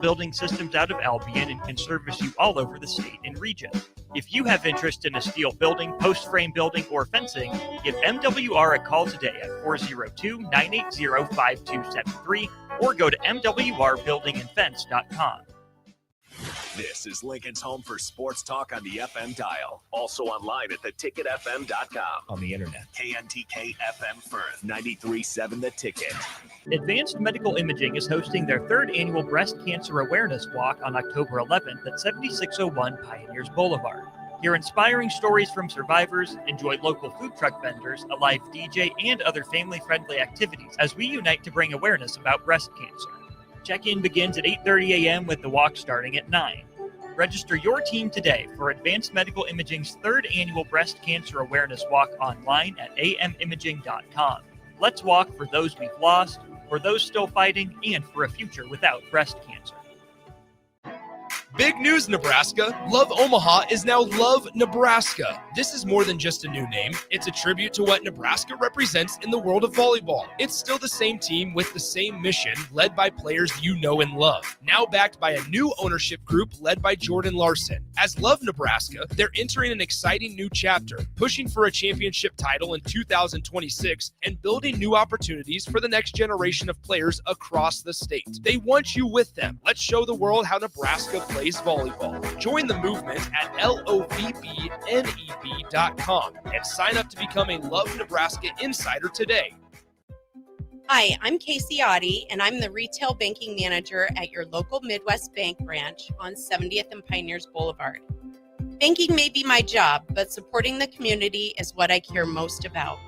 building systems out of Albion and can service you all over the state and region. If you have interest in a steel building, post frame building, or fencing, give MWR a call today at 402-980-5273 or go to mwrbuildingandfence.com. This is Lincoln's home for sports talk on the FM dial. Also online at theticketfm.com. On the internet. KNTK FM Firth, 93.7 The Ticket. Advanced Medical Imaging is hosting their third annual Breast Cancer Awareness Walk on October 11th at 7601 Pioneers Boulevard. Hear inspiring stories from survivors, enjoy local food truck vendors, a live DJ, and other family-friendly activities as we unite to bring awareness about breast cancer. Check-in begins at 8:30 a.m. with the walk starting at 9. Register your team today for Advanced Medical Imaging's third annual Breast Cancer Awareness Walk online at amimaging.com. Let's walk for those we've lost, for those still fighting, and for a future without breast cancer. Big news, Nebraska. Love Omaha is now Love Nebraska. This is more than just a new name. It's a tribute to what Nebraska represents in the world of volleyball. It's still the same team with the same mission, led by players you know and love. Now backed by a new ownership group led by Jordan Larson. As Love Nebraska, they're entering an exciting new chapter, pushing for a championship title in 2026 and building new opportunities for the next generation of players across the state. They want you with them. Let's show the world how Nebraska plays volleyball. Join the movement at lovneb.com and sign up to become a Love Nebraska Insider today. Hi, I'm Casey Oddie, and I'm the Retail Banking Manager at your local Midwest Bank branch on 70th and Pioneers Boulevard. Banking may be my job, but supporting the community is what I care most about.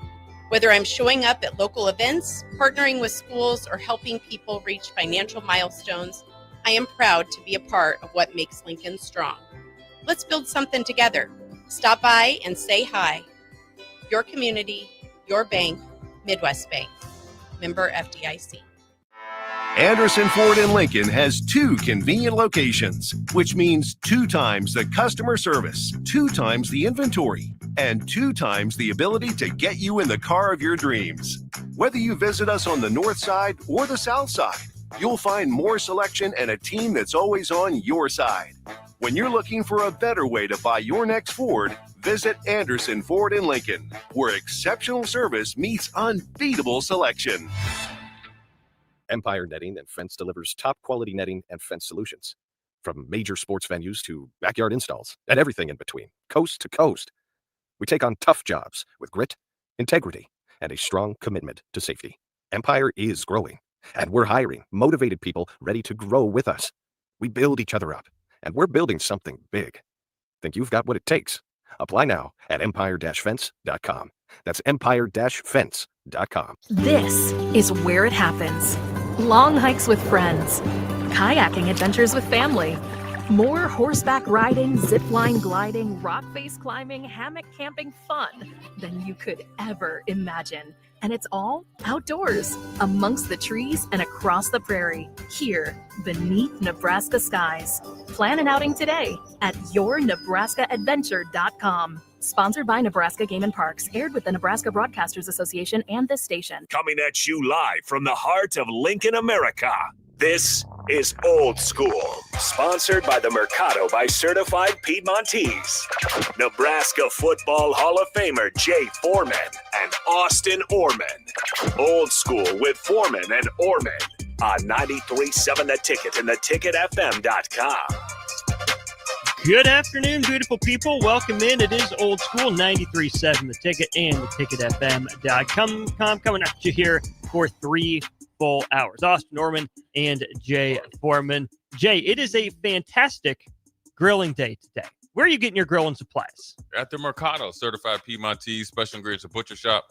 Whether I'm showing up at local events, partnering with schools, or helping people reach financial milestones, I am proud to be a part of what makes Lincoln strong. Let's build something together. Stop by and say hi. Your community, your bank, Midwest Bank. Member FDIC. Anderson Ford in Lincoln has 2 convenient locations, which means 2 times the customer service, 2 times the inventory, and 2 times the ability to get you in the car of your dreams. Whether you visit us on the north side or the south side, you'll find more selection and a team that's always on your side. When you're looking for a better way to buy your next Ford, visit Anderson Ford in Lincoln, where exceptional service meets unbeatable selection. Empire Netting and Fence delivers top quality netting and fence solutions. From major sports venues to backyard installs and everything in between, coast to coast. We take on tough jobs with grit, integrity, and a strong commitment to safety. Empire is growing. And we're hiring motivated people ready to grow with us. We build each other up, and we're building something big. Think you've got what it takes? Apply now at empire-fence.com. That's empire-fence.com. This is where it happens. Long hikes with friends, kayaking adventures with family, more horseback riding, zipline gliding, rock face climbing, hammock camping fun than you could ever imagine. And it's all outdoors, amongst the trees and across the prairie, here beneath Nebraska skies. Plan an outing today at yournebraskaadventure.com. Sponsored by Nebraska Game and Parks, aired with the Nebraska Broadcasters Association and this station. Coming at you live from the heart of Lincoln, America. This is Old School, sponsored by the Mercado by Certified Piedmontese. Nebraska Football Hall of Famer Jay Foreman and Austin Oerman. Old School with Foreman and Oerman on 93.7 The Ticket and theticketfm.com. Good afternoon, beautiful people. Welcome in. It is Old School, 93.7 The Ticket and theticketfm.com. Coming at you here for 3 full hours. Austin Oerman and Jay Foreman. Jay, it is a fantastic grilling day today. Where are you getting your grilling supplies? At the Mercado, Certified Piedmontese, Special Ingredients, a butcher shop.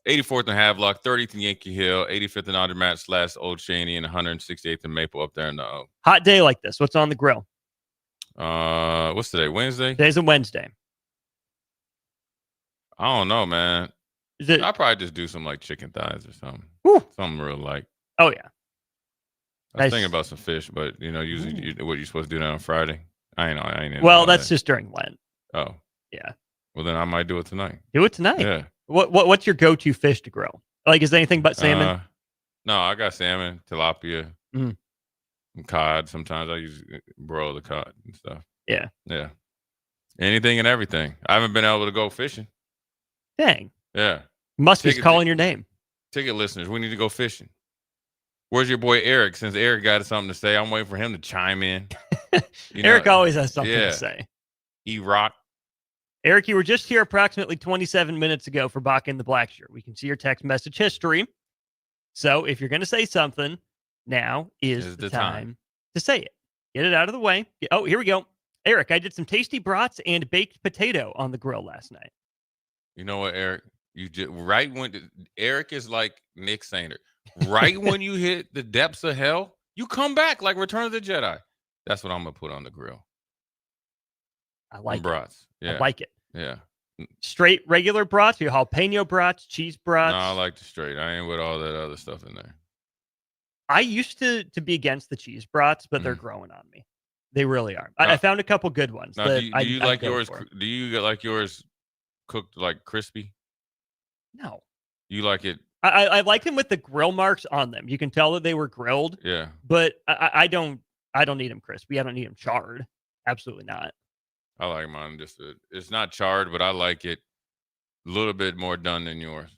84th and Havelock, 30th and Yankee Hill, 85th and Aldermatch, last Old Cheney, and 168th and Maple up there in the O. Hot day like this. What's on the grill? What's today? Wednesday? Today's a Wednesday. I don't know, man. I'll probably just do some like chicken thighs or something. Woo. Something real light. Oh, yeah. I was thinking about some fish, but usually what you're supposed to do that on Friday. I ain't. Well, that's just during Lent. Oh. Yeah. Well, then I might do it tonight. Do it tonight? Yeah. What's your go-to fish to grill? Like, is there anything but salmon? No, I got salmon, tilapia. Mm. Cod. Sometimes I use broil the cod and stuff. Yeah. Yeah. Anything and everything. I haven't been able to go fishing. Dang. Yeah. Muskie's calling your name. Ticket listeners, we need to go fishing. Where's your boy Eric? Since Eric got something to say, I'm waiting for him to chime in. Eric always has something to say. E-Rock. Eric, you were just here approximately 27 minutes ago for Bach in the Black Shirt. We can see your text message history. So if you're going to say something, now is the time to say it. Get it out of the way. Oh, here we go. Eric, I did some tasty brats and baked potato on the grill last night. You know what, Eric? You just Eric is like Nick Sander. Right when you hit the depths of hell, you come back like Return of the Jedi. That's what I'm gonna put on the grill. I like brats. Yeah. I like it. Yeah. Straight regular brats, your jalapeno brats, cheese brats. No, I like the straight. I ain't with all that other stuff in there. I used to be against the cheese brats, but they're growing on me. They really are. I found a couple good ones. Now, do you like yours? Do you like yours cooked like crispy? No. You like it? I like them with the grill marks on them. You can tell that they were grilled. Yeah. But I don't need them crispy. I don't need them charred. Absolutely not. I like mine it's not charred, but I like it a little bit more done than yours.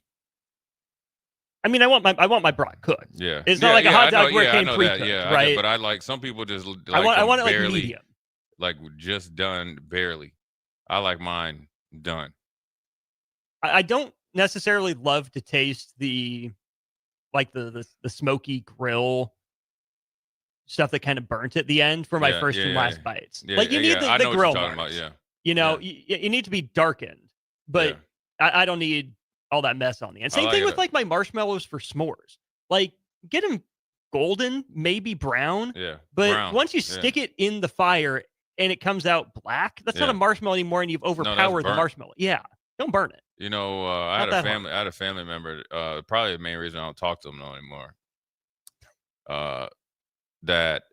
I mean, I want my brat cooked. Yeah. It's not like a hot dog where it came pre-cooked, right? But I like some people just like I want it barely, like medium. Like just done barely. I like mine done. I don't necessarily love to taste the smoky grill stuff that kind of burnt at the end for my first and last bites. Yeah, like you need the grill marks. You know, you need to be darkened, but I don't need all that mess on the end. Same thing with like my marshmallows for s'mores. Like get them golden, maybe brown. Yeah. But once you stick it in the fire and it comes out black, that's not a marshmallow anymore, and you've overpowered the marshmallow. Yeah. Don't burn it. You know, I had a family member, probably the main reason I don't talk to them anymore. That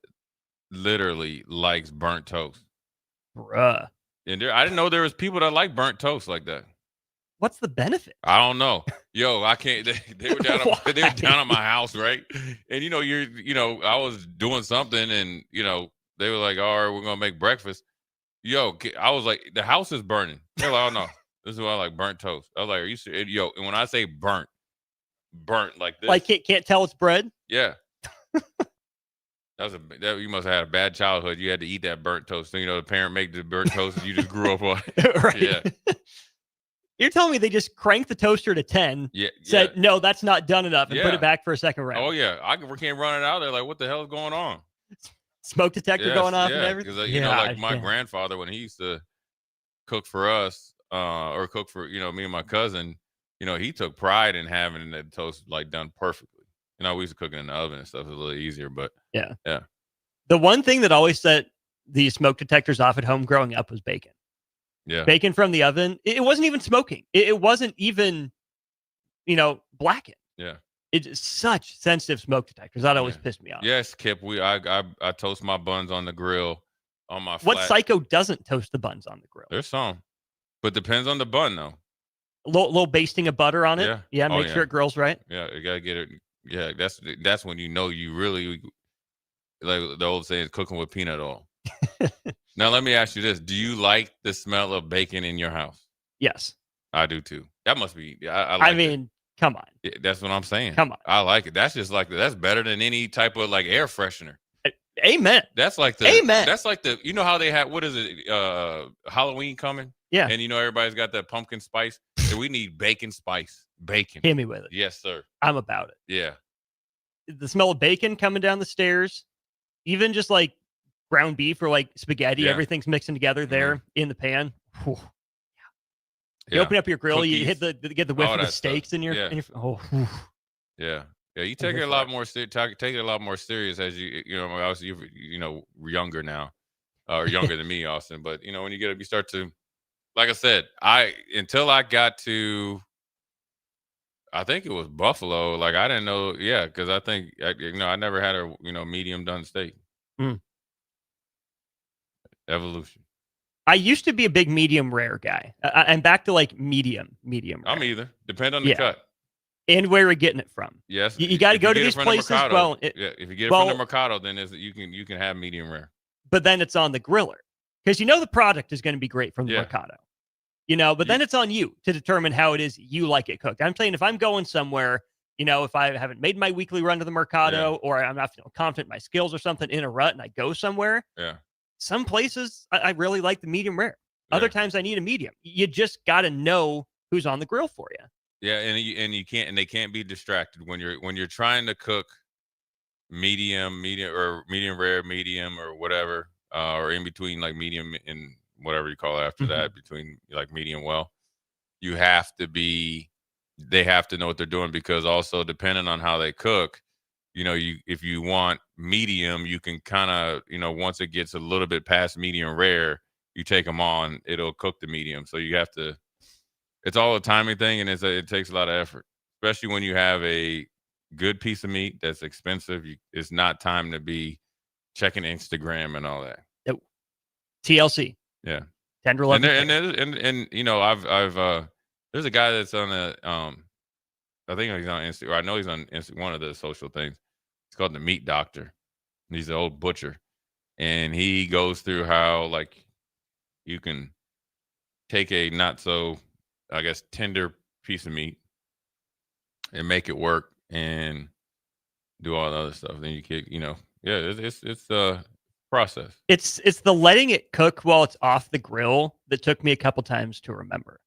literally likes burnt toast. Bruh. And I didn't know there was people that like burnt toast like that. What's the benefit? I don't know. Yo, I can't. They were down. They were down at my house, right? And I was doing something, and they were like, "All right, we're gonna make breakfast." Yo, I was like, "The house is burning." They're like, "Oh no, this is why I like burnt toast." I was like, "Are you serious?" Yo, and when I say burnt like this, like can't tell it's bread. Yeah. You must have had a bad childhood. You had to eat that burnt toast. So, the parent make the burnt toast, and you just grew up on it. Right. Yeah. You're telling me they just cranked the toaster to 10, said, no, that's not done enough, and put it back for a second round. Oh, yeah. We can't run it out there. Like, what the hell is going on? Smoke detector going off and everything? Because, my grandfather, when he used to cook for us, or cook for, me and my cousin, he took pride in having the toast, like, done perfectly. We used to cook it in the oven and stuff. It was a little easier, but yeah. The one thing that always set the smoke detectors off at home growing up was bacon. Yeah. Bacon from the oven. It wasn't even smoking. It wasn't even, blackened. Yeah. It's such sensitive smoke detectors. That always pissed me off. Yes, Kip. I toast my buns on the grill on my What psycho doesn't toast the buns on the grill? There's some. But depends on the bun though. A little basting of butter on it. Yeah. Make sure it grills right. Yeah, you gotta get it. Yeah, that's when you really, like the old saying, is cooking with peanut oil. Now, let me ask you this. Do you like the smell of bacon in your house? Yes. I do, too. That must be, come on. Yeah, that's what I'm saying. Come on. I like it. That's just like, that's better than any type of like air freshener. Amen. That's like that's like how they have, what is it, Halloween coming? Yeah. And everybody's got that pumpkin spice. So we need bacon spice. Bacon. Hit me with it. Yes, sir. I'm about it. Yeah. The smell of bacon coming down the stairs, even just like ground beef or like spaghetti, everything's mixing together there in the pan. Whew. You open up your grill, Cookies. you get the whiff of the steaks in your, Yeah, you take it a lot more. Take it a lot more serious as obviously you're younger now, or younger than me, Austin. But when you start to, like I said, until I got to, I think it was Buffalo. Like I didn't know, because I think I never had a medium done steak. Evolution. I used to be a big medium rare guy. I'm back to like medium rare. I'm either. Depend on the cut. and where you're getting it from. Yes, You got to if go you to get it these from the places. Mercado- Well, if you get it from the Mercado, then you can have medium rare. but then it's on the griller because the product is going to be great from the Yeah. Mercado. But then it's on you to determine how it is you like it cooked. I'm saying if I'm going somewhere, if I haven't made my weekly run to the Mercado or I'm not feeling confident in my skills or something in a rut and I go somewhere, some places I really like the medium rare. Other times I need a medium. You just got to know who's on the grill for you. Yeah, and you can't, and they can't be distracted when you're trying to cook medium or medium rare, medium or whatever, or in between like medium and whatever you call it after that, between like medium well. They have to know what they're doing, because also depending on how they cook, if you want medium, you can kind of, once it gets a little bit past medium rare, you take them on, it'll cook the medium. So you have to, it's all a timing thing, and it takes a lot of effort, especially when you have a good piece of meat that's expensive. It's not time to be checking Instagram and all that. TLC. Yeah. Tender love. And I've there's a guy that's on I think he's on Instagram. I know he's on one of the social things. It's called the Meat Doctor. He's an old butcher, and he goes through how like you can take a not so, I guess, tender piece of meat and make it work and do all the other stuff. Then you can, it's a process. It's the letting it cook while it's off the grill that took me a couple times to remember.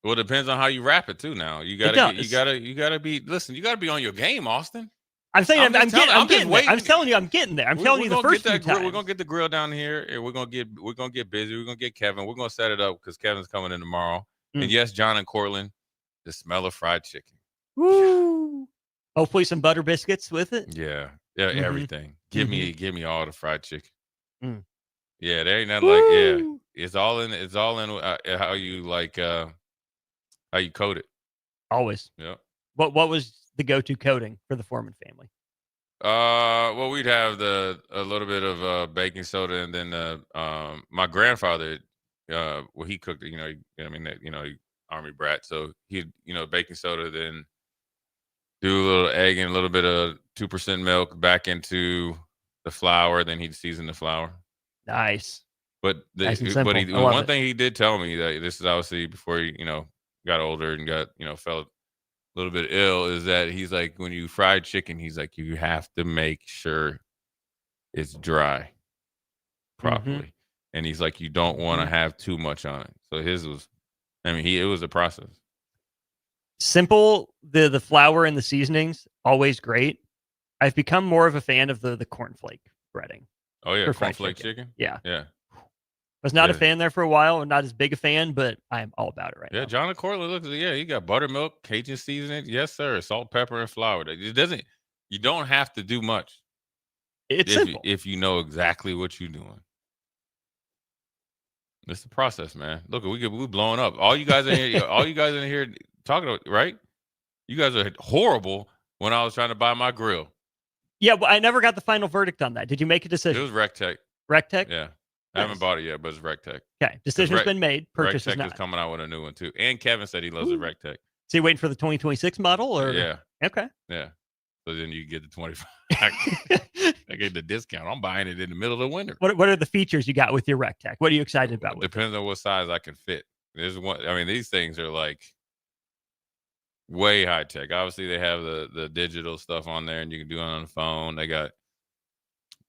Well, it depends on how you wrap it too. Now you gotta be on your game, Austin. I'm saying I'm getting there. I'm telling you, I'm getting there. I'm telling you the first few times. We're gonna get the grill down here, and we're gonna get busy. We're gonna get Kevin. We're gonna set it up because Kevin's coming in tomorrow. And yes, John and Cortland, the smell of fried chicken. Woo! Hopefully some butter biscuits with it. Yeah, everything. Give me all the fried chicken. Yeah, there ain't nothing like It's all in how you like how you coat it. Always. Yeah. What was the go-to coating for the Foreman family? Well, we'd have a little bit of baking soda, and then my grandfather, he cooked it. Army brat, so he'd baking soda, then do a little egg and a little bit of 2% milk back into the flour, then he'd season the flour. Nice. But one thing he did tell me, that this is obviously before he got older and got felt a little bit ill, is that he's like, when you fried chicken, he's like, you have to make sure it's dry properly. And he's like, you don't want to have too much on it. So his was, it was a process. Simple, the flour and the seasonings, always great. I've become more of a fan of the cornflake breading. Oh yeah, cornflake chicken. Yeah. Yeah. Was not a fan there for a while, and not as big a fan, but I'm all about it right now. Yeah, John and Cortland you got buttermilk, Cajun seasoning, yes sir, salt, pepper, and flour. You don't have to do much. It's simple if you know exactly what you're doing. It's the process, man. Look, we blowing up. All you guys in here, talking about, right? You guys are horrible when I was trying to buy my grill. Yeah, but I never got the final verdict on that. Did you make a decision? It was RecTech. RecTech? Yeah. I haven't bought it yet, but it's RecTech. Okay. Decision's been made. Purchase is not. RecTech is coming out with a new one too. And Kevin said he loves the RecTech. So you waiting for the 2026 model? Or yeah. Okay. Yeah. So then you get the 25. I get the discount. I'm buying it in the middle of the winter. What are the features you got with your RecTech? What are you excited about? Depends on what size I can fit. There's one. These things are like way high tech. Obviously, they have the digital stuff on there, and you can do it on the phone. They got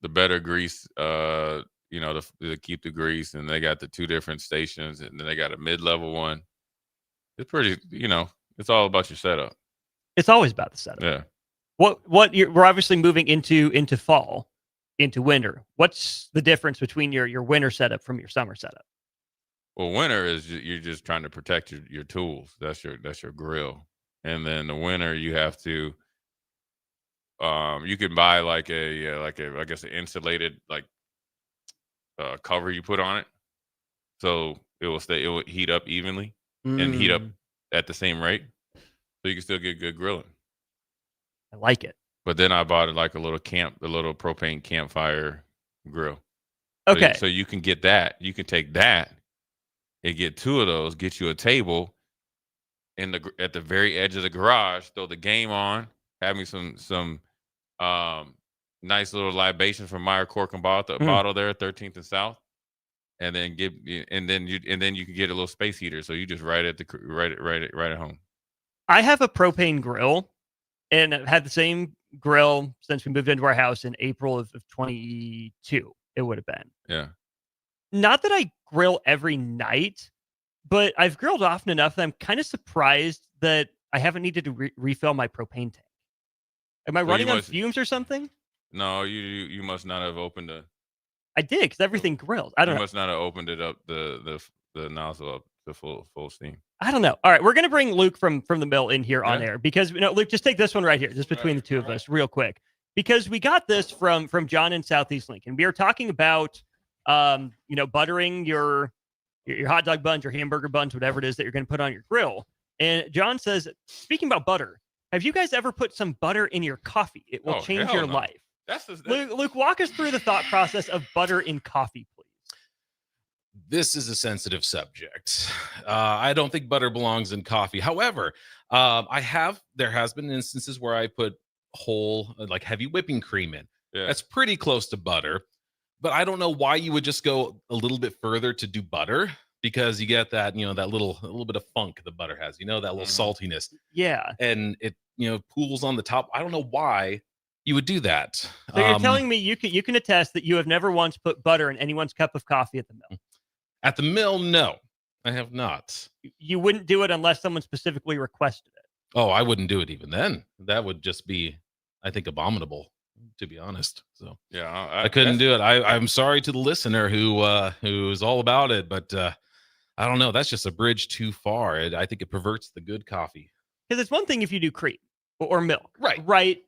the better grease, to keep the grease, and they got the 2 different stations, and then they got a mid-level one. It's pretty, it's all about your setup. It's always about the setup. Yeah. We're obviously moving into fall, into winter. What's the difference between your winter setup from your summer setup? Well, winter is you're just trying to protect your tools. That's your grill. And then the winter, you have to, you can buy like I guess an insulated cover you put on it, so it will heat up evenly and heat up at the same rate, so you can still get good grilling. I like it. But then I bought it like a little propane campfire grill. Okay. So you can get that. You can take that and get 2 of those. Get you a table. at the very edge of the garage, throw the game on, have me some nice little libation from Meyer Cork and bottle there, 13th and South, and then you can get a little space heater, so you just right at home. I have a propane grill, and I've had the same grill since we moved into our house in April of 22. It would have been. Yeah. Not that I grill every night, but I've grilled often enough that I'm kind of surprised that I haven't needed to refill my propane tank. Am I running on fumes or something? No, you must not have opened I did, because everything grilled. I don't know. You must not have opened it up, the nozzle up to full steam. I don't know. All right, we're going to bring Luke from the mill in here on air, because Luke, just take this one right here, just between the two of us, real quick, because we got this from John in Southeast Lincoln. We are talking about buttering your hot dog buns, your hamburger buns, whatever it is that you're going to put on your grill. And John says, speaking about butter, have you guys ever put some butter in your coffee? It will change your life. Luke, walk us through the thought process of butter in coffee, please. This is a sensitive subject. I don't think butter belongs in coffee. However, there has been instances where I put whole, like heavy whipping cream in. Yeah. That's pretty close to butter. But I don't know why you would just go a little bit further to do butter, because you get that, that little bit of funk the butter has, that little saltiness. Yeah. And it, pools on the top. I don't know why you would do that. So you're telling me you can attest that you have never once put butter in anyone's cup of coffee at the mill? At the mill, no, I have not. You wouldn't do it unless someone specifically requested it. Oh, I wouldn't do it even then. That would just be, I think, abominable, to be honest. So yeah, I couldn't do it. I'm sorry to the listener who's all about it, but I don't know. That's just a bridge too far. I think it perverts the good coffee. Because it's one thing if you do cream or milk, right.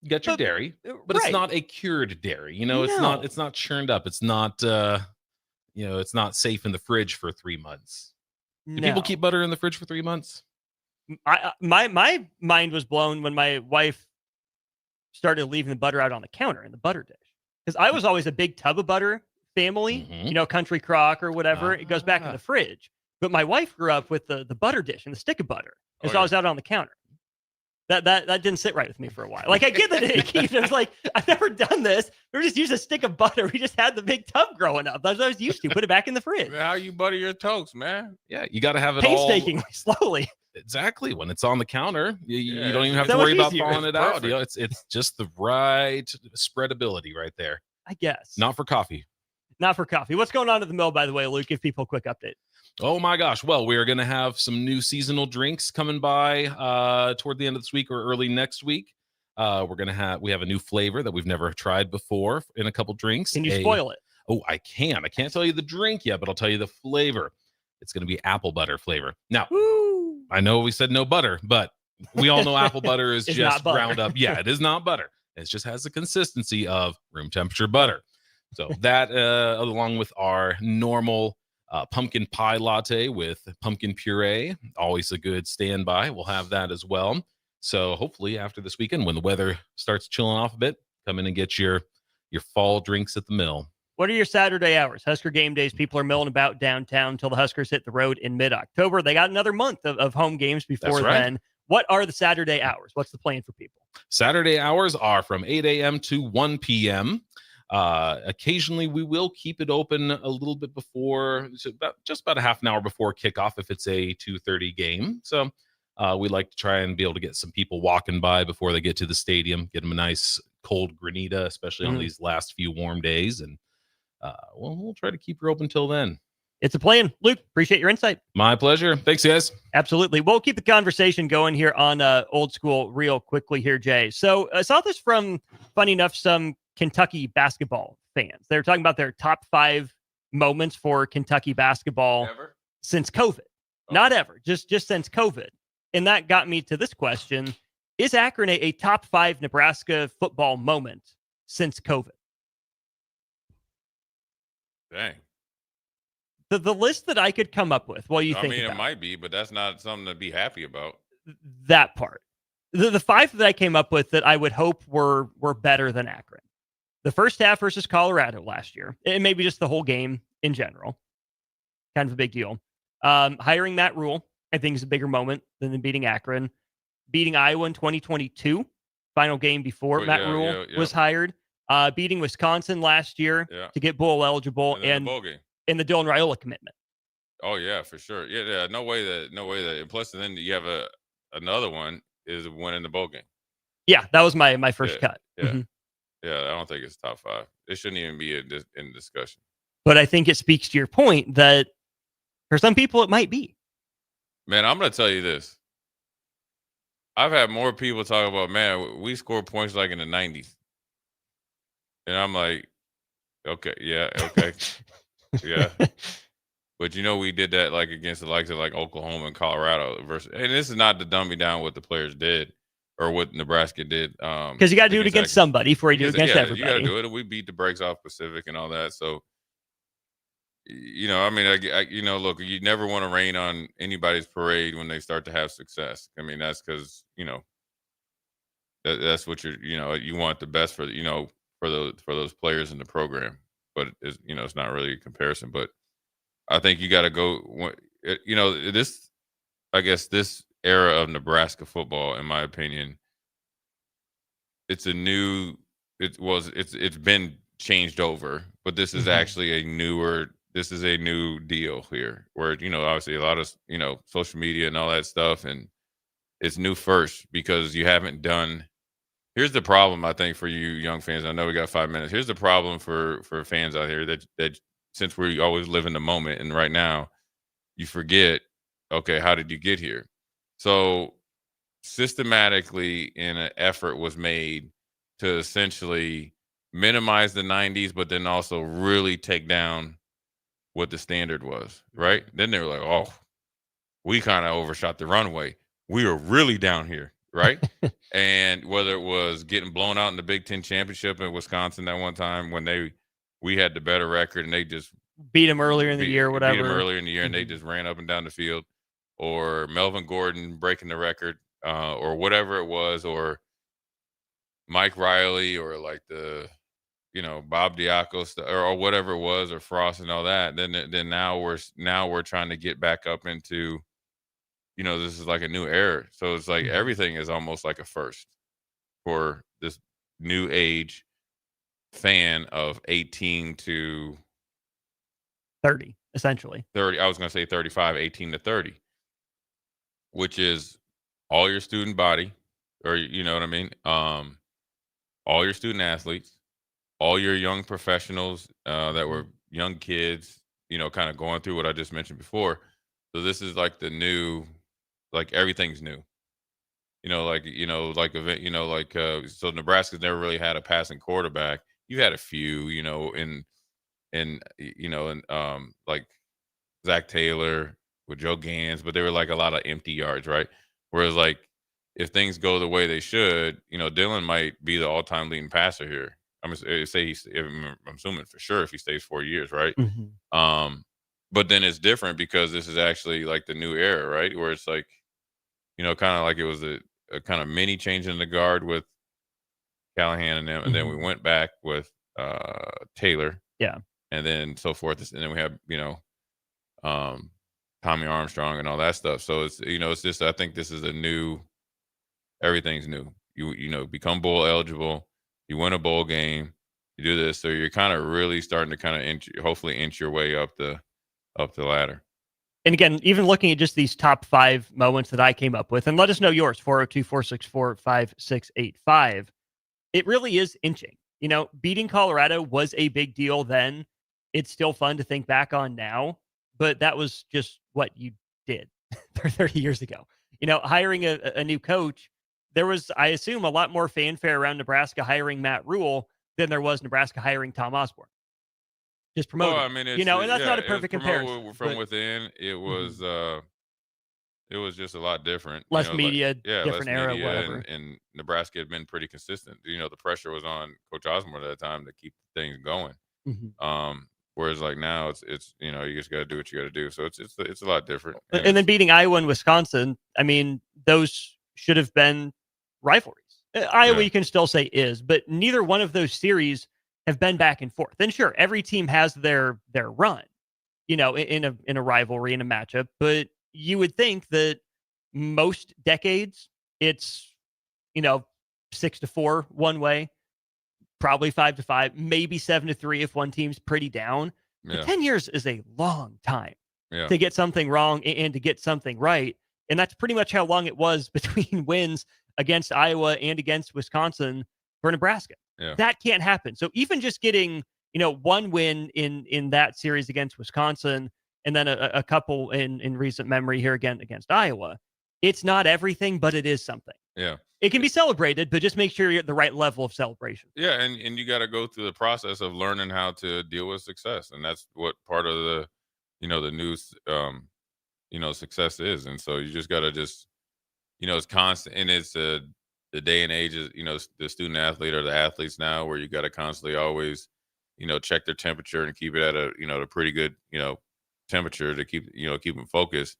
You got your dairy, but right. It's not a cured dairy. No. It's not churned up. It's not it's not safe in the fridge for 3 months. Do people keep butter in the fridge for 3 months? My mind was blown when my wife started leaving the butter out on the counter in the butter dish, because I was always a big tub of butter family, country crock or whatever. It goes back in the fridge. But my wife grew up with the butter dish and the stick of butter. And so I was out on the counter. That didn't sit right with me for a while. Like, I get that it was like, I've never done this. We just used a stick of butter. We just had the big tub growing up. That's what I was used to. Put it back in the fridge. How you butter your toast, man? Yeah, you got to have it painstakingly, slowly. Exactly. When it's on the counter, you don't even have to worry about falling it out. It's just the right spreadability right there. I guess. Not for coffee. Not for coffee. What's going on at the mill, by the way, Luke? Give people a quick update. Oh my gosh. Well, we're going to have some new seasonal drinks coming by toward the end of this week or early next week. We have a new flavor that we've never tried before in a couple drinks. Can you spoil it? Oh, I can. I can't tell you the drink yet, but I'll tell you the flavor. It's going to be apple butter flavor. Now, I know we said no butter, but we all know apple butter is just ground up. Yeah, it is not butter. It just has the consistency of room temperature butter. So that, along with our normal pumpkin pie latte with pumpkin puree, always a good standby. We'll have that as well. So hopefully after this weekend, when the weather starts chilling off a bit, come in and get your fall drinks at the mill. What are your Saturday hours? Husker game days. People are milling about downtown until the Huskers hit the road in mid-October. They got another month of home games before then. What are the Saturday hours? What's the plan for people? Saturday hours are from 8 a.m. to 1 p.m. Occasionally we will keep it open a little bit before, just about a half an hour before kickoff if it's a 2:30 game. So we like to try and be able to get some people walking by before they get to the stadium, get them a nice cold granita, especially on these last few warm days. And we'll try to keep her open till then. It's a plan. Luke, appreciate your insight. My pleasure. Thanks, guys. Absolutely. We'll keep the conversation going here on Old School real quickly here, Jay. So I saw this from, funny enough, some Kentucky basketball fans. They're talking about their top 5 moments for Kentucky basketball since COVID. Not ever, just since COVID. And that got me to this question. Is Akron a top 5 Nebraska football moment since COVID? Dang. The list that I could come up with, well, you think it might be, but that's not something to be happy about. That part. The 5 that I came up with that I would hope were better than Akron. The first half versus Colorado last year, and maybe just the whole game in general. Kind of a big deal. Hiring Matt Rule I think is a bigger moment than beating Akron. Beating Iowa in 2022, final game before Matt Rule was hired. Beating Wisconsin last year to get bowl eligible, and the bowl game. And the Dylan Raiola commitment. Oh yeah, for sure. Yeah. No way that. And plus, and then you have another one is winning the bowl game. Yeah, that was my first cut. Yeah, yeah. I don't think it's top 5. It shouldn't even be in discussion. But I think it speaks to your point that for some people it might be. Man, I'm going to tell you this. I've had more people talk about, man, we scored points like in the 90s. And I'm like, okay, yeah, okay. Yeah. But we did that like against the likes of like Oklahoma and Colorado versus, and this is not to dumb me down what the players did or what Nebraska did. Because you got to do it against somebody before you do it against everybody. You got to do it. We beat the brakes off Pacific and all that. So, I mean, look, you never want to rain on anybody's parade when they start to have success. I mean, that's because, that's what you want the best for, for those players in the program. But it's not really a comparison. But I think you got to go. This era of Nebraska football, in my opinion, it's been changed over, but this is actually this is a new deal here where, obviously a lot of, social media and all that stuff. And it's new first because you haven't done. Here's the problem, I think, for you young fans. I know we got 5 minutes. Here's the problem for fans out here that since we always live in the moment and right now you forget, okay, how did you get here? So systematically an effort was made to essentially minimize the 90s, but then also really take down what the standard was, right? Then they were like, oh, we kind of overshot the runway. We were really down here, right? And whether it was getting blown out in the Big Ten championship in Wisconsin that one time when we had the better record and they just beat them earlier in the year, whatever. Beat them earlier in the year and they just ran up and down the field, or Melvin Gordon breaking the record, or whatever it was, or Mike Riley, or like the, Bob Diaco or whatever it was, or Frost and all that. Then now we're trying to get back up into, this is like a new era. So it's like everything is almost like a first for this new age fan of 18 to 30, essentially. 30. I was going to say 35, 18 to 30, which is all your student body, or you know what I mean? All your student athletes, all your young professionals that were young kids, kind of going through what I just mentioned before. So this is like the new, like everything's new. So Nebraska's never really had a passing quarterback. You had a few, like Zach Taylor with Joe Gans, but they were like a lot of empty yards, right? Whereas like if things go the way they should, Dylan might be the all-time leading passer here. I'm assuming for sure if he stays 4 years, right? But then it's different because this is actually like the new era, right? Where it's like, kind of like it was a kind of mini change in the guard with Callahan and them, and then we went back with Taylor, and then so forth, and then we have Tommy Armstrong and all that stuff. So it's it's just, I think this is a new, everything's new. You become bowl eligible, you win a bowl game, you do this, so you're kind of really starting to kind of hopefully inch your way up the ladder. And again, even looking at just these top 5 moments that I came up with, and let us know yours, 402-464-5685. It really is inching. Beating Colorado was a big deal then. It's still fun to think back on now, but that was just what you did 30 years ago. Hiring a new coach, there was, I assume, a lot more fanfare around Nebraska hiring Matt Rule than there was Nebraska hiring Tom Osborne. Just promoting. Well, I mean, and that's not a perfect comparison. From within, it was just a lot different. Less media, different era, media, whatever. And Nebraska had been pretty consistent. The pressure was on Coach Osborne at that time to keep things going. Whereas like now it's you just got to do what you got to do. So it's a lot different. And then beating Iowa and Wisconsin, I mean, those should have been rivalries. Iowa, you can still say is, but neither one of those series have been back and forth. And sure, every team has their run, in a rivalry, in a matchup. But you would think that most decades it's, 6-4 one way, probably 5-5, maybe 7-3 if one team's pretty down. Yeah. But 10 years is a long time Yeah. to get something wrong and to get something right. And that's pretty much how long it was between wins against Iowa and against Wisconsin for Nebraska. Yeah. That can't happen. So even just getting, one win in that series against Wisconsin and then a couple in recent memory here again against Iowa, it's not everything, but it is something. Yeah. It can be celebrated, but just make sure you're at the right level of celebration. Yeah, and you got to go through the process of learning how to deal with success, and that's what part of the, the news, success is. And so you just got to it's constant, and it's the day and age is, the student athlete or the athletes now, where you got to constantly always, check their temperature and keep it at a pretty good, temperature to keep them focused,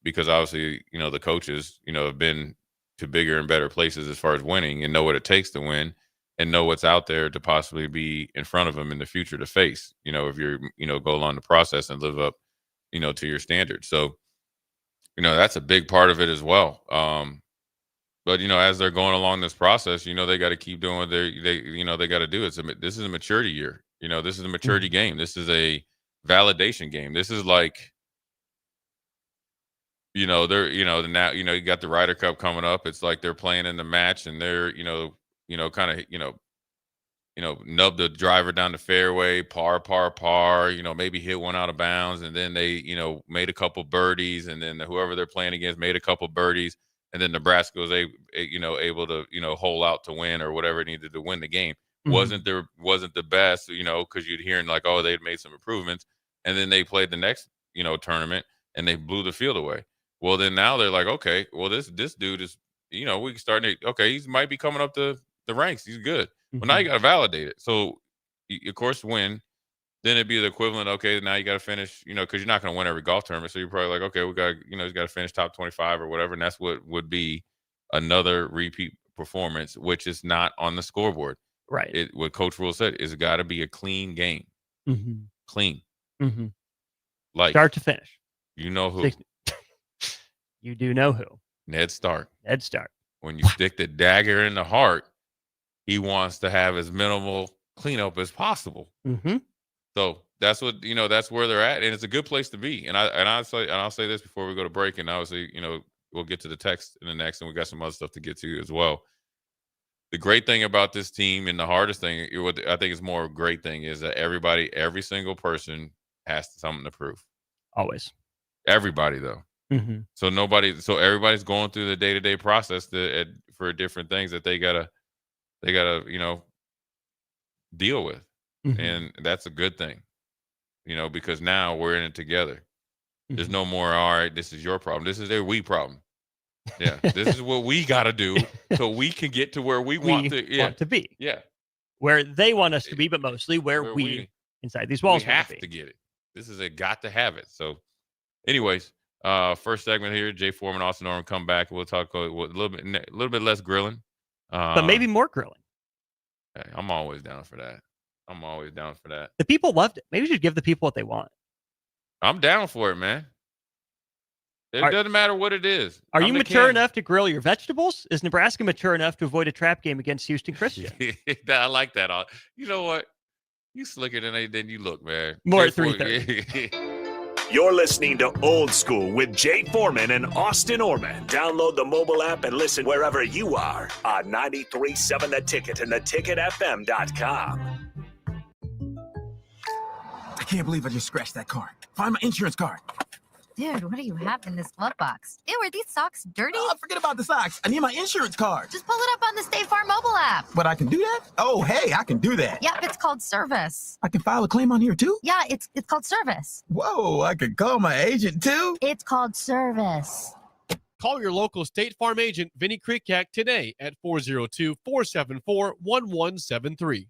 because obviously, the coaches, have been to bigger and better places as far as winning and know what it takes to win and know what's out there to possibly be in front of them in the future to face, if you're, go along the process and live up, to your standards. So, that's a big part of it as well. But, as they're going along this process, they got to keep doing what they got to do. This is a maturity year. This is a maturity game. This is a validation game. This is like, they're, now, you got the Ryder Cup coming up. It's like they're playing in the match and they're, kind of, nub the driver down the fairway, par, maybe hit one out of bounds. And then they, made a couple birdies. And then whoever they're playing against made a couple birdies. And then Nebraska was able to, hole out to win or whatever it needed to win the game. Wasn't the best, because you'd hearing like, oh, they'd made some improvements. And then they played the next, tournament and they blew the field away. Well, then now they're like, okay, well, this dude is, we can start, okay, he might be coming up the ranks. He's good. Well, now you got to validate it. So, of course, win. Then it'd be the equivalent. Okay, now you got to finish, because you're not going to win every golf tournament. So you're probably like, okay, we got, he's got to finish top 25 or whatever. And that's what would be another repeat performance, which is not on the scoreboard. Right. What Coach Rule said is got to be a clean game. Clean. Like start to finish. You know who. You do know who. Ned Stark. When you stick the dagger in the heart, he wants to have as minimal cleanup as possible. So that's what, that's where they're at. And it's a good place to be. And I'll say this before we go to break. And obviously, we'll get to the text in the next, and we got some other stuff to get to as well. The great thing about this team, and the hardest thing, what I think is more a great thing, is that every single person has something to prove. Always. Everybody, though. So everybody's going through the day-to-day process for different things that they gotta deal with. And that's a good thing, because now we're in it together. There's no more, all right, this is your problem. This is their we problem. Yeah. This is what we got to do so we can get to where we want to be. Yeah. Where they want us to be, but mostly where we inside these walls we have to get it. This is a got to have it. So anyways, first segment here, Jay Foreman, Austin Oerman, come back. We'll talk a little bit less grilling. But maybe more grilling. Hey, I'm always down for that. The people loved it. Maybe we should give the people what they want. I'm down for it, man. It doesn't matter what it is. Are you mature enough to grill your vegetables? Is Nebraska mature enough to avoid a trap game against Houston Christian? I like that. You know what? You slicker than you look, man. More at 3:30. You're listening to Old School with Jay Foreman and Austin Oerman. Download the mobile app and listen wherever you are on 93.7 The Ticket and theticketfm.com. I can't believe I just scratched that card. Find my insurance card. Dude, what do you have in this glove box? Ew, are these socks dirty? Oh, forget about the socks. I need my insurance card. Just pull it up on the State Farm mobile app. But I can do that? Oh, hey, I can do that. Yep, it's called service. I can file a claim on here, too? Yeah, it's called service. Whoa, I can call my agent, too? It's called service. Call your local State Farm agent, Vinny Krikak, today at 402-474-1173.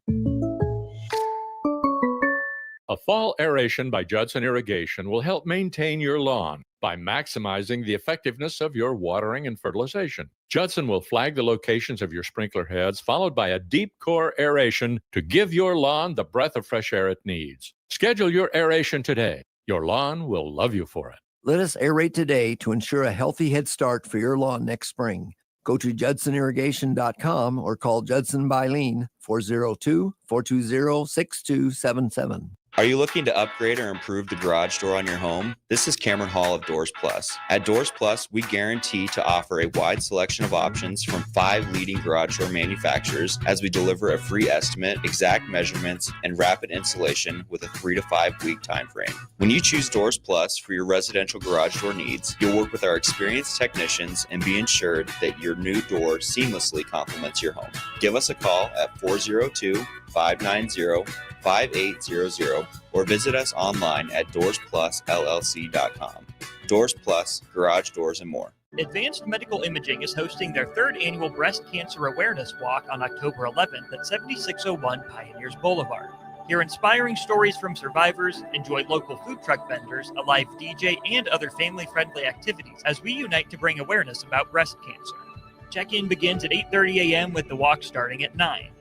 A fall aeration by Judson Irrigation will help maintain your lawn by maximizing the effectiveness of your watering and fertilization. Judson will flag the locations of your sprinkler heads, followed by a deep core aeration to give your lawn the breath of fresh air it needs. Schedule your aeration today. Your lawn will love you for it. Let us aerate today to ensure a healthy head start for your lawn next spring. Go to judsonirrigation.com or call Judson Bylene 402-420-6277. Are you looking to upgrade or improve the garage door on your home? This is Cameron Hall of Doors Plus. At Doors Plus, we guarantee to offer a wide selection of options from 5 leading garage door manufacturers as we deliver a free estimate, exact measurements, and rapid installation with a 3 to 5 week time frame. When you choose Doors Plus for your residential garage door needs, you'll work with our experienced technicians and be ensured that your new door seamlessly complements your home. Give us a call at 402-590-5800 or visit us online at doorsplusllc.com. Doors Plus, garage doors, and more. Advanced Medical Imaging is hosting their 3rd annual Breast Cancer Awareness Walk on October 11th at 7601 Pioneers Boulevard. Hear inspiring stories from survivors, enjoy local food truck vendors, a live DJ, and other family-friendly activities as we unite to bring awareness about breast cancer. Check-in begins at 8:30 a.m. with the walk starting at 9.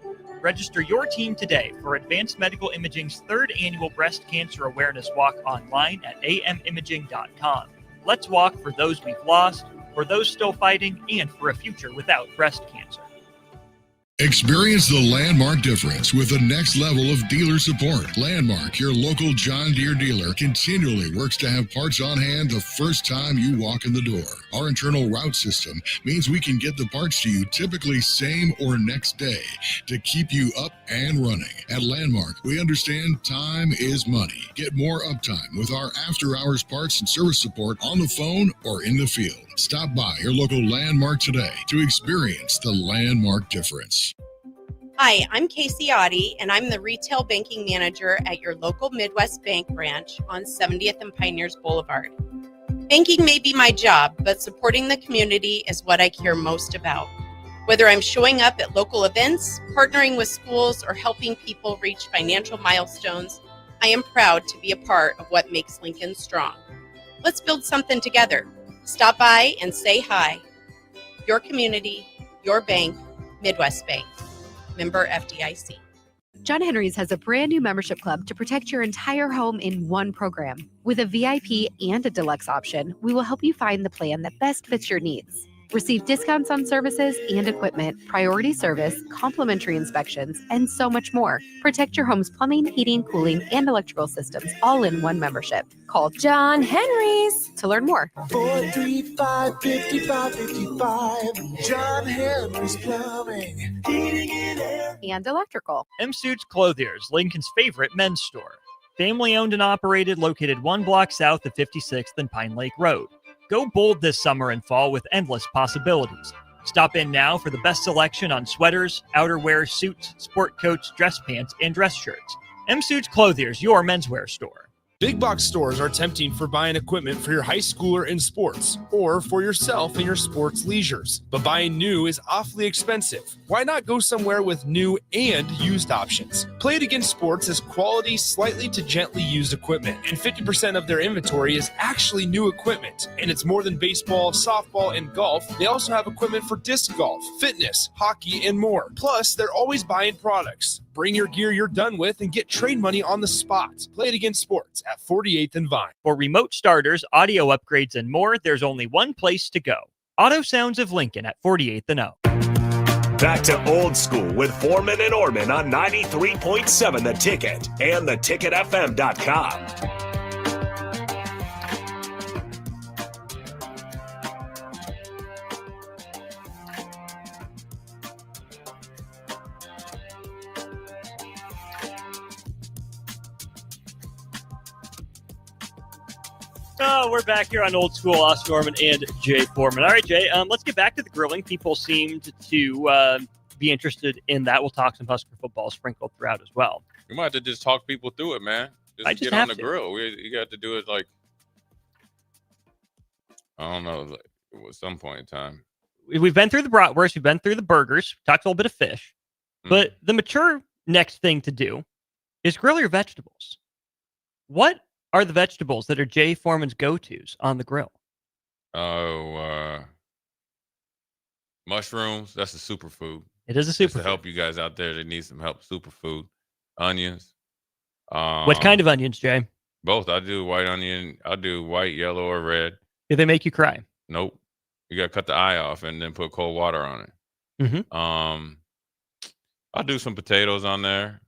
Register your team today for Advanced Medical Imaging's 3rd annual Breast Cancer Awareness Walk online at amimaging.com. Let's walk for those we've lost, for those still fighting, and for a future without breast cancer. Experience the Landmark difference with the next level of dealer support. Landmark, your local John Deere dealer, continually works to have parts on hand the first time you walk in the door. Our internal route system means we can get the parts to you typically same or next day to keep you up and running. At Landmark, we understand time is money. Get more uptime with our after-hours parts and service support on the phone or in the field. Stop by your local Landmark today to experience the Landmark difference. Hi, I'm Casey Oddie, and I'm the Retail Banking Manager at your local Midwest Bank branch on 70th and Pioneers Boulevard. Banking may be my job, but supporting the community is what I care most about. Whether I'm showing up at local events, partnering with schools, or helping people reach financial milestones, I am proud to be a part of what makes Lincoln strong. Let's build something together. Stop by and say hi. Your community, your bank, Midwest Bank. Member FDIC. John Henry's has a brand new membership club to protect your entire home in one program. With a VIP and a deluxe option, we will help you find the plan that best fits your needs. Receive discounts on services and equipment, priority service, complimentary inspections, and so much more. Protect your home's plumbing, heating, cooling, and electrical systems all in one membership. Call John Henry's to learn more. 435-5555. John Henry's Plumbing, Heating and Air. And electrical. M Suits Clothiers, Lincoln's favorite men's store. Family owned and operated, located 1 block south of 56th and Pine Lake Road. Go bold this summer and fall with endless possibilities. Stop in now for the best selection on sweaters, outerwear, suits, sport coats, dress pants, and dress shirts. M Suits Clothiers, your menswear store. Big box stores are tempting for buying equipment for your high schooler in sports or for yourself in your sports leisures. But buying new is awfully expensive. Why not go somewhere with new and used options? Play It Against Sports has quality, slightly to gently used equipment, and 50% of their inventory is actually new equipment. And it's more than baseball, softball, and golf. They also have equipment for disc golf, fitness, hockey, and more. Plus, they're always buying products. Bring your gear you're done with and get trade money on the spot. Play It Against Sports at 48th and Vine. For remote starters, audio upgrades, and more, there's only one place to go. Auto Sounds of Lincoln at 48th and O. Back to old school with Foreman and Oerman on 93.7 The Ticket and theticketfm.com. Oh, we're back here on Old School, Austin Norman and Jay Foreman. All right, Jay, let's get back to the grilling. People seemed to be interested in that. We'll talk some Husker football sprinkled throughout as well. We might have to just talk people through it, man. Just get on the grill. You got to do it like, I don't know, like, at some point in time. We've been through the bratwurst. We've been through the burgers. Talked a little bit of fish. But the mature next thing to do is grill your vegetables. What are the vegetables that are Jay Foreman's go-tos on the grill? Oh, mushrooms. That's a superfood. It is a Just superfood. to help you guys out there that need some help. Superfood. Onions. What kind of onions, Jay? Both. I do white onion. I do white, yellow, or red. Do they make you cry? Nope. You gotta cut the eye off and then put cold water on it. Mm-hmm. I'll do some potatoes on there.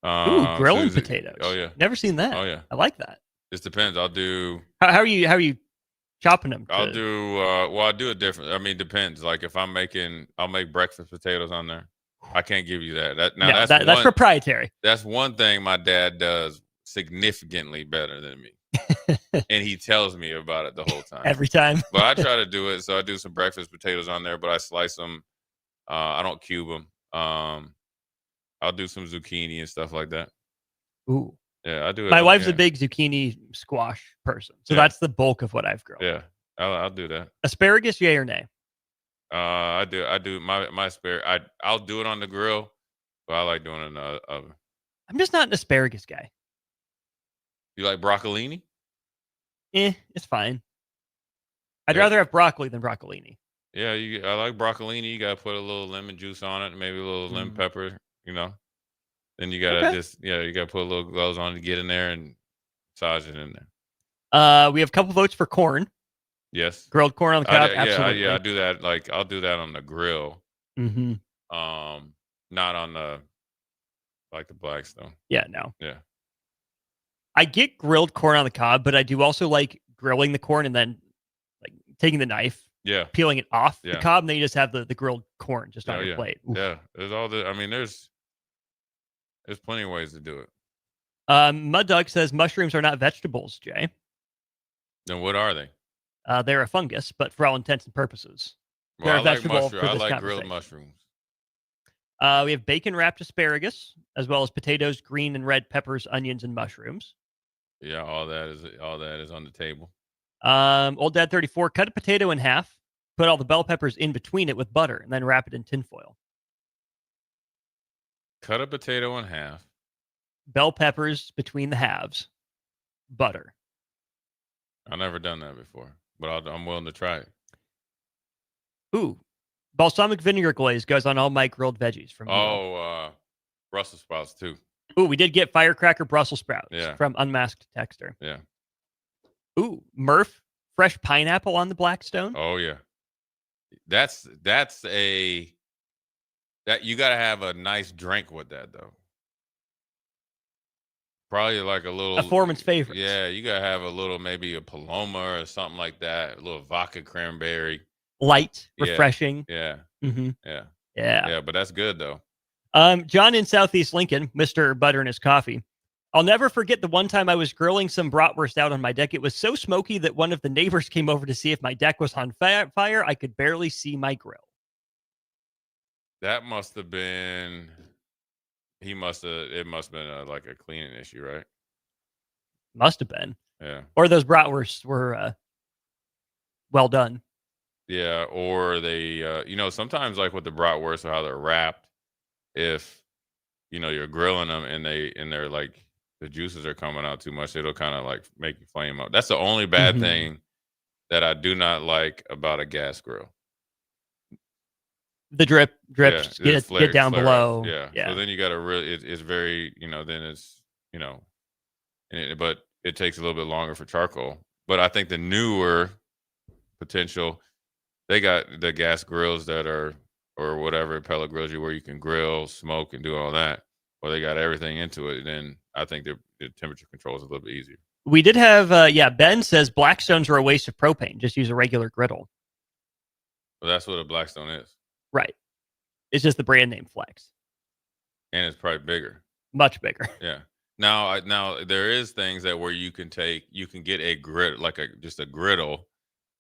Ooh, grilling Susie, potatoes. Oh yeah. Never seen that. Oh yeah. I like that. Just depends. I'll do. How are you chopping them? I'll do. Well, I do it different. I mean, depends. Like if I'm making, I'll make breakfast potatoes on there. I can't give you that. That's proprietary. That's one thing my dad does significantly better than me, and he tells me about it the whole time. Every time. But I try to do it. So I do some breakfast potatoes on there, but I slice them. I don't cube them. I'll do some zucchini and stuff like that. Ooh. Yeah, I do it. My wife's a big zucchini squash person, so that's the bulk of what I've grilled. Yeah, I'll do that. Asparagus, yay or nay? I do my asparagus. I'll do it on the grill, but I like doing it in the oven. I'm just not an asparagus guy. You like broccolini? It's fine. I'd rather have broccoli than broccolini. Yeah, I like broccolini. You gotta put a little lemon juice on it, maybe a little lemon pepper. Then you gotta you gotta put a little gloves on to get in there and massage it in there. We have a couple votes for corn. Yes, grilled corn on the cob. Absolutely. I do that. Like I'll do that on the grill. Mm-hmm. Not on the Blackstone. Yeah, no. Yeah. I get grilled corn on the cob, but I do also like grilling the corn and then like taking the knife, peeling it off the cob, and then you just have the grilled corn just on your plate. Oof. Yeah, there's all the. I mean, there's plenty of ways to do it. Mud Dog says mushrooms are not vegetables, Jay. Then what are they? They're a fungus, but for all intents and purposes, well, they're a vegetable. I like grilled mushrooms. We have bacon wrapped asparagus, as well as potatoes, green and red peppers, onions, and mushrooms. Yeah, all that is on the table. Old Dad 34, cut a potato in half, put all the bell peppers in between it with butter, and then wrap it in tinfoil. Cut a potato in half. Bell peppers between the halves. Butter. I've never done that before, but I'm willing to try it. Ooh. Balsamic vinegar glaze goes on all my grilled veggies from Brussels sprouts too. Ooh, we did get firecracker Brussels sprouts from Unmasked Texter. Yeah. Ooh, Murph, fresh pineapple on the Blackstone. Oh yeah. That's you gotta have a nice drink with that though. Probably like a Foreman's favorite. Yeah, you gotta have a little, maybe a Paloma or something like that. A little vodka cranberry. Light, refreshing. Yeah. Mm-hmm. Yeah. Yeah. Yeah, but that's good though. John in Southeast Lincoln, Mr. Butter in his coffee. I'll never forget the one time I was grilling some bratwurst out on my deck. It was so smoky that one of the neighbors came over to see if my deck was on fire. I could barely see my grill. That must have been. It must have been like a cleaning issue, right? Must have been. Yeah. Or those bratwursts were well done. Yeah, or they, sometimes like with the bratwurst or how they're wrapped, if you're grilling them and they're like the juices are coming out too much, it'll kind of like make you flame up. That's the only bad thing that I do not like about a gas grill. The drips get down below. Yeah. So then you got to really, it's very, then it's, but it takes a little bit longer for charcoal. But I think the newer potential, they got the gas grills that are, or whatever, pellet grills where you can grill, smoke, and do all that. Or they got everything into it. Then I think the temperature control is a little bit easier. We did have, Ben says Blackstones are a waste of propane. Just use a regular griddle. Well, that's what a Blackstone is. Right. It's just the brand name Flex. And it's probably bigger. Much bigger. Yeah. Now there is things that where you can get a grid, like just a griddle,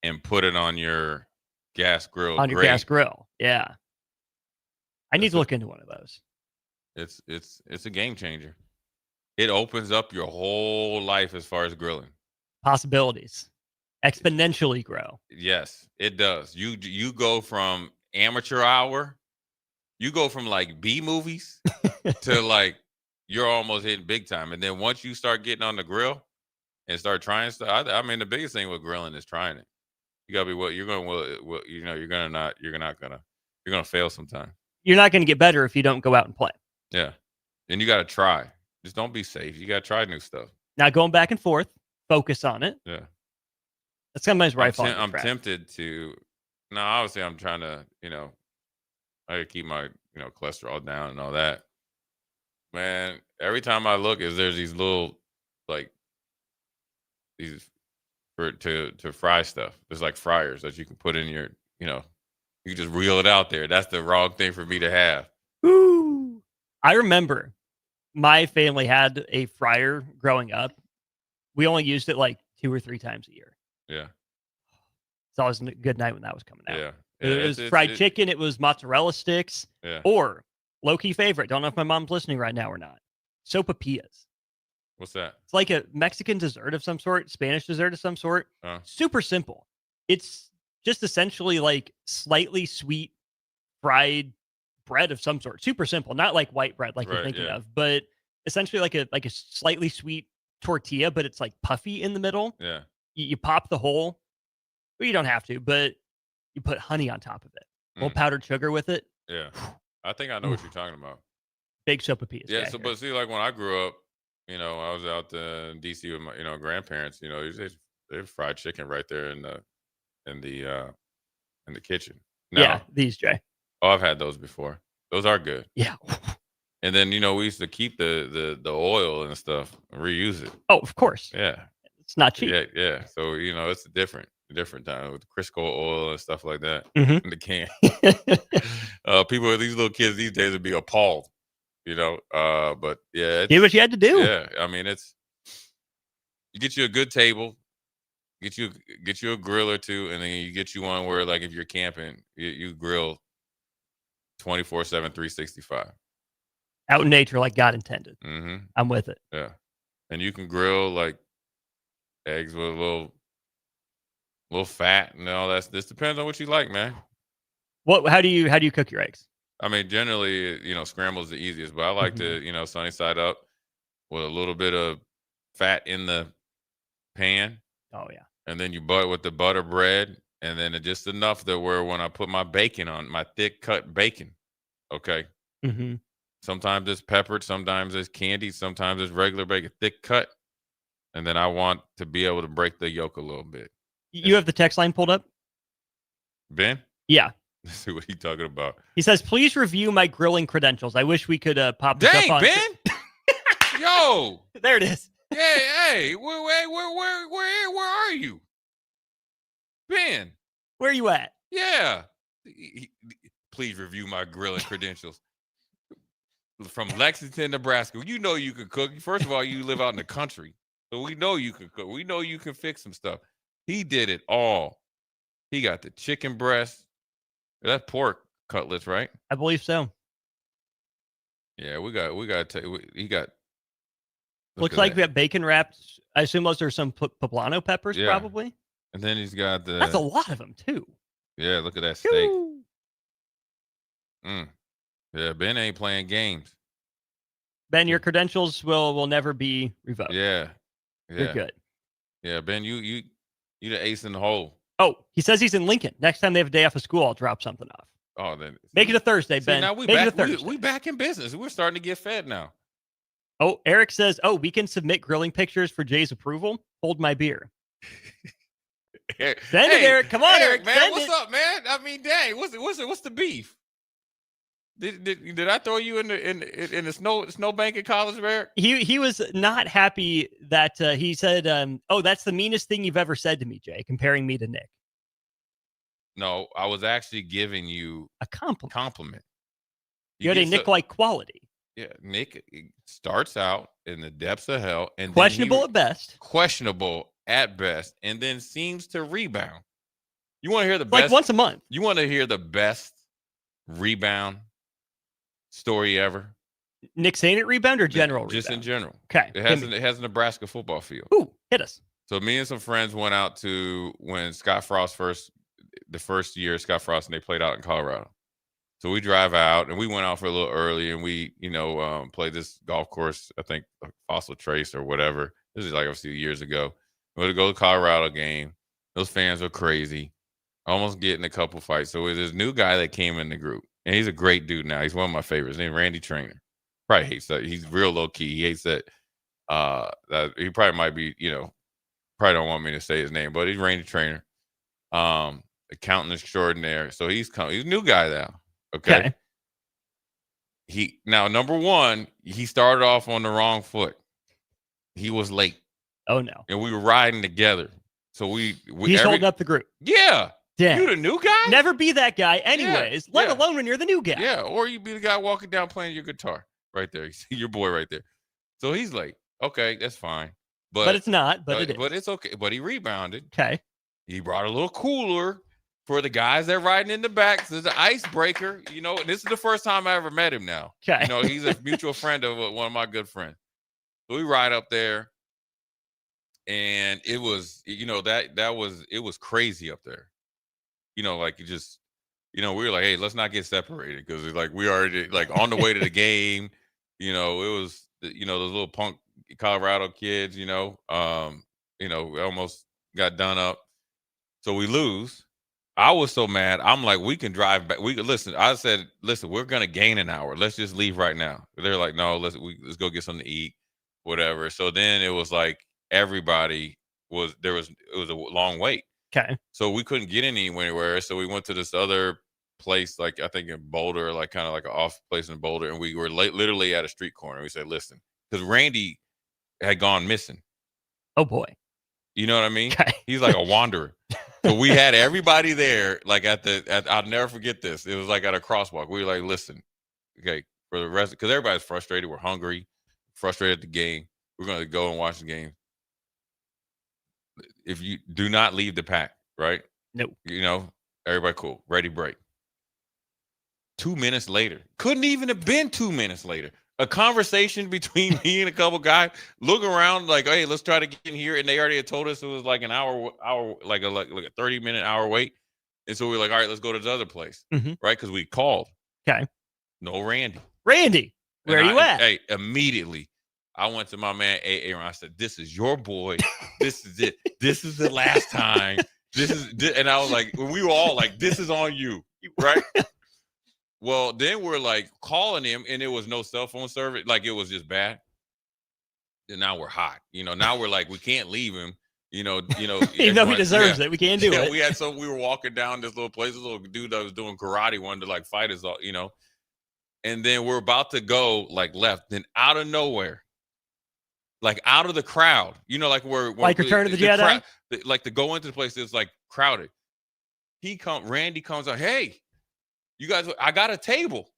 and put it on your gas grill. On your gas grill. Yeah. I need to look into one of those. It's a game changer. It opens up your whole life as far as grilling. Possibilities exponentially grow. Yes, it does. You go from amateur hour, you go from like B movies to like you're almost hitting big time. And then once you start getting on the grill and start trying stuff, I mean the biggest thing with grilling is trying it. You gotta be you're gonna fail sometime. You're not gonna get better if you don't go out and play. Yeah, and you gotta try. Just don't be safe. You gotta try new stuff. Not going back and forth. Focus on it. Yeah. That's sometimes where I fall. I'm tempted to. No, obviously I'm trying to, I gotta keep my, cholesterol down and all that. Man, every time I look, there's these little, like, these to fry stuff. There's like fryers that you can put in your, you just reel it out there. That's the wrong thing for me to have. Ooh. I remember my family had a fryer growing up. We only used it like 2 or 3 times a year. Yeah. It's always a good night when that was coming out. Yeah. It was fried chicken. It was mozzarella sticks. Yeah. Or low-key favorite. Don't know if my mom's listening right now or not. Sopapillas. What's that? It's like a Mexican dessert of some sort, Spanish dessert of some sort. Super simple. It's just essentially like slightly sweet fried bread of some sort. Super simple. Not like white bread like you're thinking of, but essentially like a slightly sweet tortilla, but it's like puffy in the middle. Yeah. You pop the hole. Well, you don't have to, but you put honey on top of it. A little powdered sugar with it. Yeah. I think I know what you're talking about. Big sopapillas. Yeah. So, but see, like when I grew up, I was out in DC with my, grandparents. They fried chicken right there in the kitchen. Now, yeah, these Jay. Oh, I've had those before. Those are good. Yeah. And then we used to keep the oil and stuff and reuse it. Oh, of course. Yeah. It's not cheap. Yeah, yeah. So it's a different time with Crisco oil and stuff like that in the can. People, these little kids these days would be appalled. But yeah, do what you had to do. Yeah, I mean, you get you a good table, get you a grill or two, and then you get you one where, like, if you're camping, you grill 24/7, 365. Out in nature, like God intended. Mm-hmm. I'm with it. Yeah, and you can grill like eggs with a little fat and all that. This depends on what you like, man. How do you cook your eggs? I mean, generally, scramble is the easiest, but I like to, sunny side up with a little bit of fat in the pan. Oh, yeah. And then you butter with the butter bread, and then just enough that where when I put my bacon on, my thick cut bacon, okay? Mm-hmm. Sometimes it's peppered, sometimes it's candied, sometimes it's regular bacon, thick cut. And then I want to be able to break the yolk a little bit. You have the text line pulled up? Ben? Yeah. Let's see what he's talking about. He says, please review my grilling credentials. I wish we could pop this up on. Ben! Yo! There it is. Hey, where are you? Ben. Where are you at? Yeah. Please review my grilling credentials. From Lexington, Nebraska. You know you can cook. First of all, you live out in the country. So we know you can cook. We know you can fix some stuff. He did it all. He got the chicken breast. That's pork cutlets, right? I believe so. Yeah, he got. Looks like we have bacon wrapped. I assume those are some poblano peppers, probably. And then he's got the. That's a lot of them too. Yeah, look at that steak. Yeah, Ben ain't playing games. Ben, your credentials will never be revoked. Yeah. You're good. Yeah, Ben, you the ace in the hole. Oh, he says he's in Lincoln. Next time they have a day off of school, I'll drop something off. Oh, then make it a Thursday, Ben. Now we back in business. We're starting to get fed now. Oh, Eric says, we can submit grilling pictures for Jay's approval. Hold my beer. Send it, Eric. Come on, Eric. Man, what's up, man? I mean, dang, what's the beef? Did I throw you in the snowbank at college, Eric? He was not happy that he said, that's the meanest thing you've ever said to me, Jay, comparing me to Nick. No, I was actually giving you a compliment. You had a Nick-like quality. Yeah, Nick starts out in the depths of hell and questionable at best. Questionable at best, and then seems to rebound. You want to hear the best? Like once a month. You want to hear the best rebound story ever? Nick saying it rebound or general just rebound? In general. Okay. It has a Nebraska football field. Ooh, hit us. So me and some friends went out to when Scott Frost the first year Scott Frost and they played out in Colorado. So we drive out and we went out for a little early and we, played this golf course, I think Fossil Trace or whatever. This is like a few years ago. We had to go to the Colorado game. Those fans were crazy. Almost getting a couple fights. So there's this new guy that came in the group. And he's a great dude now. He's one of my favorites. His name is Randy Trainer. Probably hates that. He's real low key. He hates that That he probably might be, probably don't want me to say his name, but he's Randy Trainer, accountant extraordinaire. So he's a new guy now. Okay. Now, number one, he started off on the wrong foot. He was late. Oh no. And we were riding together. So he's holding up the group. Yeah. Damn. You the new guy? Never be that guy anyways, let alone when you're the new guy. Yeah, or you be the guy walking down playing your guitar right there. You see your boy right there. So he's late. Okay, that's fine. But it's not, but it is. But it's okay. But he rebounded. Okay. He brought a little cooler for the guys that are riding in the back. So there's an icebreaker. And this is the first time I ever met him now. Okay. He's a mutual friend of one of my good friends. So we ride up there. And it was, it was crazy up there. We were like, hey, let's not get separated because it's like we already on the way to the game. It was, those little punk Colorado kids. We almost got done up, so we lose. I was so mad. I'm like, we can drive back. We could listen. I said, listen, we're gonna gain an hour. Let's just leave right now. They're like, no, let's go get something to eat, whatever. So then it was like everybody was there. It was a long wait. Okay. So we couldn't get anywhere. So we went to this other place, like I think in Boulder, like kind of like an off place in Boulder. And we were literally at a street corner. We said, listen, because Randy had gone missing. Oh boy. You know what I mean? Okay. He's like a wanderer. So we had everybody there, like I'll never forget this. It was like at a crosswalk. We were like, listen, okay, for the rest, because everybody's frustrated. We're hungry, frustrated at the game. We're going to go and watch the game. If you do not leave the pack, right? Nope. Everybody cool. Ready, break. 2 minutes later. Couldn't even have been 2 minutes later. A conversation between me and a couple guys. Look around like, hey, let's try to get in here. And they already had told us it was like an hour, like a 30-minute hour wait. And so we were like, all right, let's go to the other place. Mm-hmm. Right? Because we called. Okay. No Randy. Randy, where are you at? Hey, immediately. I went to my man Aaron. I said, "This is your boy. This is it. This is the last time. And I was like, we were all like, this is on you, right?" Well, then we're like calling him, and there was no cell phone service. Like it was just bad. And now we're hot. Now we're like, we can't leave him. Even though he deserves it, we can't do it. We were walking down this little place. This little dude that was doing karate wanted to like fight us all. And then we're about to go like left. Then out of nowhere. Like out of the crowd, like where like Return of the Jedi, like to go into the place that's like crowded. Randy comes out, hey, you guys, I got a table.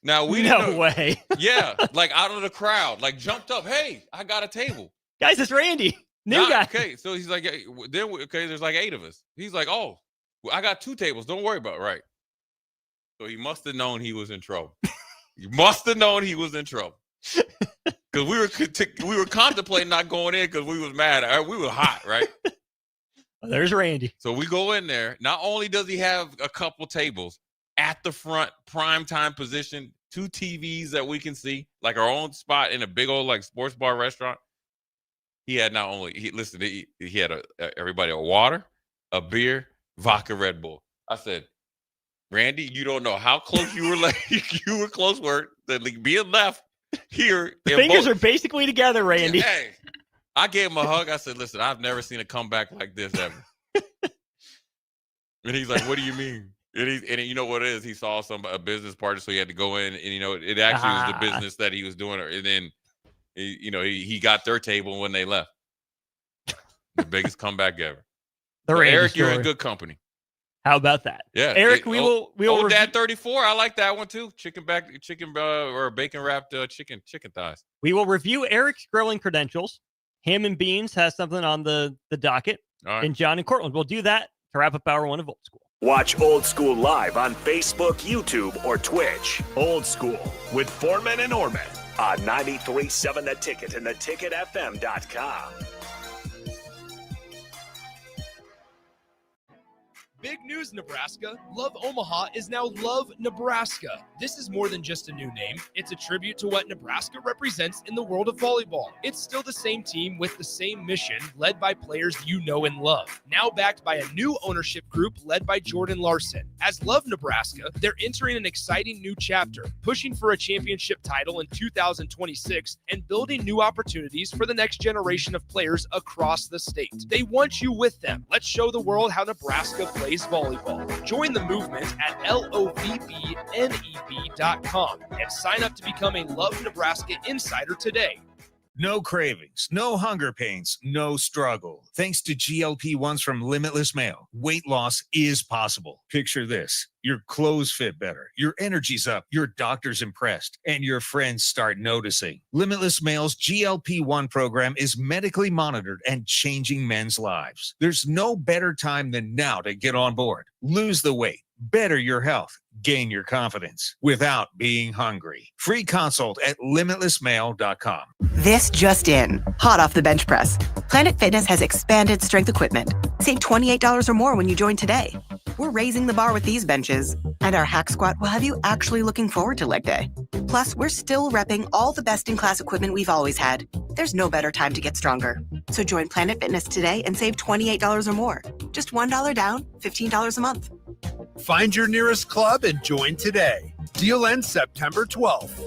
Now we no way, yeah, like out of the crowd, like jumped up, hey, I got a table, guys. It's Randy, new guy. Okay, so he's like, there's like 8 of us. He's like, oh, I got 2 tables. Don't worry about it. Right. So he must have known he was in trouble. Because we were contemplating not going in because we was mad. We were hot, right? There's Randy. So we go in there. Not only does he have a couple tables at the front, prime time position, 2 TVs that we can see, like our own spot in a big old like sports bar restaurant. He had he had everybody a water, a beer, vodka, Red Bull. I said, Randy, you don't know how close you were. You were close where being left. Here, the fingers are basically together, Randy. Hey, I gave him a hug. I said, listen, I've never seen a comeback like this ever. And he's like, what do you mean? And you know what it is? He saw a business partner, so he had to go in, and it actually was the business that he was doing. And then, he got their table when they left. The biggest comeback ever. Eric, you're in good company. How about that? Yeah, Eric, we will. Dad 34. I like that one too. Chicken or bacon wrapped chicken thighs. We will review Eric's grilling credentials. Ham and Beans has something on the docket. All right. And John and Cortland. We'll do that to wrap up hour 1 of Old School. Watch Old School live on Facebook, YouTube, or Twitch. Old School with Foreman and Oerman on 93.7 The Ticket and theticketfm.com. Big news, Nebraska. Love Omaha is now Love Nebraska. This is more than just a new name. It's a tribute to what Nebraska represents in the world of volleyball. It's still the same team with the same mission, led by players you know and love. Now backed by a new ownership group led by Jordan Larson. As Love Nebraska, they're entering an exciting new chapter, pushing for a championship title in 2026 and building new opportunities for the next generation of players across the state. They want you with them. Let's show the world how Nebraska plays volleyball. Join the movement at lovneb.com and sign up to become a Love Nebraska Insider today. No cravings, no hunger pains, no struggle. Thanks to GLP-1s from Limitless Mail, weight loss is possible. Picture this. Your clothes fit better, your energy's up, your doctor's impressed, and your friends start noticing. Limitless Mail's GLP-1 program is medically monitored and changing men's lives. There's no better time than now to get on board. Lose the weight, better your health, gain your confidence without being hungry. Free consult at limitlessmail.com. This just in, hot off the bench press. Planet Fitness has expanded strength equipment. Save $28 or more when you join today. We're raising the bar with these benches, and our hack squat will have you actually looking forward to leg day. Plus, we're still repping all the best-in-class equipment we've always had. There's no better time to get stronger. So join Planet Fitness today and save $28 or more. Just $1 down, $15 a month. Find your nearest club and join today. Deal ends September 12th.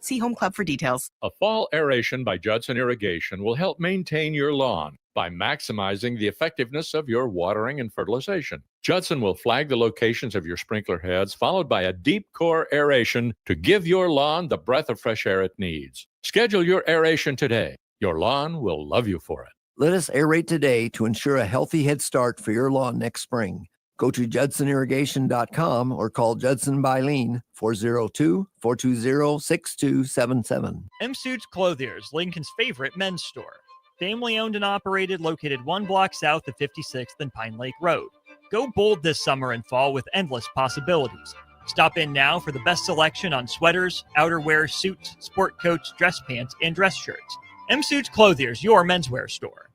See Home Club for details. A fall aeration by Judson Irrigation will help maintain your lawn by maximizing the effectiveness of your watering and fertilization. Judson will flag the locations of your sprinkler heads, followed by a deep core aeration to give your lawn the breath of fresh air it needs. Schedule your aeration today. Your lawn will love you for it. Let us aerate today to ensure a healthy head start for your lawn next spring. Go to judsonirrigation.com or call Judson Bylene 402-420-6277. M Suits Clothiers, Lincoln's favorite men's store. Family owned and operated, located 1 block south of 56th and Pine Lake Road. Go bold this summer and fall with endless possibilities. Stop in now for the best selection on sweaters, outerwear, suits, sport coats, dress pants, and dress shirts. M Suits Clothiers, your menswear store.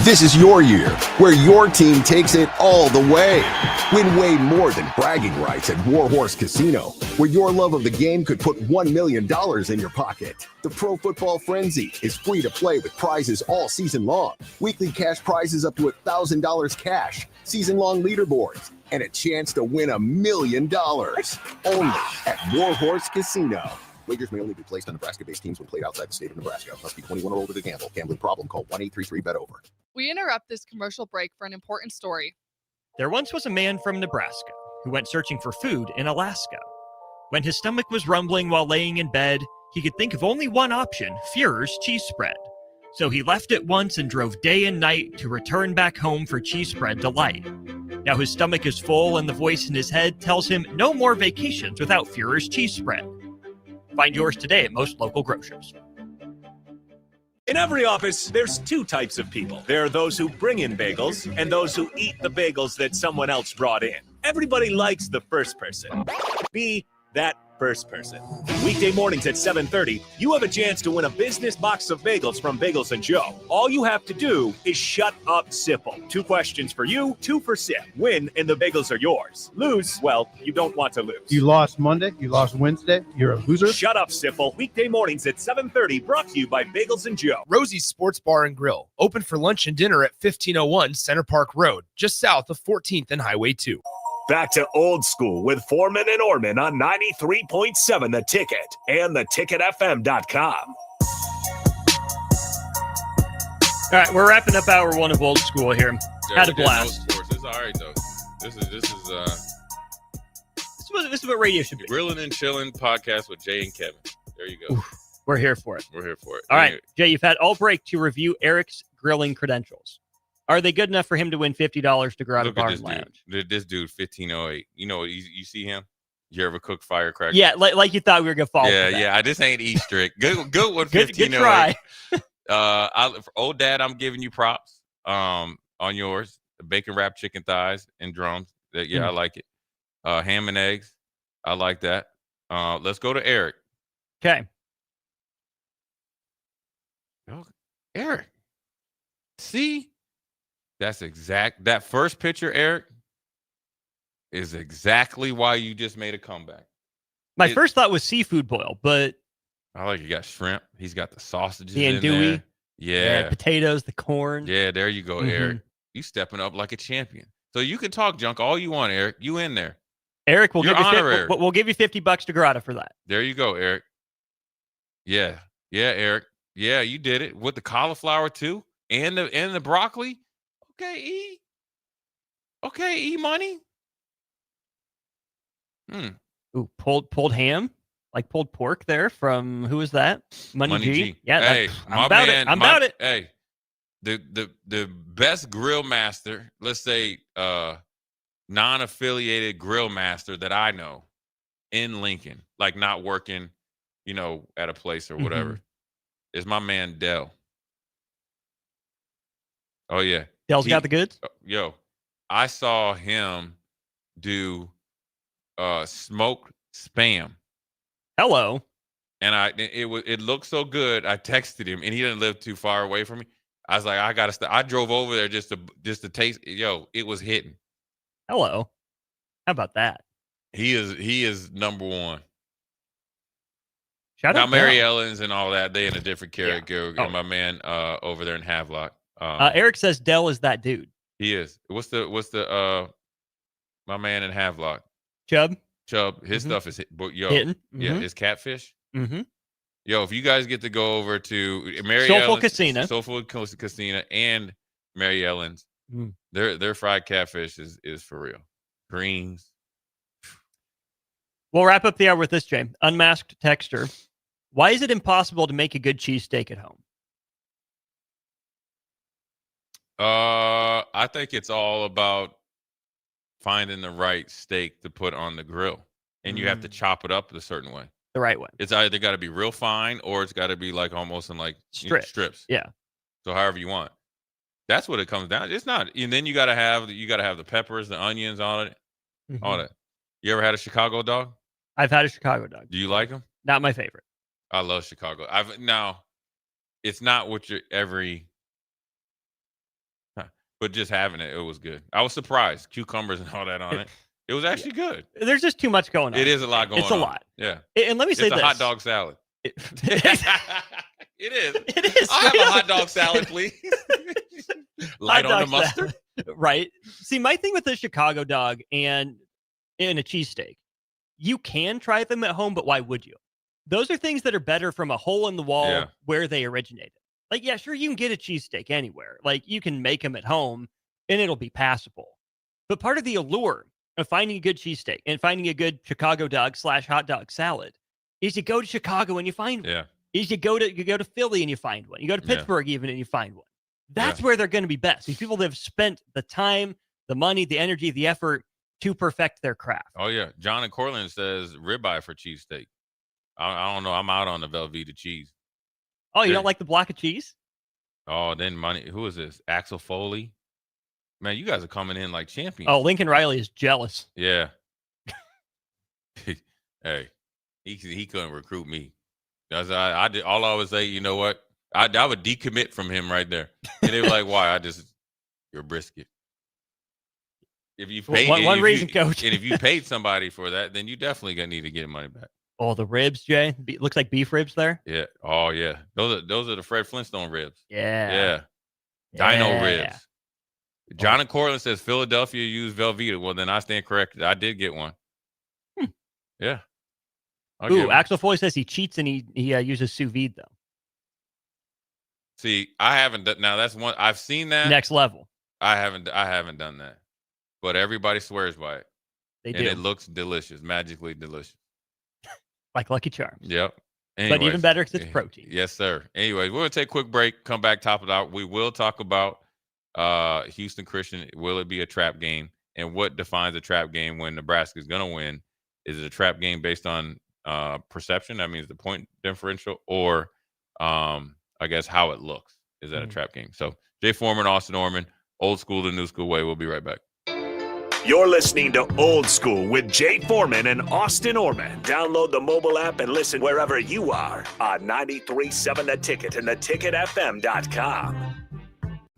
This is your year, where your team takes it all the way. Win way more than bragging rights at Warhorse Casino, where your love of the game could put $1 million in your pocket. The Pro Football Frenzy is free to play with prizes all season long. Weekly cash prizes up to $1,000 cash, season-long leaderboards, and a chance to win $1 million. Only at Warhorse Casino. Wagers may only be placed on Nebraska-based teams when played outside the state of Nebraska. Must be 21 or older to gamble. Gambling problem? Call 1-833-BET-OVER. We interrupt this commercial break for an important story. There once was a man from Nebraska who went searching for food in Alaska. When his stomach was rumbling while laying in bed, he could think of only one option, Führer's cheese spread. So he left at once and drove day and night to return back home for cheese spread delight. Now his stomach is full and the voice in his head tells him no more vacations without Führer's cheese spread. Find yours today at most local grocers. In every office, there's two types of people. There are those who bring in bagels and those who eat the bagels that someone else brought in. Everybody likes the first person. Be that first person. Weekday mornings at 7:30, you have a chance to win a business box of bagels from Bagels & Joe. All you have to do is shut up, Sipple. 2 questions for you, 2 for Sip. Win, and the bagels are yours. Lose, well, you don't want to lose. You lost Monday, you lost Wednesday, you're a loser. Shut up, Sipple. Weekday mornings at 7:30, brought to you by Bagels & Joe. Rosie's Sports Bar and Grill, open for lunch and dinner at 1501 Center Park Road, just south of 14th and Highway 2. Back to old school with Foreman and Oerman on 93.7 The Ticket and theticketfm.com. All right, we're wrapping up hour 1 of old school here. Yeah, Had a blast. This is all right though. This is what radio should be. Grilling and Chilling podcast with Jay and Kevin. There you go. Oof, we're here for it. We're here for it. All right, Jay, you've had all break to review Eric's grilling credentials. Are they good enough for him to win $50 to go out of Bar and Lounge? This dude, 1508. You know, you see him? You ever cook firecrackers? Yeah, like you thought we were gonna fall. Yeah. This ain't Easter egg. Good one. Good try. For old dad, I'm giving you props. On yours, the bacon wrapped chicken thighs and drums. I like it. Ham and eggs, I like that. Let's go to Eric. Okay. Eric, see. That first picture, Eric, is exactly why you just made a comeback. My first thought was seafood boil, but I like you got shrimp. He's got the sausages the in andouille, there. Yeah. potatoes, the corn. Yeah, there you go, Eric. You stepping up like a champion. So you can talk junk all you want, Eric. You in there. Eric, we'll give you $50 to Grata for that. There you go, Eric. Yeah, Eric. Yeah, you did it with the cauliflower too, and the broccoli. Okay, E money. Ooh, pulled ham, like pulled pork there from who is that? Money G. Yeah, hey, I'm about it. Hey, the best grill master, let's say non-affiliated grill master that I know in Lincoln, like not working, at a place or whatever, is my man Dell. Oh yeah, Dell's got the goods. Yo, I saw him do smoked Spam. Hello. And it looked so good. I texted him, and he didn't live too far away from me. I was like, I gotta stop. I drove over there just to taste. Yo, it was hitting. Hello. How about that? He is number one. Shout now out Mary Dell. Ellen's and all that. They in a different character. Yeah. My man over there in Havelock. Eric says Dell is that dude. He is. What's the my man in Havelock? Chubb. His stuff is hitting. Yeah, his catfish. Mm-hmm. Yo, if you guys get to go over to Mary Soulful Ellen's, Soulful Casino and Mary Ellen's, their fried catfish is for real. Greens. We'll wrap up the hour with this, Jay. Unmasked texter. Why is it impossible to make a good cheesesteak at home? I think it's all about finding the right steak to put on the grill, and you have to chop it up a certain way. The right way. It's either got to be real fine or it's got to be like almost in like strips. Yeah. So however you want. That's what it comes down. It's not. And then you got to have the peppers, the onions on it, all that. You ever had a Chicago dog? I've had a Chicago dog. Do you like them? Not my favorite. I love Chicago. It's not what you're but just having it was good. I was surprised. Cucumbers and all that on it. It was actually good. There's just too much going on. It is a lot going on. It's a lot. Yeah. And let me say it's this. a hot dog salad. It is. It is. I'll have a hot dog salad, please. Light on the mustard. Right. See, my thing with the Chicago dog and a cheesesteak, you can try them at home, but why would you? Those are things that are better from a hole in the wall where they originated. Like, yeah, sure, you can get a cheesesteak anywhere. Like, you can make them at home, and it'll be passable. But part of the allure of finding a good cheesesteak and finding a good Chicago dog / hot dog salad is you go to Chicago and you find one. Yeah. Is you go to Philly and you find one. You go to Pittsburgh even and you find one. That's where they're going to be best. These people that have spent the time, the money, the energy, the effort to perfect their craft. Oh, yeah. John in Cortland says ribeye for cheesesteak. I don't know. I'm out on the Velveeta cheese. Oh, you don't like the block of cheese? Oh, then money. Who is this? Axel Foley? Man, you guys are coming in like champions. Oh, Lincoln Riley is jealous. Yeah. Hey, he couldn't recruit me. I did all I would say, you know what? I would decommit from him right there. And they were like, why? You're a brisket. If you paid one reason, coach. And if you paid somebody for that, then you definitely gonna need to get money back. Oh, the ribs, Jay. Looks like beef ribs there. Yeah. Oh, yeah. Those are the Fred Flintstone ribs. Yeah. Dino ribs. John in Cortland says Philadelphia used Velveeta. Well, then I stand corrected. I did get one. Yeah. Ooh, Axel Foley says he cheats and he uses sous vide though. See, I haven't done. Now that's one I've seen that next level. I haven't done that, but everybody swears by it. They and do. It looks delicious, magically delicious, like Lucky Charms. Yep. Anyways, but even better because it's protein. Yes, sir. Anyways, we're gonna take a quick break. Come back, top it out. We will talk about Houston Christian. Will it be a trap game? And what defines a trap game when Nebraska is gonna win? Is it a trap game based on perception? That means the point differential, or I guess how it looks. Is that a trap game? So Jay Foreman, Austin Oerman, old school to new school way. We'll be right back. You're listening to Old School with Jay Foreman and Austin Oerman. Download the mobile app and listen wherever you are on 93.7 The Ticket and theticketfm.com.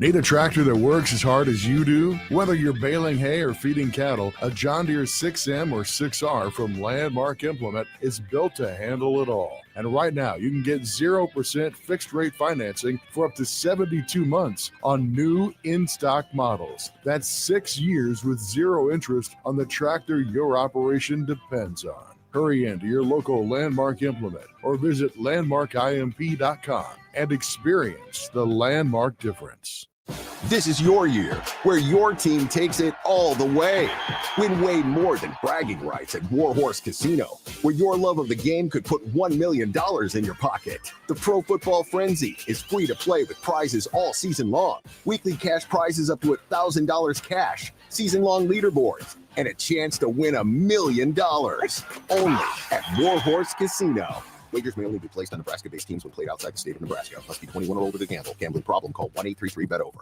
Need a tractor that works as hard as you do? Whether you're baling hay or feeding cattle, a John Deere 6M or 6R from Landmark Implement is built to handle it all. And right now, you can get 0% fixed rate financing for up to 72 months on new in-stock models. That's 6 years with zero interest on the tractor your operation depends on. Hurry into your local Landmark Implement or visit landmarkimp.com and experience the Landmark difference. This is your year, where your team takes it all the way. Win way more than bragging rights at Warhorse Casino, where your love of the game could put $1 million in your pocket. The Pro Football Frenzy is free to play with prizes all season long. Weekly cash prizes up to $1,000 cash, season-long leaderboards, and a chance to win $1 million. Only at Warhorse Casino. Wagers may only be placed on Nebraska-based teams when played outside the state of Nebraska. Must be 21 or older to gamble. Gambling problem? Call 1-833-BET-OVER.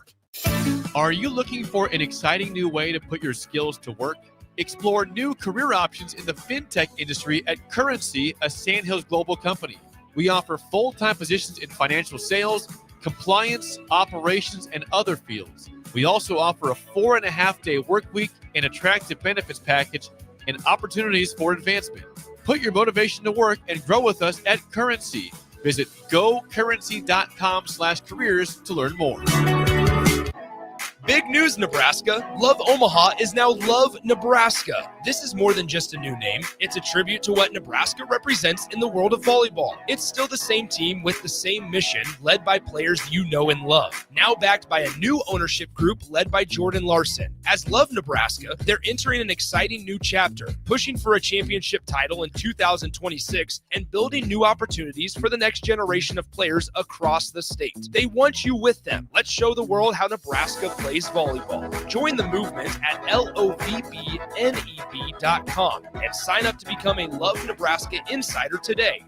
Are you looking for an exciting new way to put your skills to work? Explore new career options in the fintech industry at Currency, a Sandhills Global company. We offer full-time positions in financial sales, compliance, operations, and other fields. We also offer a 4.5-day work week, an attractive benefits package, and opportunities for advancement. Put your motivation to work and grow with us at Currency. Visit gocurrency.com/careers to learn more. Big news, Nebraska. Love Omaha is now Love Nebraska. This is more than just a new name. It's a tribute to what Nebraska represents in the world of volleyball. It's still the same team with the same mission, led by players you know and love. Now backed by a new ownership group led by Jordan Larson. As Love Nebraska, they're entering an exciting new chapter, pushing for a championship title in 2026 and building new opportunities for the next generation of players across the state. They want you with them. Let's show the world how Nebraska plays volleyball. Join the movement at lovebneb.com and sign up to become a Love Nebraska Insider today.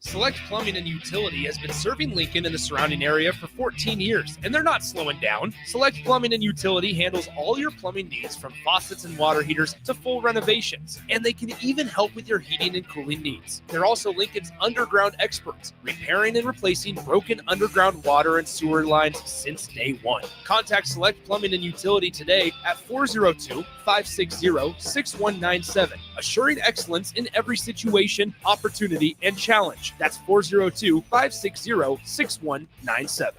Select Plumbing and Utility has been serving Lincoln and the surrounding area for 14 years, and they're not slowing down. Select Plumbing and Utility handles all your plumbing needs, from faucets and water heaters to full renovations, and they can even help with your heating and cooling needs. They're also Lincoln's underground experts, repairing and replacing broken underground water and sewer lines since day one. Contact Select Plumbing and Utility today at 402-560-6197, assuring excellence in every situation, opportunity, and challenge. That's 402-560-6197.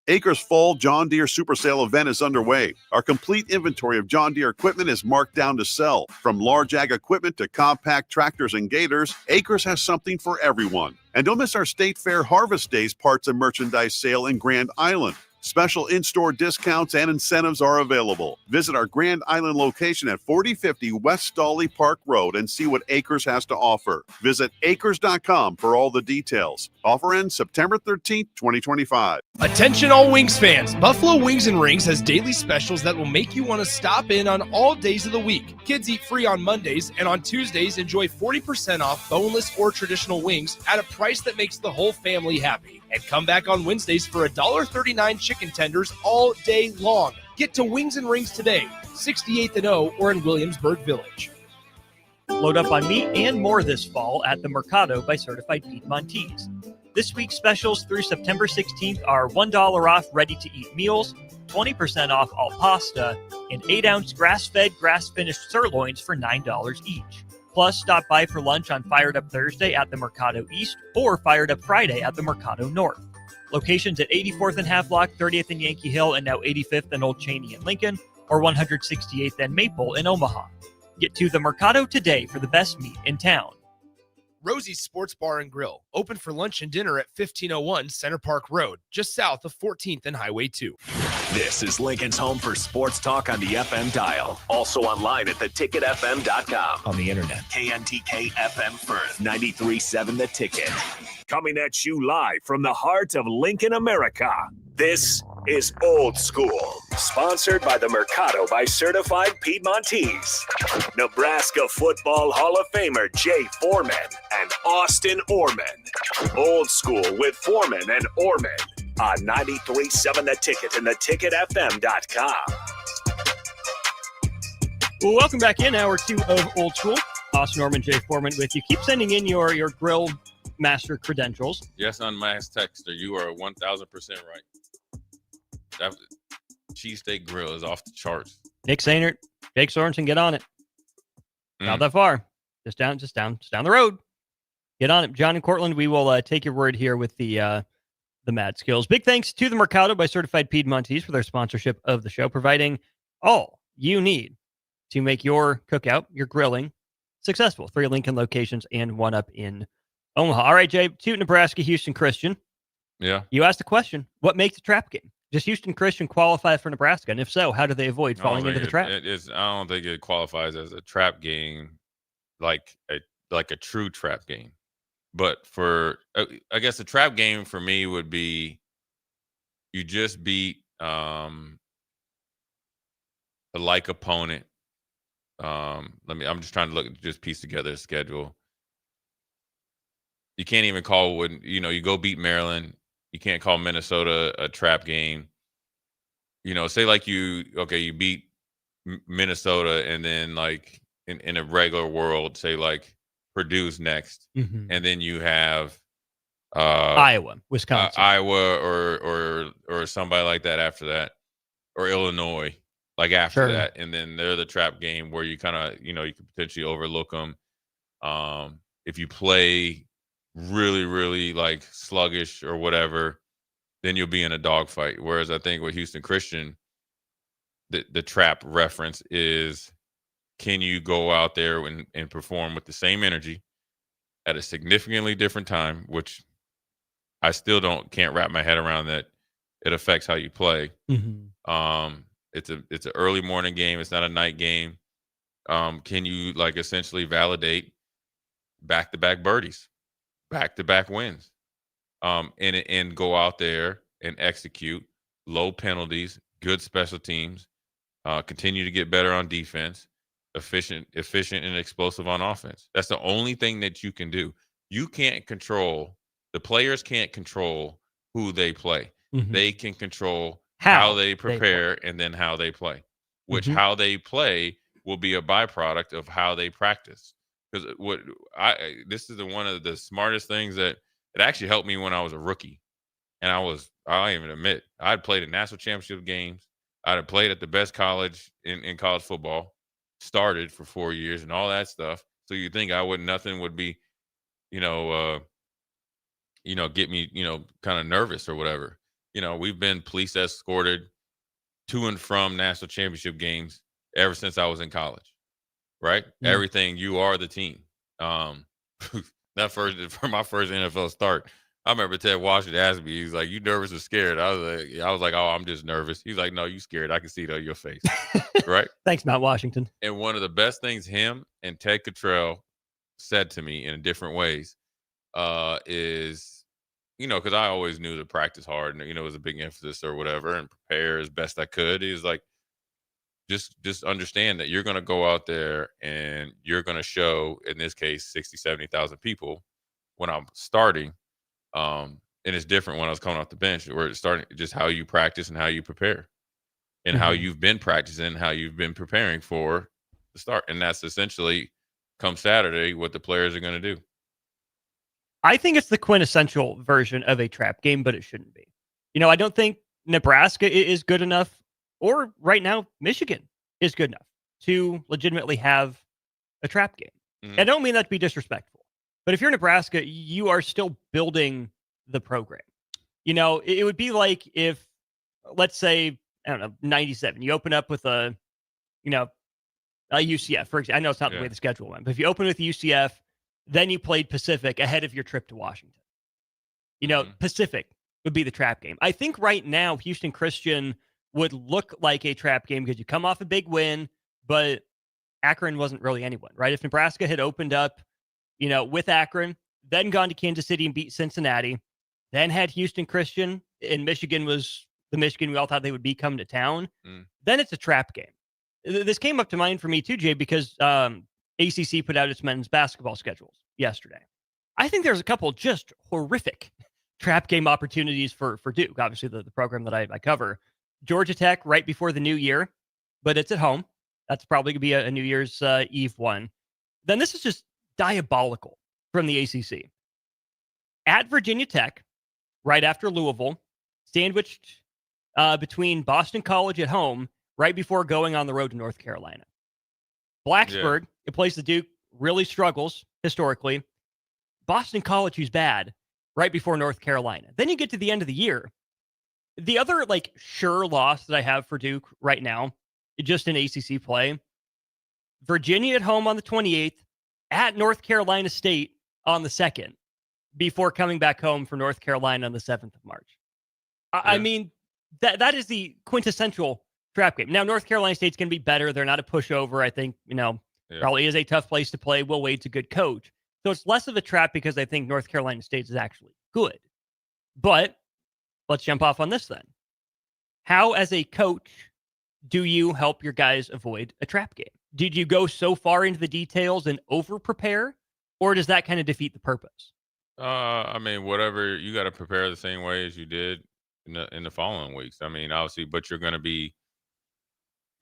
Acres Fall John Deere Super Sale event is underway. Our complete inventory of John Deere equipment is marked down to sell. From large ag equipment to compact tractors and gators, Acres has something for everyone. And don't miss our State Fair Harvest Days parts and merchandise sale in Grand Island. Special in-store discounts and incentives are available. Visit our Grand Island location at 4050 West Stolly Park Road and see what Acres has to offer. Visit acres.com for all the details. Offer ends September 13th, 2025. Attention all Wings fans. Buffalo Wings and Rings has daily specials that will make you want to stop in on all days of the week. Kids eat free on Mondays, and on Tuesdays enjoy 40% off boneless or traditional wings at a price that makes the whole family happy. And come back on Wednesdays for $1.39 chicken tenders all day long. Get to Wings and Rings today, 68th and O, or in Williamsburg Village. Load up on meat and more this fall at the Mercado by Certified Piedmontese. This week's specials through September 16th are $1 off ready-to-eat meals, 20% off all pasta, and 8-ounce grass-fed, grass-finished sirloins for $9 each. Plus, stop by for lunch on Fired Up Thursday at the Mercado East or Fired Up Friday at the Mercado North. Locations at 84th and Havelock, 30th and Yankee Hill, and now 85th and Old Cheney in Lincoln, or 168th and Maple in Omaha. Get to the Mercado today for the best meat in town. Rosie's Sports Bar and Grill, open for lunch and dinner at 1501 Center Park Road, just south of 14th and Highway 2. This is Lincoln's home for sports talk on the FM dial. Also online at theticketfm.com. On the internet. KNTK FM Firth, 93.7 The Ticket. Coming at you live from the heart of Lincoln, America. This is Old School, sponsored by the Mercado by Certified Piedmontese. Nebraska Football Hall of Famer Jay Foreman and Austin Oerman. Old School with Foreman and Oerman on 93.7 The Ticket and theticketfm.com. Well, welcome back in hour 2 of Old School. Austin Oerman, Jay Foreman with you. Keep sending in your grill master credentials. Yes, unmasked texter, you are 1,000% right. cheesesteak grill is off the charts. Nick Sainert, Jake Sorensen, get on it. Not that far. Just down the road. Get on it. John and Cortland, we will take your word here with the Mad Skills. Big thanks to the Mercado by Certified Piedmontese for their sponsorship of the show, providing all you need to make your cookout, your grilling, successful. 3 Lincoln locations and 1 up in Omaha. All right, Jay, to Nebraska, Houston Christian. Yeah. You asked the question, what makes a trap game? Does Houston Christian qualify for Nebraska? And if so, how do they avoid falling into the trap? I don't think it qualifies as a trap game, like a true trap game. But for, I guess a trap game for me would be you just beat a like opponent. I'm just trying to just piece together a schedule. You can't even call when, you go beat Maryland. You can't call Minnesota a trap game. Say like you beat Minnesota, and then like in a regular world, say like Purdue's next, and then you have Iowa, Wisconsin, Iowa, or somebody like that after that, or Illinois, like after that, and then they're the trap game where you kind of you can potentially overlook them. If you play really, really like sluggish or whatever, then you'll be in a dogfight. Whereas I think with Houston Christian, the trap reference is, can you go out there and perform with the same energy at a significantly different time, which I still can't wrap my head around that it affects how you play. It's an early morning game. It's not a night game. Can you like essentially validate back-to-back birdies, back-to-back wins, and go out there and execute low penalties, good special teams, continue to get better on defense, efficient and explosive on offense. That's the only thing that you can do. You can't control, the players can't control who they play. They can control how they prepare and then how they play, which how they play will be a byproduct of how they practice. Because this is one of the smartest things that it actually helped me when I was a rookie. And I'll even admit, I'd played in national championship games. I'd have played at the best college in college football, started for 4 years and all that stuff. So you think nothing would be, get me, kind of nervous or whatever. We've been police escorted to and from national championship games ever since I was in college, right? Yeah. Everything, you are the team. For my first NFL start, I remember Ted Washington asked me, he's like, "You nervous or scared?" I was like, "Oh, I'm just nervous." He's like, "No, you scared. I can see it on your face." Right? Thanks, Mount Washington. And one of the best things him and Ted Cottrell said to me in different ways is, because I always knew to practice hard and, it was a big emphasis or whatever, and prepare as best I could. He's like, just understand that you're going to go out there and you're going to show, in this case, 60, 70,000 people when I'm starting. And it's different when I was coming off the bench, where it's starting just how you practice and how you prepare and how you've been practicing and how you've been preparing for the start. And that's essentially, come Saturday, what the players are going to do. I think it's the quintessential version of a trap game, but it shouldn't be. I don't think Nebraska is good enough, or right now, Michigan is good enough to legitimately have a trap game. I don't mean that to be disrespectful, but if you're Nebraska, you are still building the program. It would be like if, let's say, I don't know, 97, you open up with a UCF, for example. I know it's not the way the schedule went, but if you open with UCF, then you played Pacific ahead of your trip to Washington. Pacific would be the trap game. I think right now, Houston Christian would look like a trap game because you come off a big win, but Akron wasn't really anyone, right? If Nebraska had opened up, with Akron, then gone to Kansas City and beat Cincinnati, then had Houston Christian, and Michigan was the Michigan we all thought they would be coming to town, then it's a trap game. This came up to mind for me too, Jay, because ACC put out its men's basketball schedules yesterday. I think there's a couple just horrific trap game opportunities for Duke, obviously the program that I cover. Georgia Tech right before the new year, but it's at home. That's probably going to be a New Year's Eve one. Then this is just diabolical from the ACC. At Virginia Tech, right after Louisville, sandwiched between Boston College at home right before going on the road to North Carolina. Blacksburg, a place that Duke really struggles historically. Boston College, who's bad, right before North Carolina. Then you get to the end of the year. The other sure loss that I have for Duke right now, just in ACC play, Virginia at home on the 28th, at North Carolina State on the 2nd, before coming back home for North Carolina on the 7th of March. I mean, that is the quintessential trap game. Now, North Carolina State's going to be better. They're not a pushover. I think, probably is a tough place to play. Will Wade's a good coach. So it's less of a trap because I think North Carolina State is actually good. But let's jump off on this then. How, as a coach, do you help your guys avoid a trap game? Did you go so far into the details and over-prepare, or does that kind of defeat the purpose? I mean, whatever, you got to prepare the same way as you did in the following weeks. I mean, obviously, but you're going to be,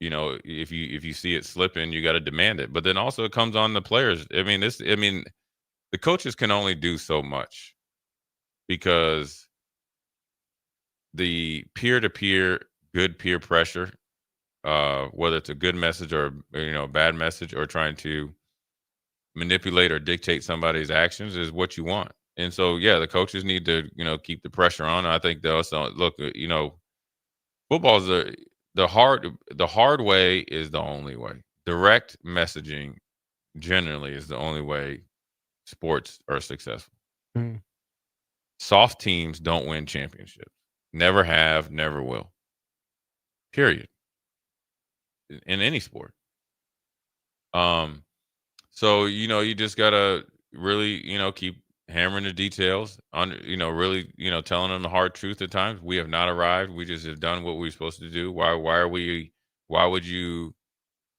if you see it slipping, you got to demand it. But then also it comes on the players. I mean, the coaches can only do so much because the peer-to-peer, good peer pressure, whether it's a good message or a bad message, or trying to manipulate or dictate somebody's actions, is what you want. And so, the coaches need to, keep the pressure on. I think they also look, football is the hard way is the only way. Direct messaging generally is the only way sports are successful. Mm. Soft teams don't win championships. Never have, never will. Period. In any sport. So, you just gotta really, keep hammering the details on, really, telling them the hard truth at times. We have not arrived. We just have done what we're supposed to do. Why would you,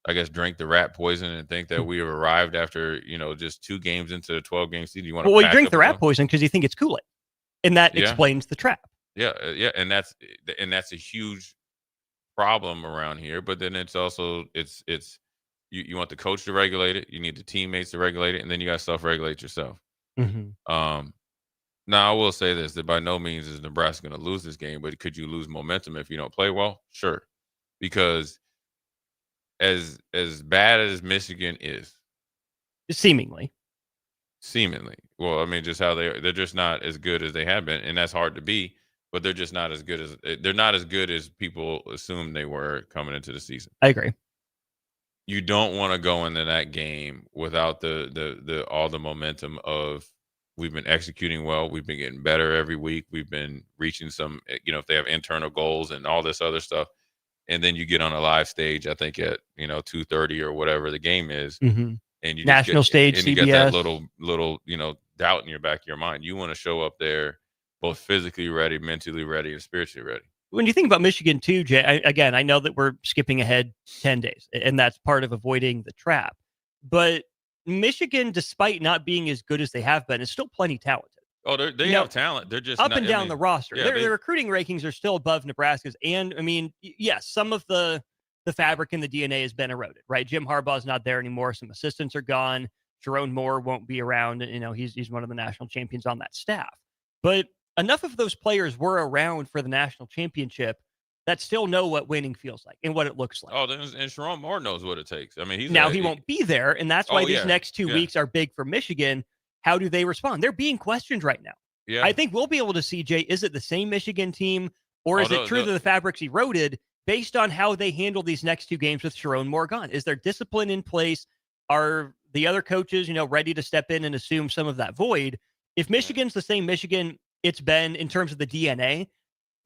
I guess, drink the rat poison and think that we have arrived after, just 2 games into the 12-game season? You want to you drink the rat poison because you think it's Kool-Aid, and that explains the trap. Yeah. And that's a huge problem around here. But then it's also, you want the coach to regulate it. You need the teammates to regulate it. And then you got to self-regulate yourself. Mm-hmm. Now, I will say this, that by no means is Nebraska going to lose this game, but could you lose momentum if you don't play well? Sure. Because as bad as Michigan is, seemingly, well, I mean, just how they're just not as good as they have been, and that's hard to be, but they're just not as good as people assumed they were coming into the season. I agree. You don't want to go into that game without the all the momentum of, we've been executing well, we've been getting better every week, we've been reaching some, if they have internal goals and all this other stuff, and then you get on a live stage, I think at 2:30 or whatever the game is, mm-hmm. and you national stage, and CBS. You get that little doubt in your back of your mind. You want to show up there both physically ready, mentally ready, and spiritually ready. When you think about Michigan too, Jay, I know that we're skipping ahead 10 days, and that's part of avoiding the trap. But Michigan, despite not being as good as they have been, is still plenty talented. Oh, they have talent. They're just up and down the roster. Yeah, their recruiting rankings are still above Nebraska's. And, I mean, yes, some of the fabric in the DNA has been eroded, right? Jim Harbaugh's not there anymore. Some assistants are gone. Jerome Moore won't be around. He's one of the national champions on that staff. But enough of those players were around for the national championship that still know what winning feels like and what it looks like. Oh, and Jerome Moore knows what it takes. I mean, he won't be there, and that's why these next 2 weeks are big for Michigan. How do they respond? They're being questioned right now. Yeah. I think we'll be able to see, Jay, is it the same Michigan team, or is it true that the fabric's eroded based on how they handle these next 2 games with Jerome Moore gone? Is there discipline in place? Are the other coaches, ready to step in and assume some of that void? If Michigan's the same Michigan it's been in terms of the DNA,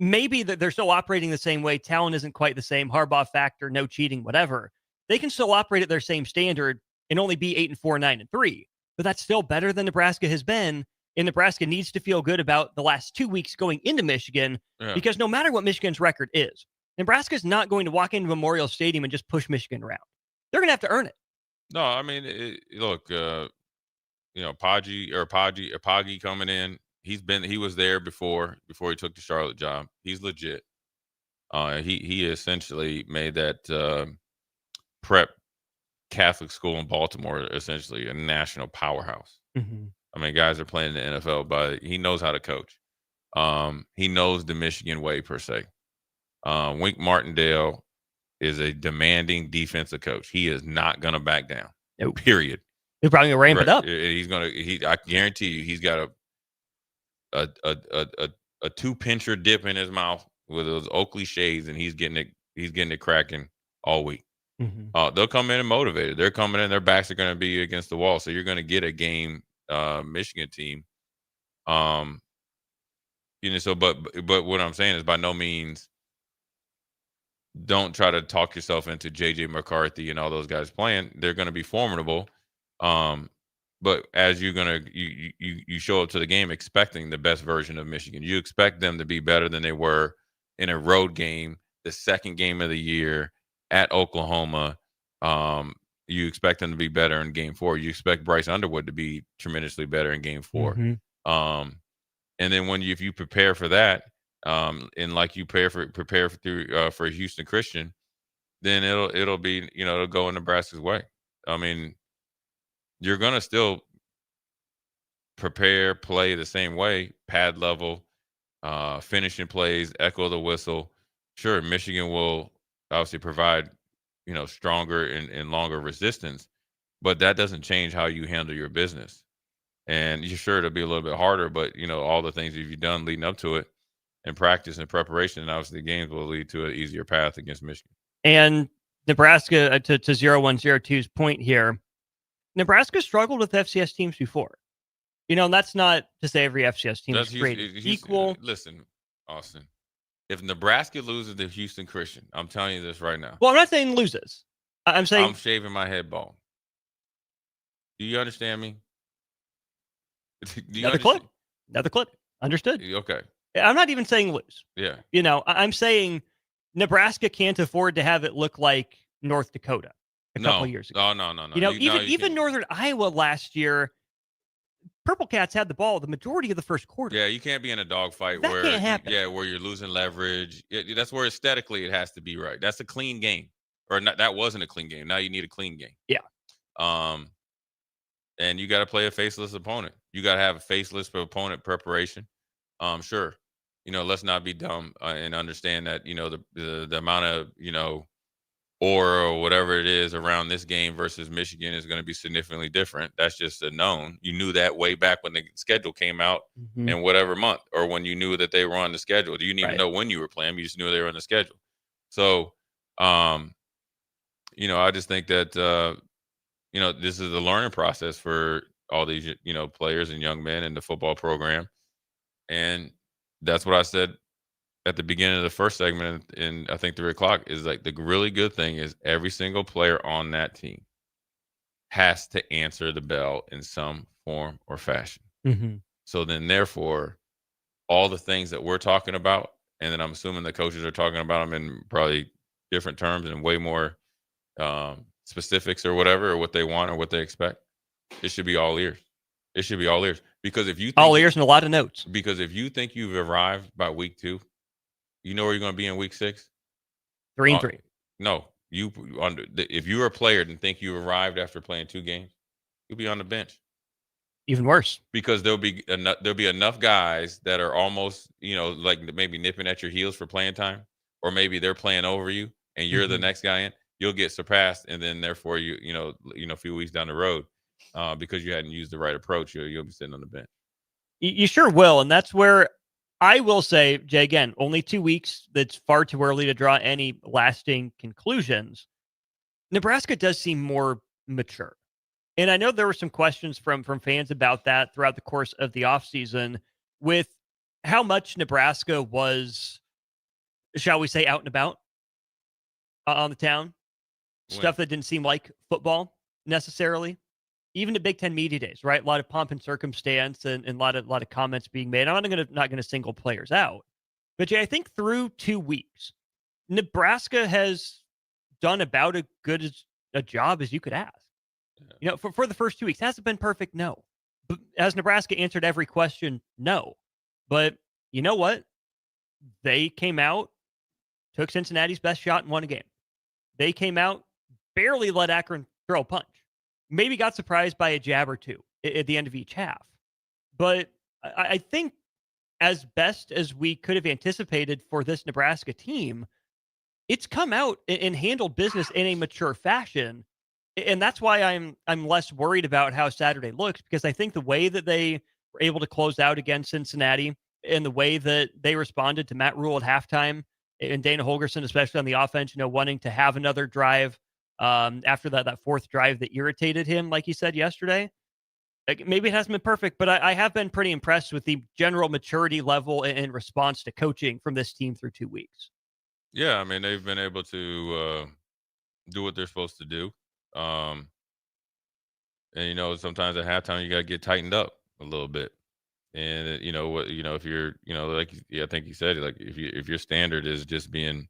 maybe that they're still operating the same way. Talent isn't quite the same. Harbaugh factor, no cheating, whatever. They can still operate at their same standard and only be 8-4, 9-3. But that's still better than Nebraska has been. And Nebraska needs to feel good about the last 2 weeks going into Michigan, because no matter what Michigan's record is, Nebraska's not going to walk into Memorial Stadium and just push Michigan around. They're going to have to earn it. No, I mean, look, Poggi coming in. He was there before he took the Charlotte job. He's legit. He essentially made that prep Catholic school in Baltimore essentially a national powerhouse. Mm-hmm. I mean, guys are playing in the NFL, but he knows how to coach. He knows the Michigan way per se. Wink Martindale is a demanding defensive coach. He is not going to back down. Nope. Period. He's probably going to ramp it up. I guarantee you, he's got a two pincher dip in his mouth with those Oakley shades, and he's getting it cracking all week. Mm-hmm. They'll come in and motivated. They're coming in, their backs are going to be against the wall. So you're going to get a game Michigan team. But what I'm saying is, by no means don't try to talk yourself into JJ McCarthy and all those guys playing. They're going to be formidable. But as you're going to you show up to the game expecting the best version of Michigan. You expect them to be better than they were in a road game, the second game of the year at Oklahoma. You expect them to be better in game 4. You expect Bryce Underwood to be tremendously better in game 4. Mm-hmm. And then if you prepare for that, and like you prepare for Houston Christian, then it'll be, it'll go in Nebraska's way. I mean, you're gonna still prepare, play the same way, pad level, finishing plays, echo the whistle. Sure, Michigan will obviously provide, stronger and longer resistance, but that doesn't change how you handle your business. And you're sure it'll be a little bit harder, but all the things that you've done leading up to it in practice and preparation, and obviously the games will lead to an easier path against Michigan. And Nebraska, to 0102's point here, Nebraska struggled with FCS teams before. And that's not to say every FCS team is created equal. Listen, Austin, if Nebraska loses to Houston Christian, I'm telling you this right now. Well, I'm not saying loses. I'm saying I'm shaving my head bald. Do you understand me? Another clip. Understood. Okay. I'm not even saying lose. Yeah. I'm saying Nebraska can't afford to have it look like North Dakota a couple years ago. No. Even Northern Iowa last year, Purple Cats had the ball the majority of the first quarter. Yeah, you can't be in a dogfight That can't happen. where you're losing leverage. That's where aesthetically it has to be right. That's a clean game. Or not, that wasn't a clean game. Now you need a clean game. Yeah. And you got to play a faceless opponent. You got to have a faceless opponent preparation. Sure. Let's not be dumb and understand that, the amount of, aura or whatever it is around this game versus Michigan is going to be significantly different. That's just a known. You knew that way back when the schedule came out in whatever month, or when you knew that they were on the schedule. You didn't even know when you were playing. You just knew they were on the schedule. So, I just think that, this is a learning process for all these, players and young men in the football program. And that's what I said at the beginning of the first segment, in I think 3 o'clock, is like the really good thing is every single player on that team has to answer the bell in some form or fashion. Mm-hmm. So then, therefore, all the things that we're talking about, and then I'm assuming the coaches are talking about them in probably different terms and way more specifics or whatever, or what they want or what they expect. It should be all ears. It should be all ears. Because if you think all ears and a lot of notes. Because if you think you've arrived by week 2, you know where you're going to be in week 6? 3-3. No, if you're a player and think you arrived after playing 2 games, you'll be on the bench. Even worse, because there'll be enough guys that are almost, like maybe nipping at your heels for playing time, or maybe they're playing over you and you're the next guy in. You'll get surpassed, and then therefore a few weeks down the road, because you hadn't used the right approach, you'll be sitting on the bench. You sure will, and that's where I will say, Jay, again, only 2 weeks. That's far too early to draw any lasting conclusions. Nebraska does seem more mature. And I know there were some questions from fans about that throughout the course of the offseason with how much Nebraska was, shall we say, out and about on the town. Stuff that didn't seem like football necessarily. Even the Big Ten media days, right? A lot of pomp and circumstance and a lot of comments being made. I'm not going to single players out. But Jay, I think through 2 weeks, Nebraska has done about as good a job as you could ask. For the first 2 weeks. Has it been perfect? No. But has Nebraska answered every question? No. But you know what? They came out, took Cincinnati's best shot and won a game. They came out, barely let Akron throw a punch. Maybe got surprised by a jab or two at the end of each half. But I think as best as we could have anticipated for this Nebraska team, it's come out and handled business in a mature fashion. And that's why I'm less worried about how Saturday looks, because I think the way that they were able to close out against Cincinnati and the way that they responded to Matt Rule at halftime and Dana Holgerson, especially on the offense, wanting to have another drive after that fourth drive that irritated him, like he said yesterday. Like, maybe it hasn't been perfect, but I have been pretty impressed with the general maturity level and response to coaching from this team through 2 weeks. Yeah, I mean, they've been able to do what they're supposed to do. And sometimes at halftime you got to get tightened up a little bit. And if you're, I think you said it, like if your standard is just being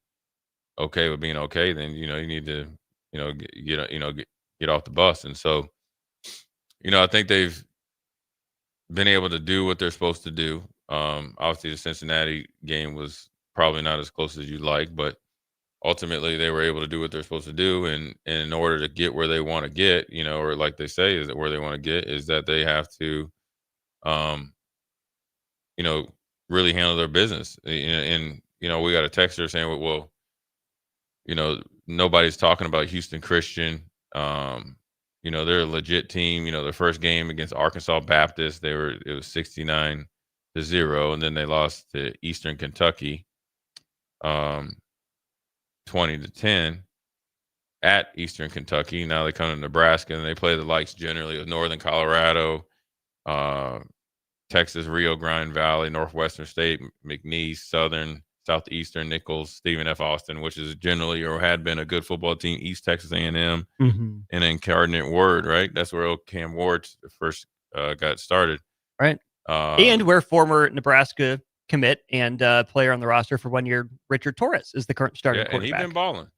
okay with being okay, then you need to get off the bus. And so I think they've been able to do what they're supposed to do. Obviously, the Cincinnati game was probably not as close as you'd like, but ultimately they were able to do what they're supposed to do. And in order to get where they want to get, or like they say, is that where they want to get is that they have to, really handle their business. And we got a texter saying, well, nobody's talking about Houston Christian. They're a legit team. Their first game against Arkansas Baptist, it was 69-0, and then they lost to Eastern Kentucky 20-10 at Eastern Kentucky. Now they come to Nebraska and they play the likes generally of Northern Colorado, Texas, Rio Grande Valley, Northwestern State, McNeese, Southeastern, Nichols, Stephen F. Austin, which is generally or had been a good football team, East Texas A&M, and then Cardinate Word, right? That's where Cam Ward first got started. Right. And where former Nebraska commit and player on the roster for 1 year, Richard Torres, is the current starting quarterback. And he's been balling.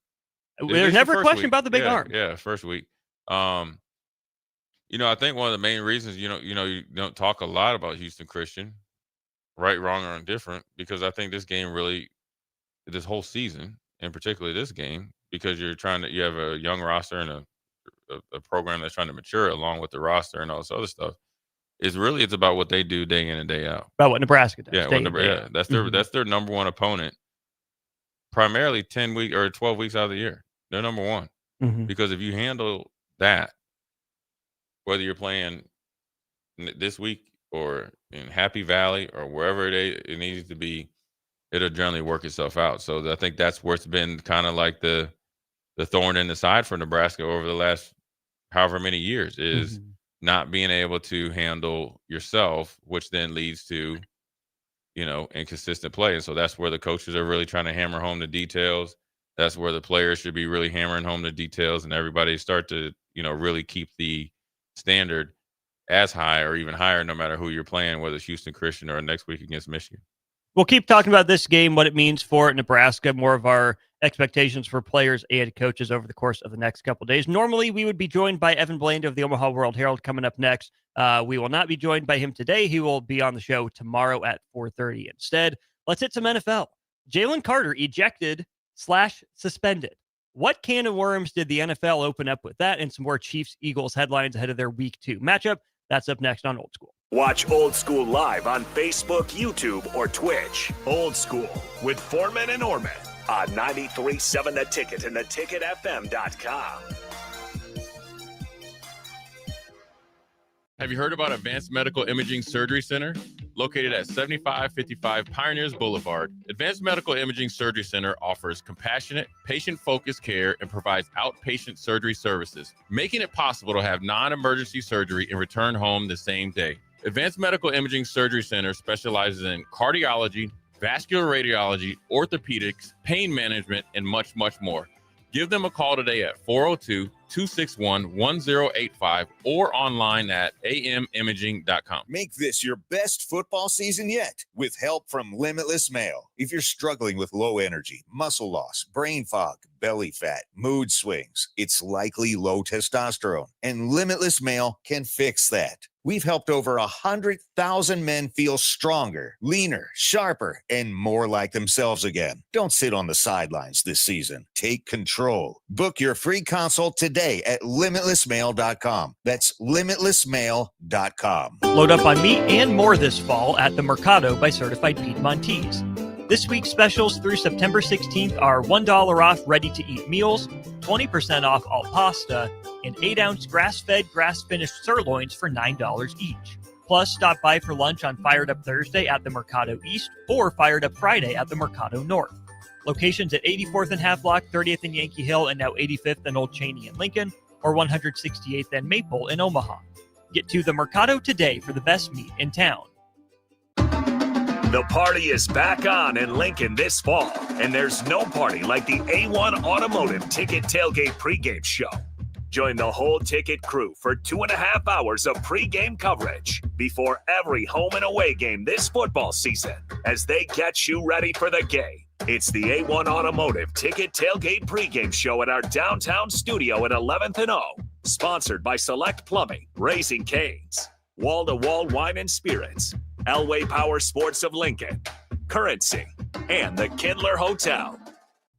There's never a question about the big arm. Yeah, first week. I think one of the main reasons, you don't talk a lot about Houston Christian, right, wrong, or indifferent, because I think this game this whole season, and particularly this game, because you have a young roster and a program that's trying to mature along with the roster and all this other stuff. It's about what they do day in and day out. About what Nebraska does. Yeah, that's their number one opponent. Primarily 10 weeks or 12 weeks out of the year, they're number one. Because if you handle that, whether you're playing this week or in Happy Valley or wherever it needs to be, it'll generally work itself out. So I think that's where it's been kind of like the thorn in the side for Nebraska over the last however many years is not being able to handle yourself, which then leads to, inconsistent play. And so that's where the coaches are really trying to hammer home the details. That's where the players should be really hammering home the details, and everybody start to, really keep the standard as high or even higher, no matter who you're playing, whether it's Houston Christian or next week against Michigan. We'll keep talking about this game, what it means for Nebraska, more of our expectations for players and coaches over the course of the next couple of days. Normally, we would be joined by Evan Bland of the Omaha World Herald coming up next. We will not be joined by him today. He will be on the show tomorrow at 4:30 instead. Let's hit some NFL. Jalen Carter ejected/suspended. What can of worms did the NFL open up with that and some more Chiefs-Eagles headlines ahead of their Week 2 matchup? That's up next on Old School. Watch Old School live on Facebook, YouTube, or Twitch. Old School with Foreman and Oerman on 93.7 The Ticket and theticketfm.com. Have you heard about Advanced Medical Imaging Surgery Center? Located at 7555 Pioneers Boulevard, Advanced Medical Imaging Surgery Center offers compassionate, patient-focused care and provides outpatient surgery services, making it possible to have non-emergency surgery and return home the same day. Advanced Medical Imaging Surgery Center specializes in cardiology, vascular radiology, orthopedics, pain management, and much, much more. Give them a call today at 402-261-1085 or online at amimaging.com. Make this your best football season yet with help from Limitless Mail. If you're struggling with low energy, muscle loss, brain fog, belly fat, mood swings, it's likely low testosterone, and Limitless Mail can fix that. We've helped over 100,000 men feel stronger, leaner, sharper, and more like themselves again. Don't sit on the sidelines this season. Take control. Book your free consult today at limitlessmail.com. That's limitlessmail.com. Load up on meat and more this fall at the Mercado by Certified Piedmontese. This week's specials through September 16th are $1 off ready-to-eat meals, 20% off all pasta, and 8-ounce grass-fed, grass-finished sirloins for $9 each. Plus, stop by for lunch on Fired Up Thursday at the Mercado East or Fired Up Friday at the Mercado North. Locations at 84th and Havelock, 30th and Yankee Hill, and now 85th and Old Cheney in Lincoln, or 168th and Maple in Omaha. Get to the Mercado today for the best meat in town. The party is back on in Lincoln this fall, and there's no party like the A1 Automotive Ticket Tailgate pregame show. Join the whole ticket crew for 2.5 hours of pregame coverage before every home and away game this football season as they get you ready for the game. It's the A1 Automotive Ticket Tailgate pregame show at our downtown studio at 11th and O. Sponsored by Select Plumbing, Raising Cane's, Wall to Wall Wine and Spirits, Elway Power Sports of Lincoln, Currency, and the Kindler Hotel.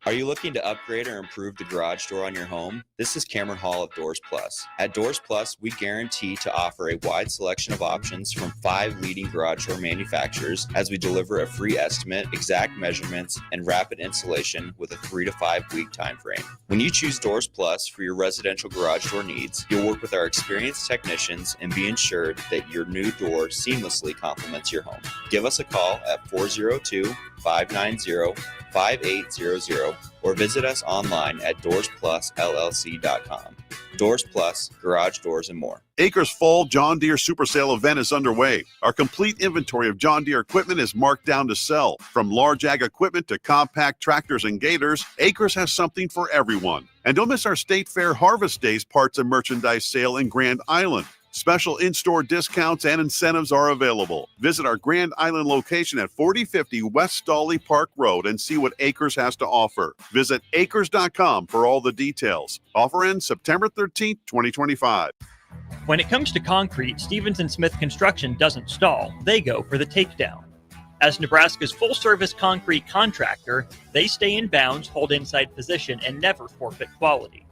Are you looking to upgrade or improve the garage door on your home? This is Cameron Hall of Doors Plus. At Doors Plus, we guarantee to offer a wide selection of options from 5 leading garage door manufacturers as we deliver a free estimate, exact measurements, and rapid installation with a 3 to 5 week time frame. When you choose Doors Plus for your residential garage door needs, you'll work with our experienced technicians and be ensured that your new door seamlessly complements your home. Give us a call at 402-590-5800 or visit us online at DoorsPlusLLC.com. Doors Plus, garage doors, and more. Acres Fall John Deere Super Sale event is underway. Our complete inventory of John Deere equipment is marked down to sell. From large ag equipment to compact tractors and gators, Acres has something for everyone. And don't miss our State Fair Harvest Days parts and merchandise sale in Grand Island. Special in-store discounts and incentives are available. Visit our Grand Island location at 4050 West Stawley Park Road and see what Acres has to offer. Visit acres.com for all the details. Offer ends September 13th, 2025. When it comes to concrete, Stevens & Smith Construction doesn't stall. They go for the takedown. As Nebraska's full-service concrete contractor, they stay in bounds, hold inside position, and never forfeit quality.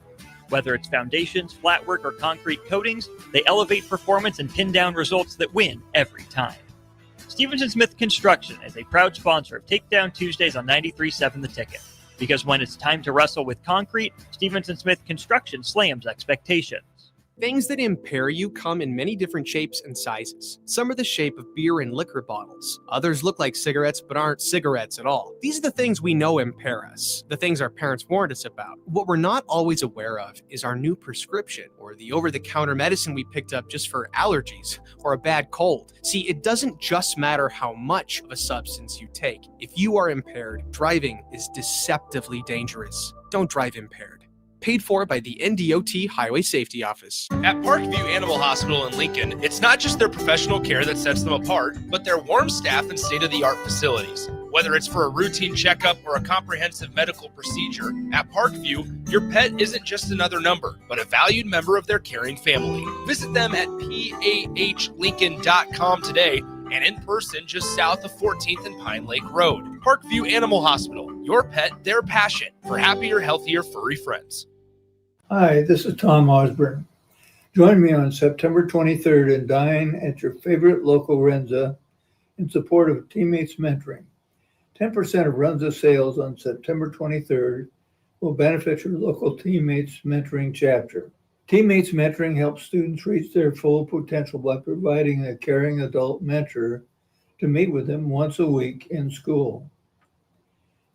Whether it's foundations, flatwork, or concrete coatings, they elevate performance and pin down results that win every time. Stevens & Smith Construction is a proud sponsor of Takedown Tuesdays on 93.7 The Ticket. Because when it's time to wrestle with concrete, Stevens & Smith Construction slams expectations. Things that impair you come in many different shapes and sizes. Some are the shape of beer and liquor bottles. Others look like cigarettes but aren't cigarettes at all. These are the things we know impair us, the things our parents warned us about. What we're not always aware of is our new prescription or the over-the-counter medicine we picked up just for allergies or a bad cold. See, it doesn't just matter how much of a substance you take. If you are impaired, driving is deceptively dangerous. Don't drive impaired. Paid for by the NDOT Highway Safety Office. At Parkview Animal Hospital in Lincoln, it's not just their professional care that sets them apart, but their warm staff and state-of-the-art facilities. Whether it's for a routine checkup or a comprehensive medical procedure, at Parkview, your pet isn't just another number, but a valued member of their caring family. Visit them at PAHLincoln.com today and in person just south of 14th and Pine Lake Road. Parkview Animal Hospital, your pet, their passion for happier, healthier, furry friends. Hi, this is Tom Osborne. Join me on September 23rd and dine at your favorite local Renza in support of Teammates Mentoring. 10% of Renza sales on September 23rd will benefit your local Teammates Mentoring chapter. Teammates Mentoring helps students reach their full potential by providing a caring adult mentor to meet with them once a week in school.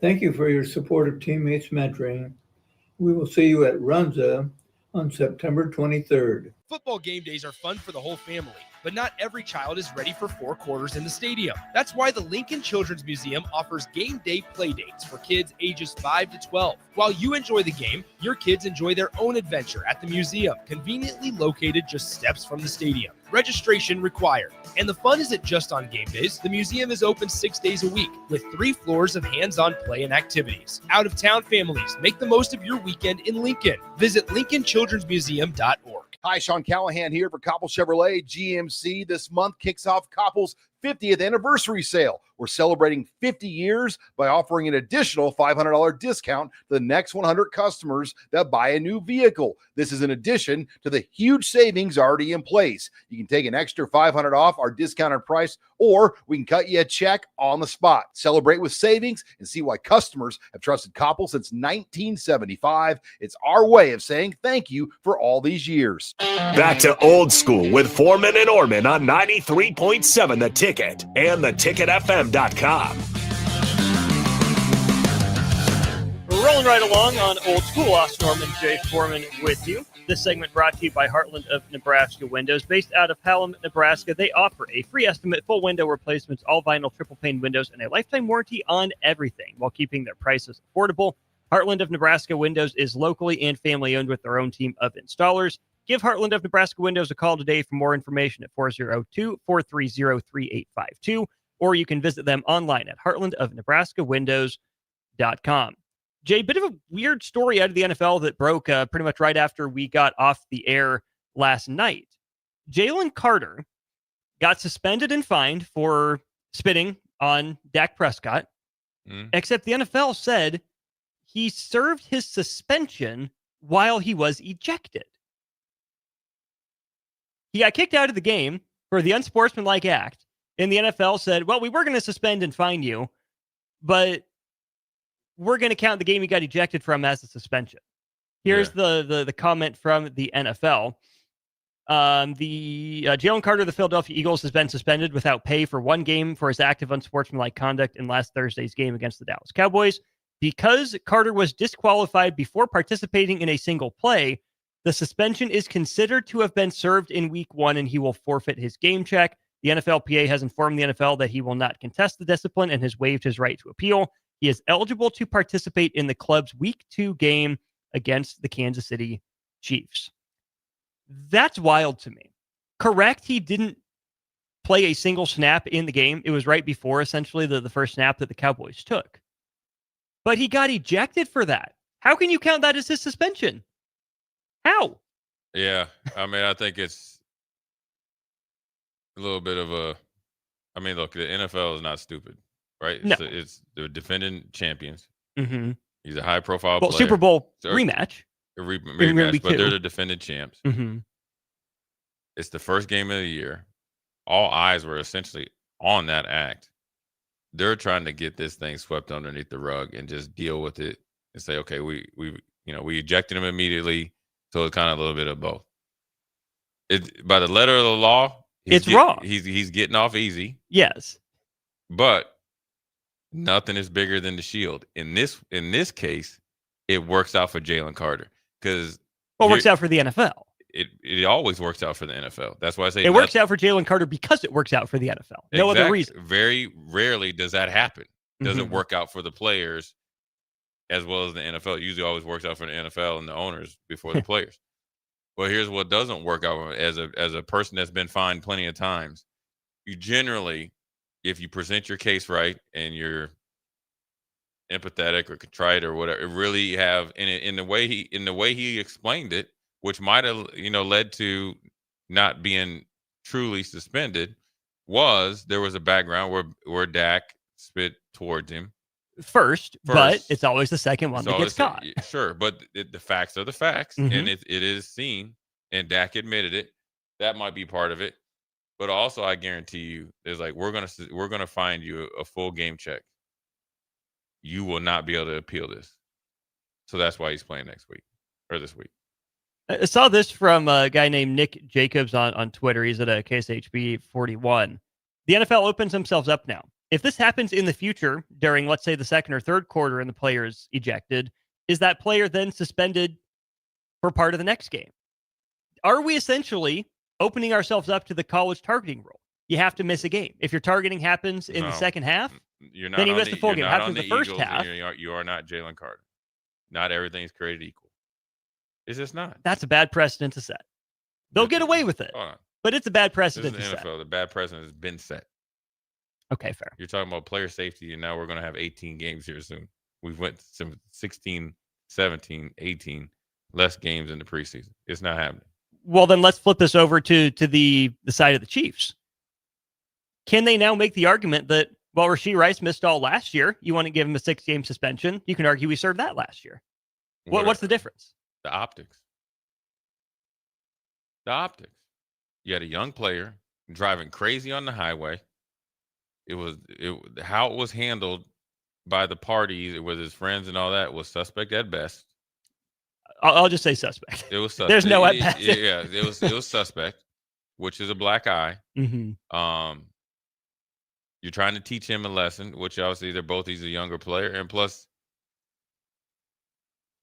Thank you for your support of Teammates Mentoring. We will see you at Runza on September 23rd. Football game days are fun for the whole family, but not every child is ready for 4 quarters in the stadium. That's why the Lincoln Children's Museum offers game day play dates for kids ages 5 to 12. While you enjoy the game, your kids enjoy their own adventure at the museum, conveniently located just steps from the stadium. Registration required. And the fun isn't just on game days. The museum is open 6 days a week with 3 floors of hands-on play and activities. Out-of-town families, make the most of your weekend in Lincoln. Visit LincolnChildren'sMuseum.org. Hi, Sean Callahan here for Koppel Chevrolet GMC. This month kicks off Koppel's 50th anniversary sale. We're celebrating 50 years by offering an additional $500 discount to the next 100 customers that buy a new vehicle. This is in addition to the huge savings already in place. You can take an extra $500 off our discounted price, or we can cut you a check on the spot. Celebrate with savings and see why customers have trusted Koppel since 1975. It's our way of saying thank you for all these years. Back to Old School with Foreman and Oerman on 93.7 The Ticket and theticketfm.com. We're rolling right along on Old School. Austin Oerman, Jay Foreman with you. This segment brought to you by Heartland of Nebraska Windows. Based out of Hallam, Nebraska, they offer a free estimate, full window replacements, all vinyl triple pane windows, and a lifetime warranty on everything while keeping their prices affordable. Heartland of Nebraska Windows is locally and family owned with their own team of installers. Give Heartland of Nebraska Windows a call today for more information at 402-430-3852, or you can visit them online at heartlandofnebraskawindows.com. Jay, bit of a weird story out of the NFL that broke pretty much right after we got off the air last night. Jalen Carter got suspended and fined for spitting on Dak Prescott, except the NFL said he served his suspension while he was ejected. He got kicked out of the game for the unsportsmanlike act, and the NFL said, well, we were going to suspend and fine you, but we're going to count the game he got ejected from as a suspension. Here's the comment from the NFL. Jalen Carter of the Philadelphia Eagles has been suspended without pay for one game for his act of unsportsmanlike conduct in last Thursday's game against the Dallas Cowboys. Because Carter was disqualified before participating in a single play, the suspension is considered to have been served in week 1, and he will forfeit his game check. The NFLPA has informed the NFL that he will not contest the discipline and has waived his right to appeal. He is eligible to participate in the club's week 2 game against the Kansas City Chiefs. That's wild to me. Correct, he didn't play a single snap in the game. It was right before, essentially, the first snap that the Cowboys took. But he got ejected for that. How can you count that as his suspension? How? Yeah, I mean, I think it's a little bit of a. I mean, look, the NFL is not stupid, right? No. It's the defending champions. Mm-hmm. He's a high-profile Well, player. Super Bowl rematch. Rematch, but they're the defending champs. Mm-hmm. It's the first game of the year. All eyes were essentially on that act. They're trying to get this thing swept underneath the rug and just deal with it and say, okay, we ejected him immediately. So it's kind of a little bit of both. By the letter of the law, it's wrong. He's getting off easy. Yes. But nothing is bigger than the shield. In this case, it works out for Jalen Carter. Because it works out for the NFL. It always works out for the NFL. That's why I say it works out for Jalen Carter because it works out for the NFL. No other reason. Very rarely does that happen. Doesn't work out for the players as well as the NFL. It usually always works out for the NFL and the owners before the players. Well, here's what doesn't work out as a person that's been fined plenty of times. You generally, if you present your case right and you're empathetic or contrite or whatever, really have in the way he explained it, which might have led to not being truly suspended, there was a background where Dak spit towards him. First, but it's always the second one that gets caught. Sure, but the facts are the facts, and it is seen, and Dak admitted it. That might be part of it, but also I guarantee you, there's like we're gonna find you a full game check. You will not be able to appeal this, so that's why he's playing next week or this week. I saw this from a guy named Nick Jacobs on Twitter. He's at a KSHB 41. The NFL opens themselves up now. If this happens in the future during, let's say, the second or third quarter and the player is ejected, is that player then suspended for part of the next game? Are we essentially opening ourselves up to the college targeting rule? You have to miss a game. If your targeting happens in the second half, then you miss the full game. Happens in the first half. You are not Jalen Carter. Not everything is created equal. It's just not. That's a bad precedent to set. They'll get away with it, but it's a bad precedent to set. The bad precedent has been set. Okay, fair. You're talking about player safety, and now we're going to have 18 games here soon. We've went 16, 17, 18, less games in the preseason. It's not happening. Well, then let's flip this over to the side of the Chiefs. Can they now make the argument that, well, Rashee Rice missed all last year. You want to give him a 6-game suspension. You can argue we served that last year. What's the difference? The optics. The optics. You had a young player driving crazy on the highway. How it was handled by the parties with his friends and all that was suspect at best. I'll just say suspect. It was suspect. There's no at best. Yeah, it was suspect, which is a black eye. Mm-hmm. You're trying to teach him a lesson, which obviously he's a younger player, and plus,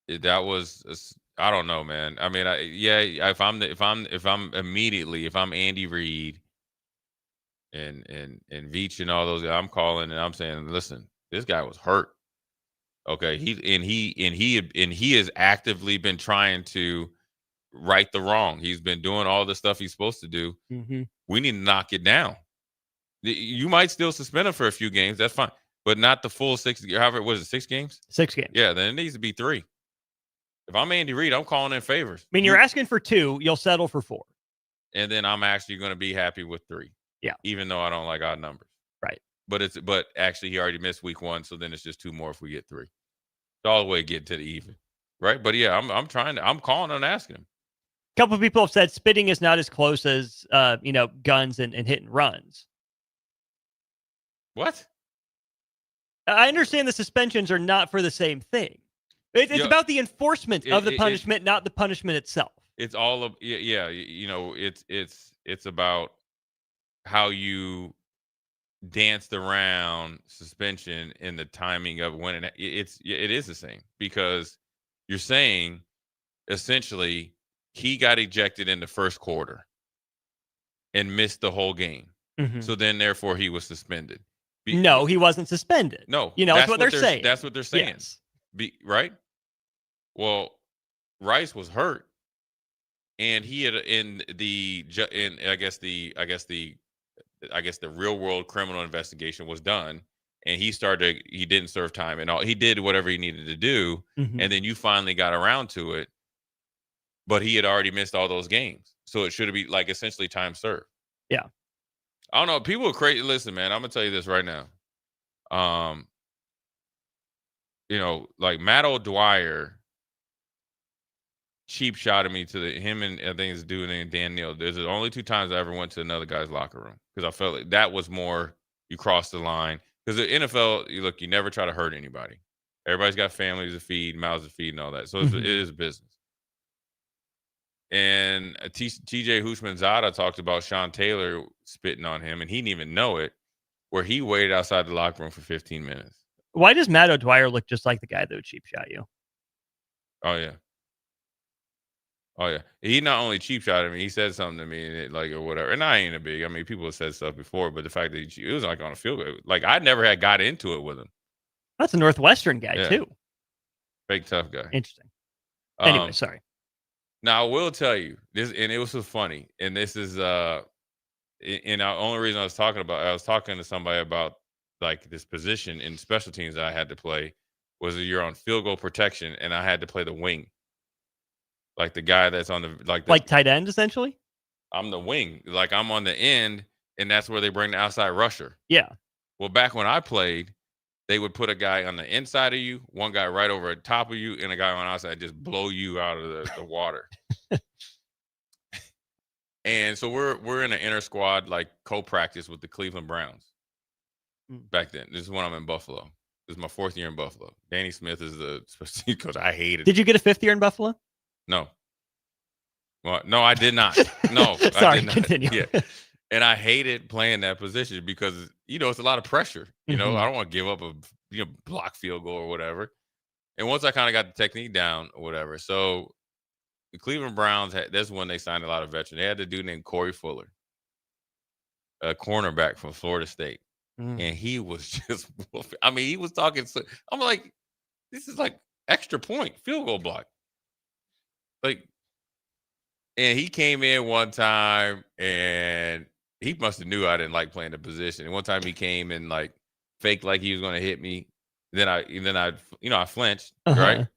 that was I don't know, man. I mean, if I'm Andy Reid and Veach and all those, I'm calling and I'm saying, listen, this guy was hurt. Okay, he has actively been trying to right the wrong. He's been doing all the stuff he's supposed to do. Mm-hmm. We need to knock it down. You might still suspend him for a few games. That's fine, but not the full 6. However, was it 6 games? 6 games. Yeah, then it needs to be 3. If I'm Andy Reid, I'm calling in favors. I mean, you're asking for 2. You'll settle for 4. And then I'm actually going to be happy with 3. Yeah. Even though I don't like odd numbers. Right. But actually, he already missed week 1, so then it's just 2 more if we get 3. It's all the way getting to the even. Right. But yeah, I'm calling and asking him. A couple of people have said spitting is not as close as guns and hit and runs. What? I understand the suspensions are not for the same thing. It's about the enforcement of the punishment, not the punishment itself. It's all of it's about how you danced around suspension and the timing of when it is the same, because you're saying essentially he got ejected in the first quarter and missed the whole game. Mm-hmm. So then therefore he was suspended. No, he wasn't suspended. No, that's what they're saying. That's what they're saying. Yes. Right? Well, Rice was hurt, and he had I guess the real world criminal investigation was done, and he didn't serve time and all. He did whatever he needed to do, mm-hmm. and then you finally got around to it, but he had already missed all those games, so it should be like essentially time served. Yeah. I don't know. People are crazy. Listen, man, I'm gonna tell you this right now. Like Matt O'Dwyer cheap shot at me him and I think it's dude named Dan Neal. There's the only 2 times I ever went to another guy's locker room because I felt like that was more you crossed the line. Because the NFL, you never try to hurt anybody. Everybody's got families to feed, mouths to feed, and all that. So it is business. And TJ Houshmandzadeh talked about Sean Taylor spitting on him, and he didn't even know it, where he waited outside the locker room for 15 minutes. Why does Matt O'Dwyer look just like the guy that would cheap shot you? Oh, yeah. He not only cheap shot at me, he said something to me or whatever. And I ain't a big. I mean, people have said stuff before, but the fact that it was like on a field goal, like I never had got into it with him. That's a Northwestern guy too. Big tough guy. Interesting. Anyway, sorry. Now I will tell you this, and it was so funny. And this is and the only reason I was talking to somebody about like this position in special teams that I had to play was that you're on field goal protection, and I had to play the wing. Like the guy that's on like tight end, essentially? I'm the wing. Like I'm on the end, and that's where they bring the outside rusher. Yeah. Well, back when I played, they would put a guy on the inside of you, one guy right over the top of you, and a guy on the outside just blow you out of the water. And so we're in an inter squad like co-practice with the Cleveland Browns. Back then. This is when I'm in Buffalo. This is my 4th year in Buffalo. Danny Smith is the special coach. I hated. Did you get a 5th year in Buffalo? No. Well, no, I did not. No. Sorry, I did not. continue. Yeah. And I hated playing that position because, it's a lot of pressure. I don't want to give up a block field goal or whatever. And once I kind of got the technique down or whatever. So the Cleveland Browns, that's when they signed a lot of veterans. They had a dude named Corey Fuller, a cornerback from Florida State. And he was just, he was talking. I'm like, this is like extra point, field goal block. Like, and he came in one time and he must have knew I didn't like playing the position. And one time he came and like faked like he was going to hit me. Then I flinched, right?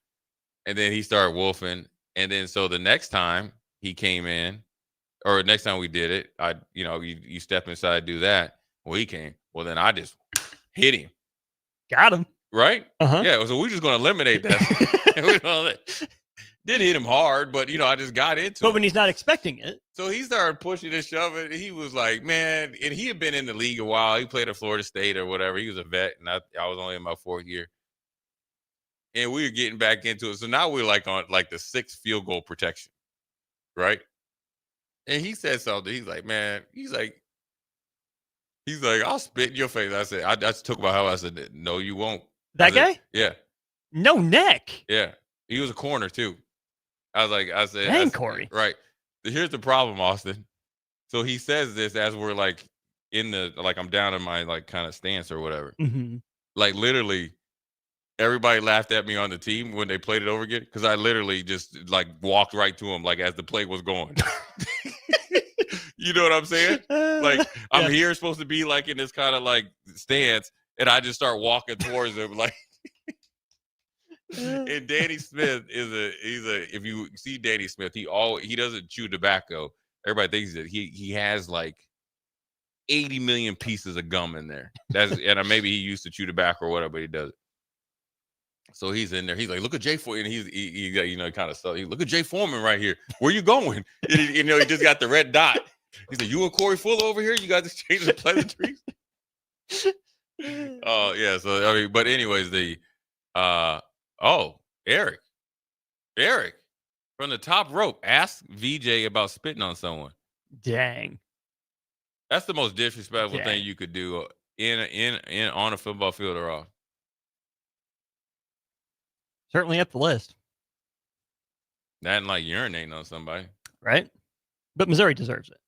And then he started wolfing. And then so the next time he came in, or next time we did it, you step inside, do that. Well, he came. Well, then I just hit him. Got him. Right? Uh-huh. Yeah, so we're just going to eliminate that. Didn't hit him hard, but, I just got into it. But when he's not expecting it. So he started pushing and shoving. He was like, man, and he had been in the league a while. He played at Florida State or whatever. He was a vet, and I was only in my 4th year. And we were getting back into it. So now we're like on like the 6th field goal protection, right? And he said something. He's like, man, he's like, I'll spit in your face. I said, I just took my how I said, no, you won't. That guy? Yeah. No neck. Yeah. He was a corner too. I said, Dang, Corey. Right. Here's the problem, Austin. So he says this as we're like I'm down in my like kind of stance or whatever. Mm-hmm. Like literally everybody laughed at me on the team when they played it over again. Cause I literally just like walked right to him like as the play was going. You know what I'm saying? Like I'm here supposed to be like in this kind of like stance, and I just start walking towards him like. And Danny Smith if you see Danny Smith, he doesn't chew tobacco. Everybody thinks that he has like 80 million pieces of gum in there. And maybe he used to chew tobacco or whatever, but he doesn't. So he's in there. He's like, look at Jay Foreman. And he kind of stuff. Look at Jay Foreman right here. Where you going? And he just got the red dot. He said, you and Corey Fuller over here? You guys exchange the pleasantries? Oh, yeah. So, but anyways, Eric from the top rope. Ask VJ about spitting on someone. Dang. That's the most disrespectful thing you could do on a football field or off. Certainly up the list. That and like urinating on somebody. Right? But Missouri deserves it.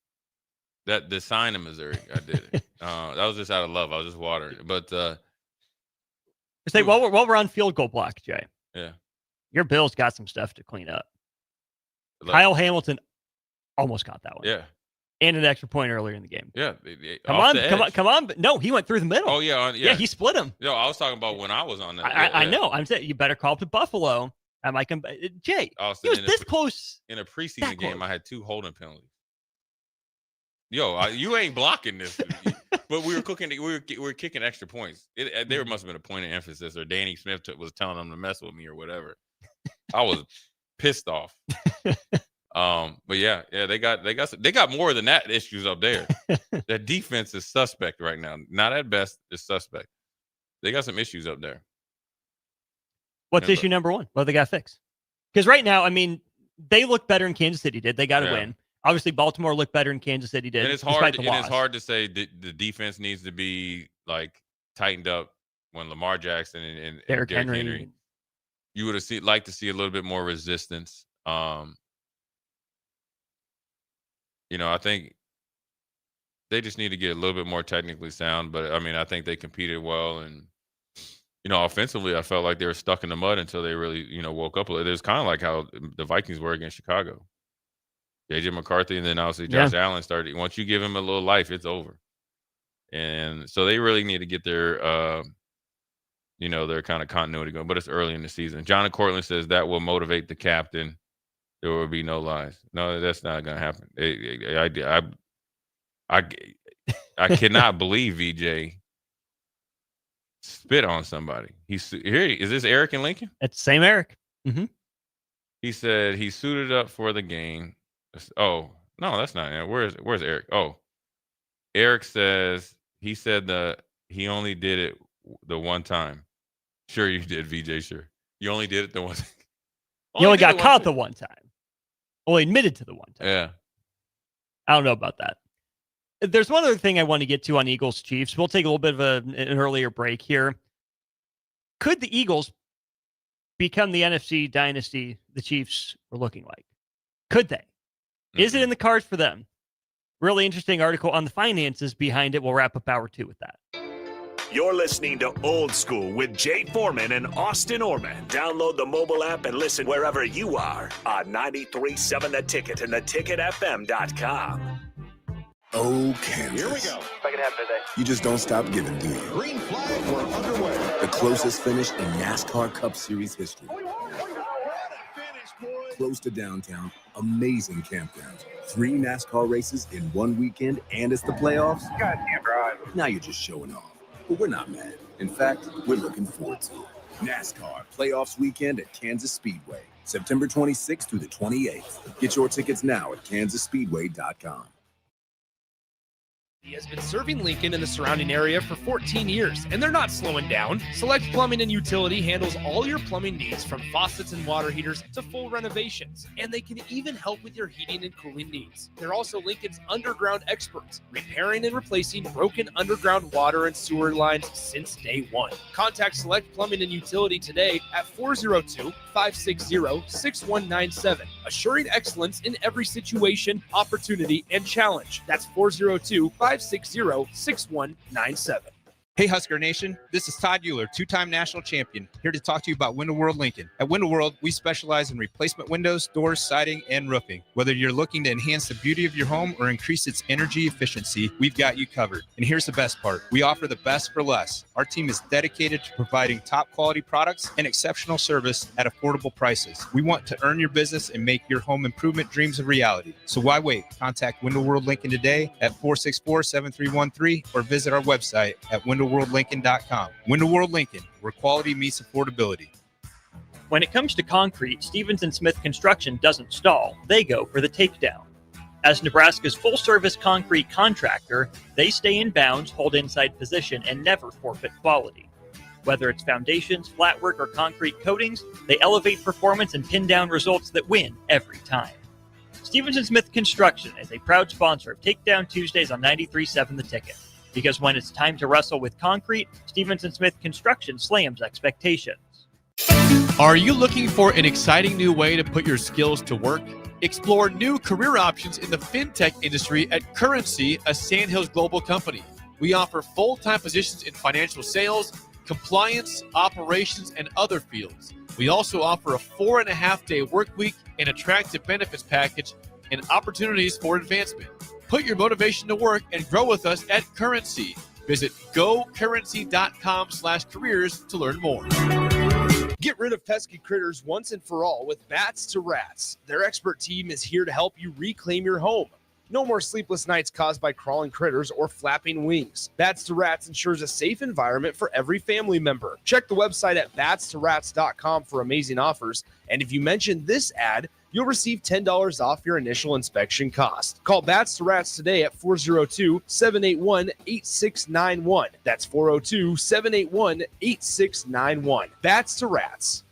The sign in Missouri, I did it. That was just out of love. I was just watering it. But say while we're on field goal block, Jay. Yeah. Your Bills got some stuff to clean up. Kyle Hamilton almost got that one. Yeah. And an extra point earlier in the game. Yeah. Come on. No, he went through the middle. Oh, yeah. Yeah, he split him. No, I was talking about when I was on that. I know. I'm saying you better call up to Buffalo. I might come. Jay, Austin, he was this close. In a preseason game, I had 2 holding penalties. Yo, you ain't blocking this. But we were kicking extra points. There must have been a point of emphasis, or Danny Smith was telling them to mess with me or whatever. I was pissed off. But yeah, they got more than that issues up there. That defense is suspect right now. Not at best, it's suspect. They got some issues up there. What's issue number one? What they got fixed? Because right now, I mean, they look better than Kansas City did. They got to win. Obviously, Baltimore looked better than Kansas City did. And it's hard to say the defense needs to be like tightened up when Lamar Jackson and Derrick Henry. You would have liked to see a little bit more resistance. I think they just need to get a little bit more technically sound. But I mean, I think they competed well, and offensively, I felt like they were stuck in the mud until they really, woke up. It was kind of like how the Vikings were against Chicago. JJ McCarthy, and then obviously Josh Allen started. Once you give him a little life, it's over. And so they really need to get their, their kind of continuity going. But it's early in the season. John Cortland says that will motivate the captain. There will be no lies. No, that's not going to happen. I cannot believe VJ spit on somebody. Is this Eric and Lincoln? It's the same Eric. Mm-hmm. He said he suited up for the game. Oh, no, that's not it. Where's Eric? Oh, Eric says he said he only did it the one time. Sure, you did, VJ. Sure, you only did it the one time. You only got caught the one time. Only admitted to the one time. Yeah. I don't know about that. There's one other thing I want to get to on Eagles Chiefs. We'll take a little bit of an earlier break here. Could the Eagles become the NFC dynasty the Chiefs were looking like? Could they? Is it in the cards for them? Really interesting article on the finances behind it. We'll wrap up hour 2 with that. You're listening to Old School with Jay Foreman and Austin Oerman. Download the mobile app and listen wherever you are on 93.7 The Ticket and theticketfm.com. Oh, Kansas. Here we go. Second half today. You just don't stop giving, do you? Green flag, we're underway. The closest finish in NASCAR Cup Series history. close to downtown, amazing campgrounds, 3 NASCAR races in one weekend, and it's the playoffs. You guys can't drive. Now you're just showing off. But we're not mad. In fact, we're looking forward to it. NASCAR Playoffs Weekend at Kansas Speedway, September 26th through the 28th. Get your tickets now at kansasspeedway.com. He has been serving Lincoln and the surrounding area for 14 years, and they're not slowing down. Select Plumbing and Utility handles all your plumbing needs, from faucets and water heaters to full renovations, and they can even help with your heating and cooling needs. They're also Lincoln's underground experts, repairing and replacing broken underground water and sewer lines since day one. Contact Select Plumbing and Utility today at 402-560-6197, assuring excellence in every situation, opportunity, and challenge. That's 402-560-6197. Hey Husker Nation, this is Todd Euler, two-time national champion, here to talk to you about Window World Lincoln. At Window World, we specialize in replacement windows, doors, siding, and roofing. Whether you're looking to enhance the beauty of your home or increase its energy efficiency, we've got you covered. And here's the best part. We offer the best for less. Our team is dedicated to providing top quality products and exceptional service at affordable prices. We want to earn your business and make your home improvement dreams a reality. So why wait? Contact Window World Lincoln today at 464-7313 or visit our website at windowworldlincoln.com. Window World Lincoln, where quality meets affordability. When it comes to concrete, Stevens & Smith Construction doesn't stall. They go for the takedown. As Nebraska's full-service concrete contractor, they stay in bounds, hold inside position, and never forfeit quality. Whether it's foundations, flatwork, or concrete coatings, they elevate performance and pin down results that win every time. Stevens & Smith Construction is a proud sponsor of Takedown Tuesdays on 93.7 The Ticket. Because when it's time to wrestle with concrete, Stevens & Smith Construction slams expectations. Are you looking for an exciting new way to put your skills to work? Explore new career options in the fintech industry at Currency, a Sandhills global company. We offer full-time positions in financial sales, compliance, operations, and other fields. We also offer a 4.5-day work week, an attractive benefits package, and opportunities for advancement. Put your motivation to work and grow with us at Currency. Visit gocurrency.com/careers to learn more. Get rid of pesky critters once and for all with Bats to Rats. Their expert team is here to help you reclaim your home. No more sleepless nights caused by crawling critters or flapping wings. Bats to Rats ensures a safe environment for every family member. Check the website at batstorats.com for amazing offers. And if you mention this ad, you'll receive $10 off your initial inspection cost. Call Bats to Rats today at 402-781-8691. That's 402-781-8691. Bats to Rats.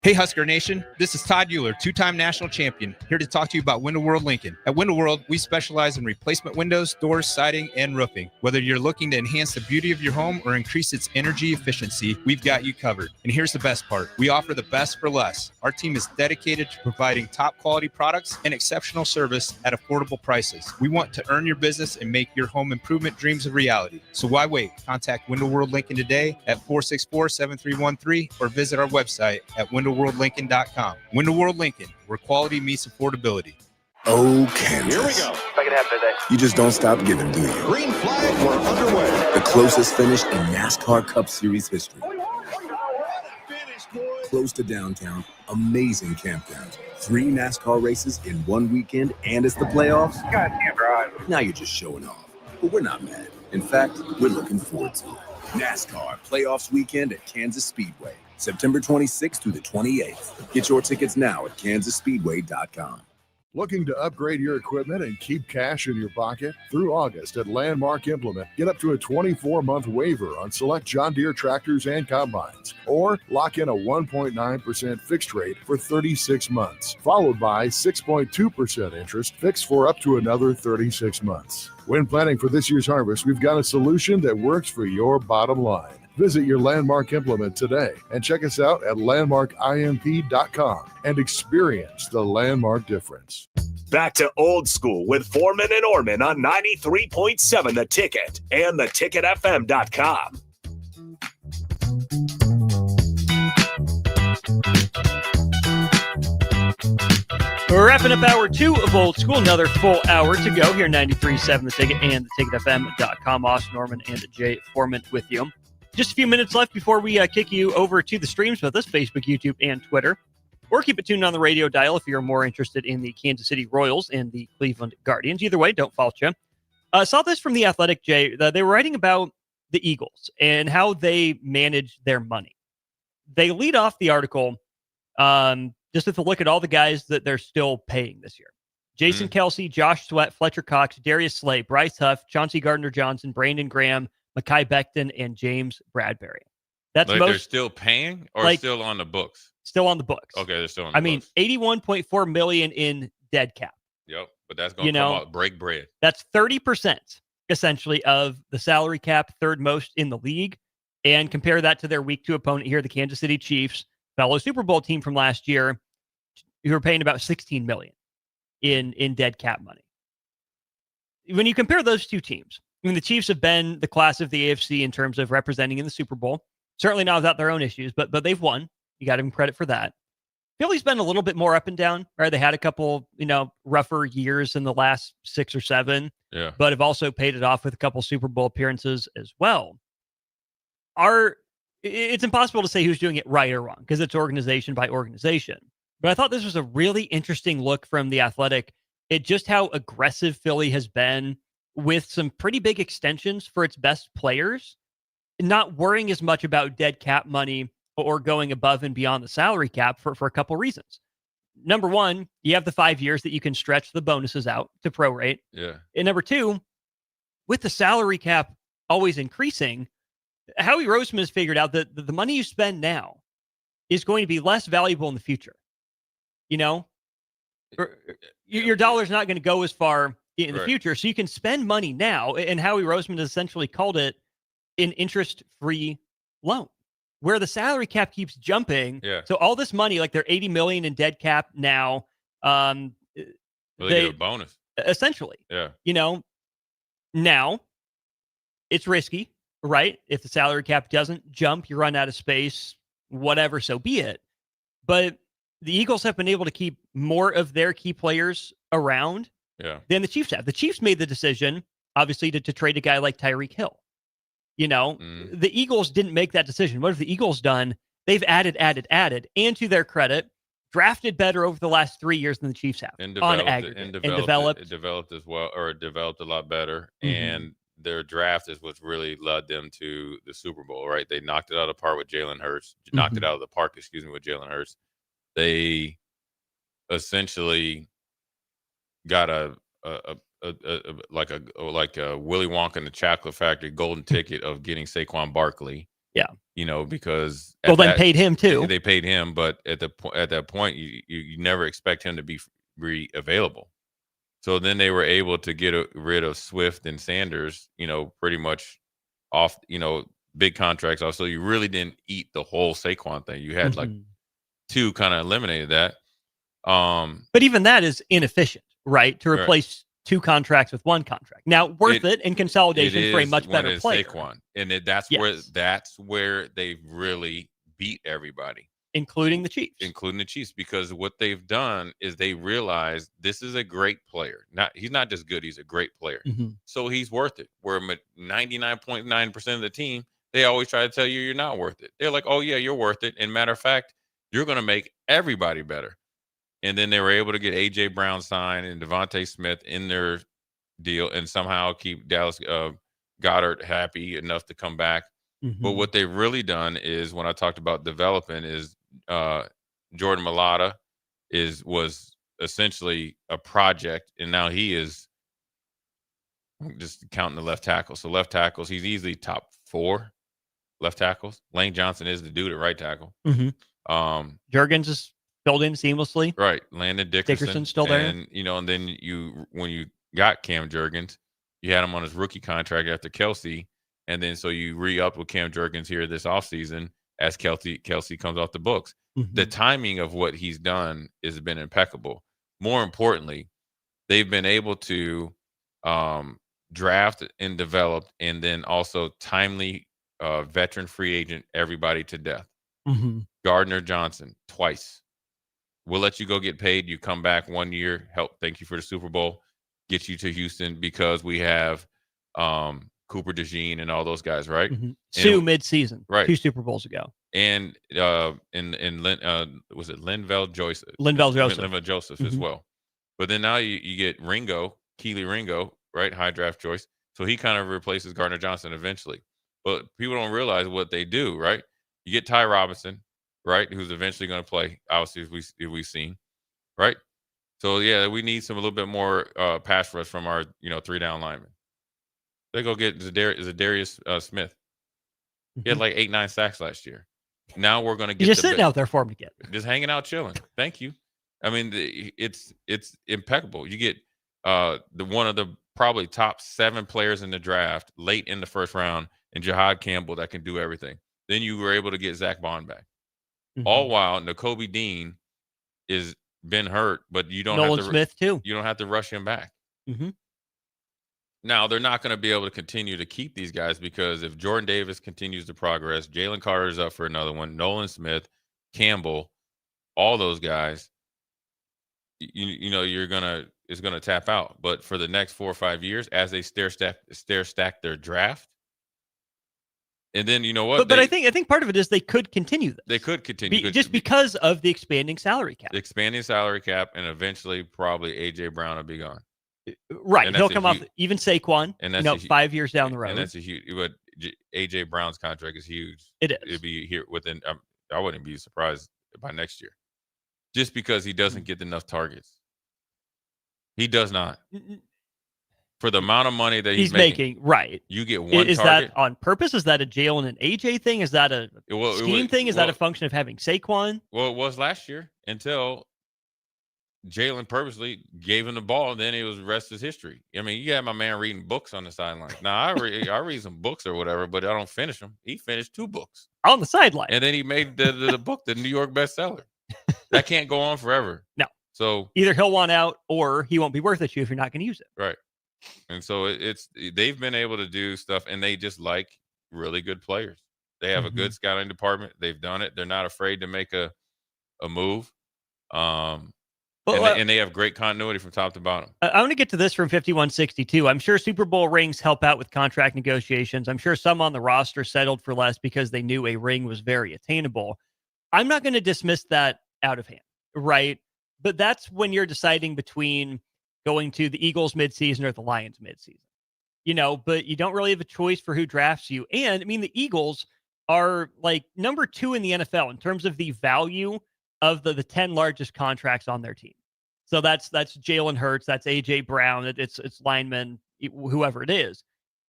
Hey Husker Nation, this is Todd Euler, two-time national champion, here to talk to you about Window World Lincoln. At Window World, we specialize in replacement windows, doors, siding, and roofing. Whether you're looking to enhance the beauty of your home or increase its energy efficiency, we've got you covered. And here's the best part. We offer the best for less. Our team is dedicated to providing top quality products and exceptional service at affordable prices. We want to earn your business and make your home improvement dreams a reality. So why wait? Contact Window World Lincoln today at 464-7313 or visit our website at windowworldlincoln.com. Window World Lincoln, where quality meets affordability. Oh, Kansas. Here we go. Second half today. You just don't stop giving, do you? Green flag, we're underway. The closest finish in NASCAR Cup Series history. Close to downtown, amazing campgrounds, 3 NASCAR races in one weekend, and it's the playoffs. You guys can't drive. Now you're just showing off. But we're not mad. In fact, we're looking forward to it. NASCAR Playoffs Weekend at Kansas Speedway, September 26th through the 28th. Get your tickets now at kansasspeedway.com. Looking to upgrade your equipment and keep cash in your pocket? Through August at Landmark Implement, get up to a 24-month waiver on select John Deere tractors and combines, or lock in a 1.9% fixed rate for 36 months, followed by 6.2% interest fixed for up to another 36 months. When planning for this year's harvest, we've got a solution that works for your bottom line. Visit your Landmark Implement today and check us out at landmarkimp.com and experience the Landmark difference. Back to Old School with Foreman and Oerman on 93.7 The Ticket and theticketfm.com. We're wrapping up hour 2 of Old School. Another full hour to go here, 93.7 The Ticket and theticketfm.com. Austin Norman and Jay Foreman with you. Just a few minutes left before we kick you over to the streams with us, Facebook, YouTube, and Twitter. or keep it tuned on the radio dial if you're more interested in the Kansas City Royals and the Cleveland Guardians. Either way, don't fault you. Saw this from The Athletic, Jay. They were writing about the Eagles and how they manage their money. They lead off the article just with a look at all the guys that they're still paying this year. Jason Kelsey, Josh Sweat, Fletcher Cox, Darius Slay, Bryce Huff, Chauncey Gardner-Johnson, Brandon Graham, Mekhi Becton, and James Bradbury. That's like they're still paying or still on the books? Still on the books. Okay, they're still on the books. I mean, $81.4 million in dead cap. Yep, but that's going to come out, break bread. That's 30%, essentially, of the salary cap, third most in the league. And compare that to their week 2 opponent here, the Kansas City Chiefs, fellow Super Bowl team from last year, who are paying about $16 million in dead cap money. When you compare those two teams, I mean, the Chiefs have been the class of the AFC in terms of representing in the Super Bowl. Certainly not without their own issues, but they've won. You got to give them credit for that. Philly's been a little bit more up and down, right? They had a couple, rougher years in the last 6 or 7, but have also paid it off with a couple Super Bowl appearances as well. It's impossible to say who's doing it right or wrong because it's organization by organization. But I thought this was a really interesting look from The Athletic at just how aggressive Philly has been with some pretty big extensions for its best players, not worrying as much about dead cap money or going above and beyond the salary cap for a couple reasons. Number one, you have the 5 years that you can stretch the bonuses out to prorate. Yeah. And number two, with the salary cap always increasing, Howie Roseman has figured out that the money you spend now is going to be less valuable in the future. Your dollar's not going to go as far in the future, so you can spend money now. And Howie Roseman has essentially called it an interest-free loan, where the salary cap keeps jumping. Yeah. So all this money, like they're $80 million in dead cap now. They get a bonus. Essentially. Yeah. Now it's risky, right? If the salary cap doesn't jump, you run out of space, whatever, so be it. But the Eagles have been able to keep more of their key players around than the Chiefs have. The Chiefs made the decision, obviously, to trade a guy like Tyreek Hill. The Eagles didn't make that decision. What have the Eagles done? They've added, and to their credit, drafted better over the last 3 years than the Chiefs have on aggregate. It developed as well, or it developed a lot better. Mm-hmm. And their draft is what really led them to the Super Bowl, right? They knocked it out of the park with Jalen Hurts. Knocked it out of the park, with Jalen Hurts. They essentially got a Willy Wonka and the Chocolate Factory golden ticket of getting Saquon Barkley. Yeah, because paid him too. They paid him, but at that point, you never expect him to be available. So then they were able to get rid of Swift and Sanders, pretty much off, big contracts off. So you really didn't eat the whole Saquon thing. You had like 2 kind of eliminated that. But even that is inefficient, right? To replace 2 contracts with 1 contract. Now, worth it in consolidation for a much better player. Saquon. And that's where they've really beat everybody. Including the Chiefs. Because what they've done is they realize this is a great player. He's not just good, he's a great player. Mm-hmm. So he's worth it. Where 99.9% of the team, they always try to tell you you're not worth it. They're like, oh yeah, you're worth it. And matter of fact, you're going to make everybody better. And then they were able to get A.J. Brown signed and Devontae Smith in their deal and somehow keep Dallas Goddard happy enough to come back. Mm-hmm. But what they've really done is, when I talked about development, is Jordan Mailata was essentially a project, and now he is just counting the left tackle. So left tackles, he's easily top 4 left tackles. Lane Johnson is the dude at right tackle. Mm-hmm. Juergens is filled in seamlessly. Right. Landon Dickerson's still there. And, and then when you got Cam Juergens, you had him on his rookie contract after Kelsey. And then so you re-upped with Cam Juergens here this offseason as Kelsey comes off the books. Mm-hmm. The timing of what he's done has been impeccable. More importantly, they've been able to draft and develop and then also timely veteran free agent everybody to death. Mm-hmm. Gardner-Johnson, twice. We'll let you go get paid. You come back 1 year, thank you for the Super Bowl, get you to Houston because we have Cooper DeJean and all those guys, right? Mm-hmm. Sue mid-season, right? 2 Super Bowls ago. and was it Linval Joseph? Linval Joseph as well. But then now you get Keely Ringo, right? High draft choice. So he kind of replaces Gardner Johnson eventually. But people don't realize what they do, right? You get Ty Robinson, right? Who's eventually going to play, obviously, if we've seen, right? So, yeah, we need a little bit more pass rush from our, 3-down linemen. They go get Zadarius Smith. He had like 8-9 sacks last year. Now we're going to get just sitting out there for him to get. Just hanging out, chilling. Thank you. I mean, it's impeccable. You get one of the probably top 7 players in the draft late in the first round, and Jahad Campbell that can do everything. Then you were able to get Zach Bond back. All while Nakobe Dean is been hurt, but you don't Nolan have to Smith too. You don't have to rush him back. Now they're not going to be able to continue to keep these guys because if Jordan Davis continues to progress, Jalen Carter is up for another one, Nolan Smith, Campbell, all those guys, it's gonna tap out. But for the next 4 or 5 years, as they stair stack their draft, and then you know what? But I think part of it is they could continue this. They could continue because of the expanding salary cap. The expanding salary cap, and eventually probably AJ Brown will be gone. Right, he'll come off. Even Saquon, and 5 years down the road, and that's a huge. But AJ Brown's contract is huge. It is. It'd be here within. I wouldn't be surprised by next year, just because he doesn't get enough targets. He does not. For the amount of money that he's making, right? You get one is target. That on purpose? Is that a Jalen and AJ thing? Is that a scheme thing? Is that a function of having Saquon? Well, it was last year until Jalen purposely gave him the ball, and then it was the rest is history. I mean, you got my man reading books on the sideline. Now, I read some books or whatever, but I don't finish them. He finished 2 books on the sideline, and then he made the book the New York bestseller. That can't go on forever. No. So either he'll want out, or he won't be worth it to you if you're not going to use it. Right. And so they've been able to do stuff, and they just like really good players. They have a good scouting department. They've done it. They're not afraid to make a move. And they have great continuity from top to bottom. I want to get to this from 5162. I'm sure Super Bowl rings help out with contract negotiations. I'm sure some on the roster settled for less because they knew a ring was very attainable. I'm not going to dismiss that out of hand, right? But that's when you're deciding between going to the Eagles midseason or the Lions midseason, but you don't really have a choice for who drafts you. And I mean, the Eagles are like number 2 in the NFL in terms of the value of the 10 largest contracts on their team. So that's Jalen Hurts, that's AJ Brown, it's linemen, whoever it is.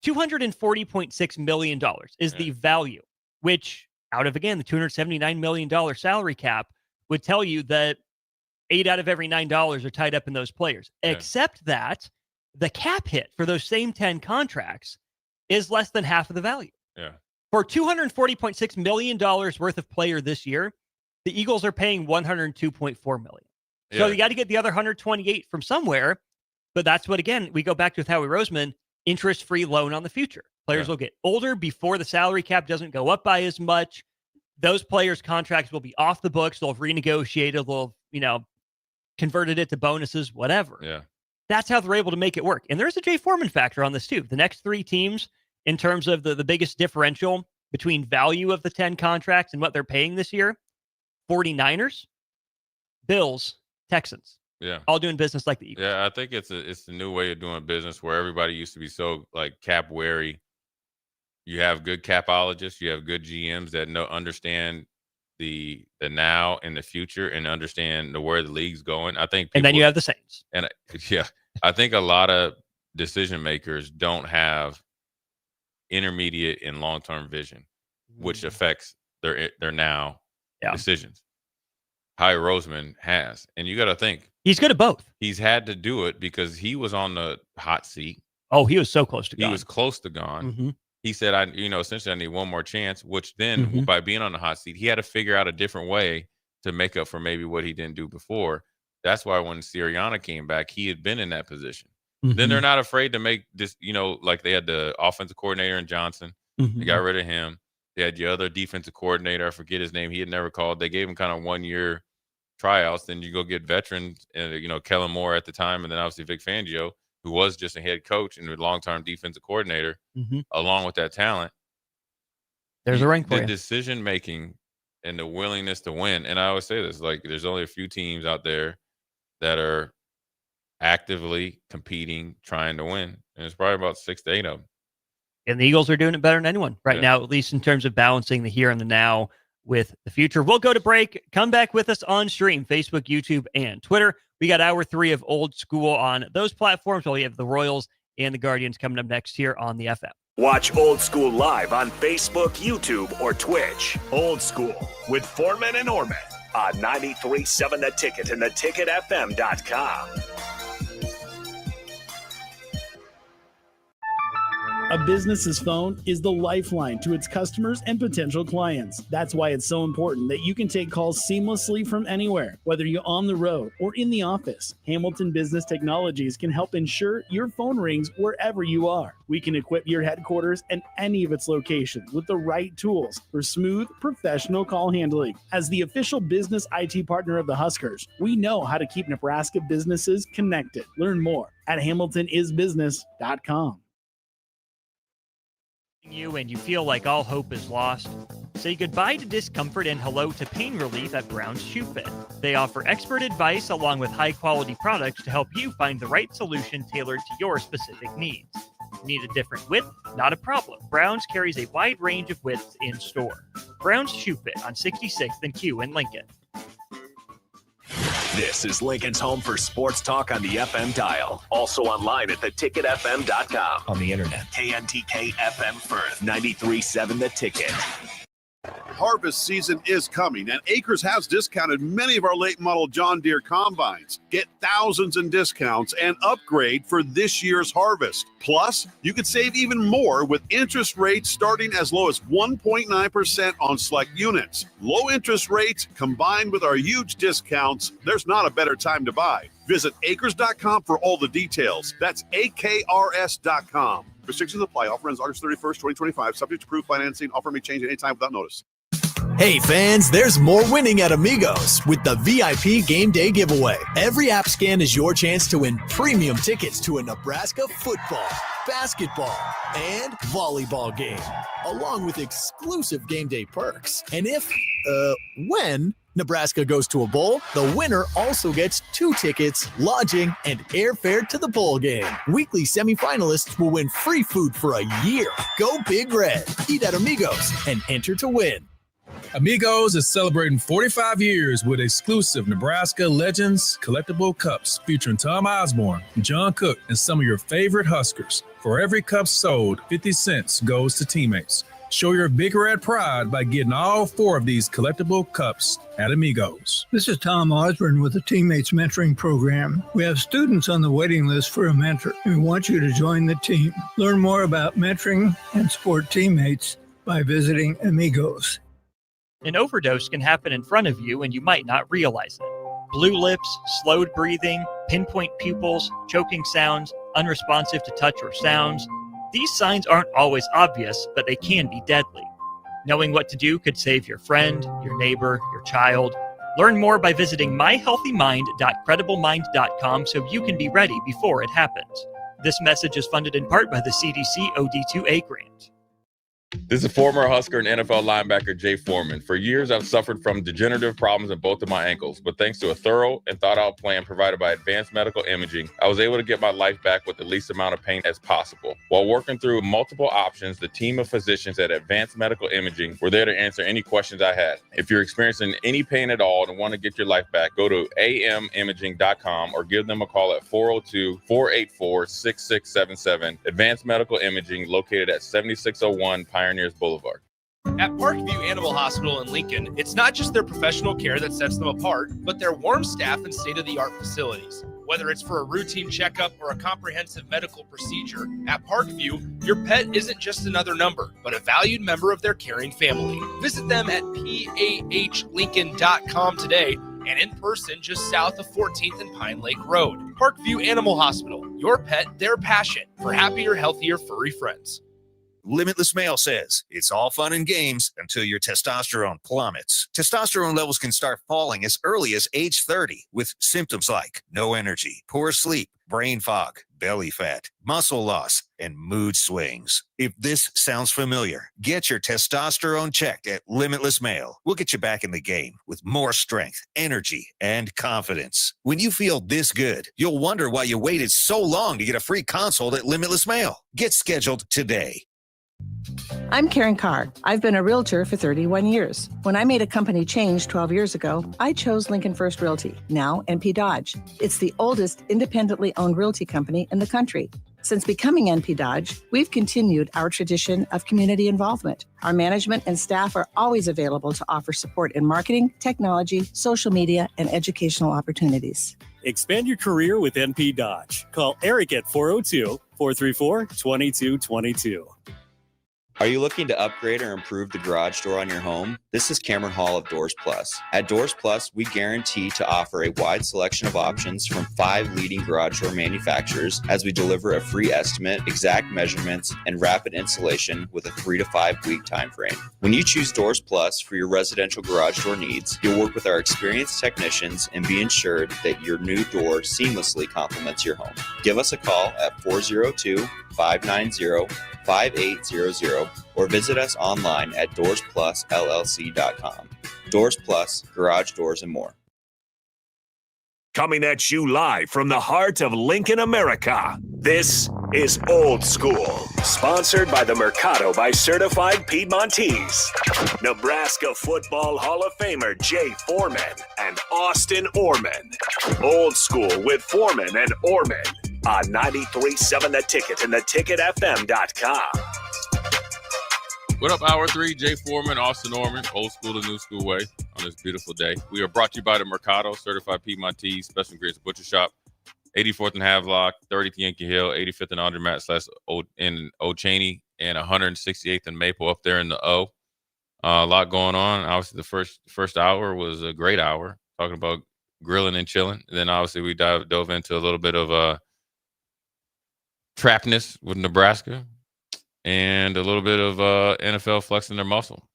$240.6 million is the value, which out of, again, the $279 million salary cap would tell you that 8 out of every $9 are tied up in those players, except that the cap hit for those same 10 contracts is less than half of the value. Yeah. For $240.6 million worth of player this year, the Eagles are paying $102.4 million. So you got to get the other 128 from somewhere. But that's what, again, we go back to with Howie Roseman, interest-free loan on the future. Players will get older before the salary cap doesn't go up by as much. Those players' contracts will be off the books. They'll have renegotiated. They'll, converted it to bonuses, whatever. Yeah. That's how they're able to make it work. And there's a Jay Foreman factor on this too. The next 3 teams, in terms of the biggest differential between value of the 10 contracts and what they're paying this year, 49ers, Bills, Texans. Yeah. All doing business like the Eagles. Yeah, I think it's the new way of doing business where everybody used to be so like cap wary. You have good capologists, you have good GMs that understand the now and the future and understand where the league's going. I think and then you have the Saints. And I think a lot of decision makers don't have intermediate and long-term vision, which affects their now decisions. Howie Roseman has, and you got to think he's good at both. He's had to do it because he was on the hot seat. Oh, he was so close to gone. He was close to gone. He said, essentially I need one more chance, which then by being on the hot seat, he had to figure out a different way to make up for maybe what he didn't do before. That's why when Sirianni came back, he had been in that position. Then they're not afraid to make this, like they had the offensive coordinator in Johnson. They got rid of him. They had the other defensive coordinator. I forget his name. He had never called. They gave him kind of 1-year tryouts. Then you go get veterans, and Kellen Moore at the time, and then obviously Vic Fangio, who was just a head coach and a long-term defensive coordinator, along with that talent. There's a ring for the you. decision-making and the willingness to win. And I always say this, like, there's only a few teams out there that are actively competing, trying to win. And it's probably about 6 to 8 of them. And the Eagles are doing it better than anyone right now, at least in terms of balancing the here and the now with the future. We'll go to break. Come back with us on stream, Facebook, YouTube, and Twitter. We got hour 3 of Old School on those platforms, while we have the Royals and the Guardians coming up next here on the FM. Watch Old School live on Facebook, YouTube, or Twitch. Old School with Foreman and Oerman on 93.7 The Ticket and theticketfm.com. A business's phone is the lifeline to its customers and potential clients. That's why it's so important that you can take calls seamlessly from anywhere, whether you're on the road or in the office. Hamilton Business Technologies can help ensure your phone rings wherever you are. We can equip your headquarters and any of its locations with the right tools for smooth, professional call handling. As the official business IT partner of the Huskers, we know how to keep Nebraska businesses connected. Learn more at hamiltonisbusiness.com. You and you feel like all hope is lost? Say goodbye to discomfort and hello to pain relief at Brown's Shoe Fit. They offer expert advice along with high-quality products to help you find the right solution tailored to your specific needs. Need a different width? Not a problem. Brown's carries a wide range of widths in store. Brown's Shoe Fit on 66th and Q in Lincoln. This is Lincoln's home for sports talk on the FM dial. Also online at theticketfm.com. On the internet. KNTK FM Firth, 93.7 The Ticket. Harvest season is coming, and Acres has discounted many of our late model John Deere combines. Get thousands in discounts and upgrade for this year's harvest. Plus, you could save even more with interest rates starting as low as 1.9% on select units. Low interest rates combined with our huge discounts, there's not a better time to buy. Visit acres.com for all the details. That's AKRS.com. Restrictions apply. Offer ends August 31st, 2025. Subject to approved financing. Offer may change at any time without notice. Hey fans, there's more winning at Amigos with the VIP Game Day giveaway. Every app scan is your chance to win premium tickets to a Nebraska football, basketball, and volleyball game, along with exclusive game day perks. And when Nebraska goes to a bowl, the winner also gets 2 tickets, lodging, and airfare to the bowl game. Weekly semifinalists will win free food for a year. Go Big Red. Eat at Amigos and enter to win. Amigos is celebrating 45 years with exclusive Nebraska Legends collectible cups featuring Tom Osborne, John Cook, and some of your favorite Huskers. For every cup sold, 50 cents goes to teammates. Show your Big Red pride by getting all 4 of these collectible cups at Amigos. This is Tom Osborne with the Teammates Mentoring Program. We have students on the waiting list for a mentor, and we want you to join the team. Learn more about mentoring and support teammates by visiting Amigos. An overdose can happen in front of you and you might not realize it. Blue lips, slowed breathing, pinpoint pupils, choking sounds, unresponsive to touch or sounds. These signs aren't always obvious, but they can be deadly. Knowing what to do could save your friend, your neighbor, your child. Learn more by visiting myhealthymind.crediblemmind.com so you can be ready before it happens. This message is funded in part by the CDC OD2A grant. This is former Husker and NFL linebacker Jay Foreman. For years, I've suffered from degenerative problems in both of my ankles, but thanks to a thorough and thought-out plan provided by Advanced Medical Imaging, I was able to get my life back with the least amount of pain as possible. While working through multiple options, the team of physicians at Advanced Medical Imaging were there to answer any questions I had. If you're experiencing any pain at all and want to get your life back, go to amimaging.com or give them a call at 402-484-6677. Advanced Medical Imaging, located at 7601 Pioneers Boulevard. At Parkview Animal Hospital in Lincoln, it's not just their professional care that sets them apart, but their warm staff and state-of-the-art facilities. Whether it's for a routine checkup or a comprehensive medical procedure, at Parkview, your pet isn't just another number, but a valued member of their caring family. Visit them at pahlincoln.com today and in person just south of 14th and Pine Lake Road. Parkview Animal Hospital, your pet, their passion for happier, healthier, furry friends. Limitless Male says it's all fun and games until your testosterone plummets. Testosterone levels can start falling as early as age 30 with symptoms like no energy, poor sleep, brain fog, belly fat, muscle loss, and mood swings. If this sounds familiar, get your testosterone checked at Limitless Male. We'll get you back in the game with more strength, energy, and confidence. When you feel this good, you'll wonder why you waited so long to get a free consult at Limitless Male. Get scheduled today. I'm Karen Carr. I've been a realtor for 31 years. When I made a company change 12 years ago, I chose Lincoln First Realty, now NP Dodge. It's the oldest independently owned realty company in the country. Since becoming NP Dodge, we've continued our tradition of community involvement. Our management and staff are always available to offer support in marketing, technology, social media, and educational opportunities. Expand your career with NP Dodge. Call Eric at 402-434-2222. Are you looking to upgrade or improve the garage door on your home? This is Cameron Hall of Doors Plus. At Doors Plus, we guarantee to offer a wide selection of options from 5 leading garage door manufacturers as we deliver a free estimate, exact measurements, and rapid installation with a 3 to 5 week time frame. When you choose Doors Plus for your residential garage door needs, you'll work with our experienced technicians and be ensured that your new door seamlessly complements your home. Give us a call at 402-590-5800 or visit us online at DoorsPlusLLC.com. Doors Plus, garage doors, and more. Coming at you live from the heart of Lincoln, America. This is Old School, sponsored by the Mercado by Certified Piedmontese. Nebraska Football Hall of Famer Jay Foreman and Austin Oerman. Old School with Foreman and Oerman on 93.7 The Ticket and theticketfm.com. What up, Hour 3? Jay Foreman, Austin Oerman, Old School to New School way on this beautiful day. We are brought to you by the Mercado, Certified Piedmontese, Special Ingredients Butcher Shop, 84th and Havelock, 30th Yankee Hill, 85th and Andermatt / in O'Chaney, and 168th and Maple up there in the O. A lot going on. Obviously, the first hour was a great hour, talking about grilling and chilling. And then, obviously, we dove into a little bit of trapness with Nebraska. And a little bit of NFL flexing their muscle.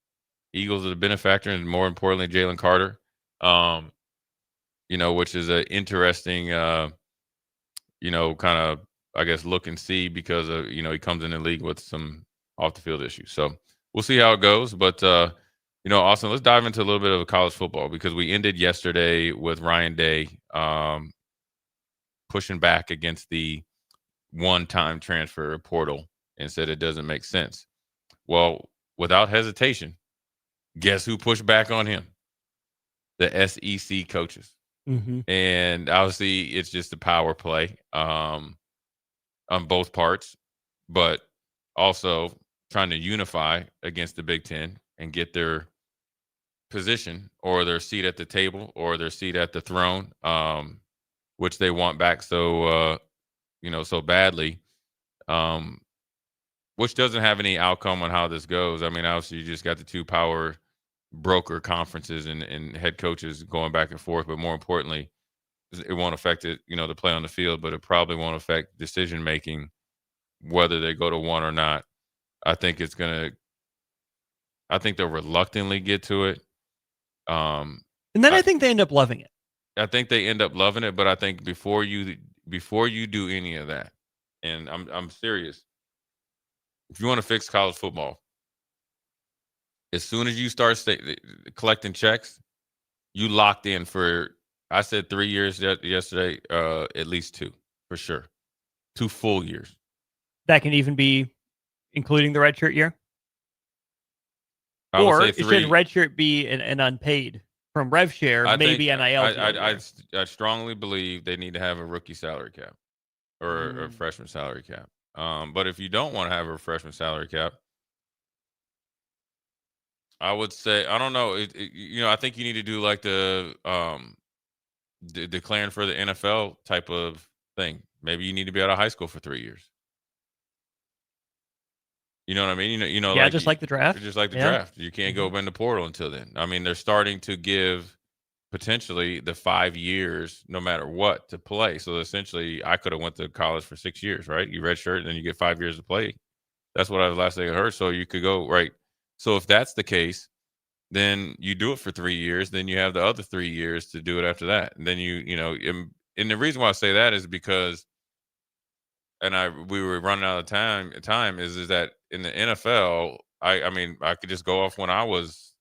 Eagles are the benefactor, and more importantly, Jalen Carter, which is an interesting, kind of, I guess, look and see because of, he comes in the league with some off-the-field issues. So we'll see how it goes. But, Austin, let's dive into a little bit of college football because we ended yesterday with Ryan Day pushing back against the one-time transfer portal and said it doesn't make sense. Well, without hesitation, guess who pushed back on him? The SEC coaches. Mm-hmm. And obviously, it's just a power play on both parts, but also trying to unify against the Big Ten and get their position or their seat at the table or their seat at the throne, which they want back so badly. Which doesn't have any outcome on how this goes. I mean, obviously, you just got the two power broker conferences and head coaches going back and forth. But more importantly, it won't affect it, the play on the field, but it probably won't affect decision making, whether they go to one or not. I think they'll reluctantly get to it. And then I think they end up loving it. I think they end up loving it, but I think before you do any of that, and I'm serious. If you want to fix college football, as soon as you start collecting checks, you locked in for, I said 3 years yesterday, at least 2 for sure. 2 full years. That can even be including the redshirt year? Or should redshirt be an unpaid from rev share, maybe NIL? I strongly believe they need to have a rookie salary cap or a freshman salary cap. But if you don't want to have a freshman salary cap, I would say, I don't know. I think you need to do like the declaring for the NFL type of thing. Maybe you need to be out of high school for 3 years. You know what I mean? Yeah, just like the draft. Just like the draft. You can't go in the portal until then. I mean, they're starting to give potentially the 5 years, no matter what, to play. So essentially, I could have went to college for 6 years, right? You redshirt, and then you get 5 years to play. That's what the last thing I heard. So you could go, right? So if that's the case, then you do it for 3 years. Then you have the other 3 years to do it after that. And then and the reason why I say that is because we were running out of time is that in the NFL, I mean, I could just go off when I was,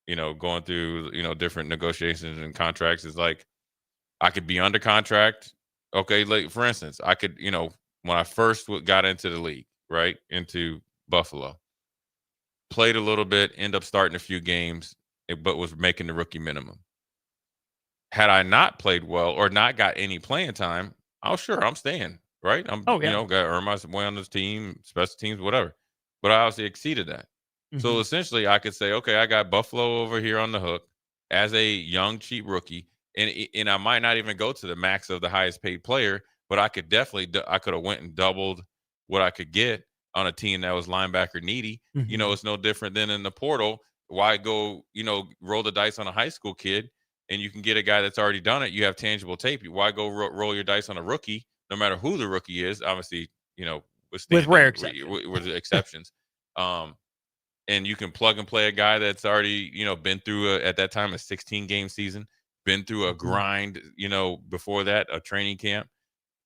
going through, different negotiations and contracts. Is like I could be under contract. Okay, like for instance, I could, when I first got into the league, right, into Buffalo, played a little bit, end up starting a few games, but was making the rookie minimum. Had I not played well or not got any playing time, sure, I'm staying, right? Got to earn my way on this team, special teams, whatever. But I obviously exceeded that. So essentially, I could say, okay, I got Buffalo over here on the hook as a young, cheap rookie, and I might not even go to the max of the highest paid player, but I could definitely, I could have went and doubled what I could get on a team that was linebacker needy. It's no different than in the portal. Why go, roll the dice on a high school kid, and you can get a guy that's already done it. You have tangible tape. Why go roll your dice on a rookie, no matter who the rookie is? Obviously, with rare exceptions. With exceptions. And you can plug and play a guy that's already, been through at that time a 16-game season, been through a grind, before that, a training camp,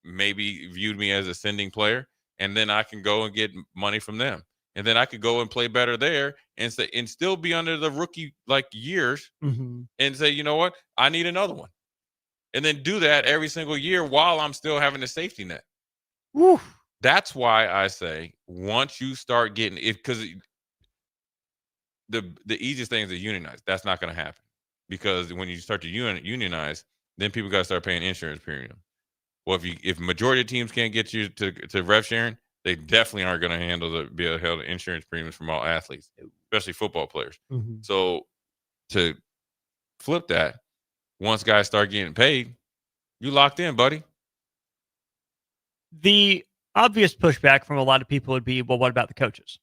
maybe viewed me as a sending player, and then I can go and get money from them. And then I could go and play better there and still be under the rookie years and say, you know what, I need another one. And then do that every single year while I'm still having a safety net. Woo. That's why I say once you start getting it, because the easiest thing is to unionize. That's not going to happen, because when you start to unionize, then people got to start paying insurance premium. Well, if majority of teams can't get you to rev sharing, they definitely aren't going to be able to handle the insurance premiums from all athletes, especially football players. So to flip that, once guys start getting paid, you locked in, buddy. The obvious pushback from a lot of people would be, well, what about the coaches?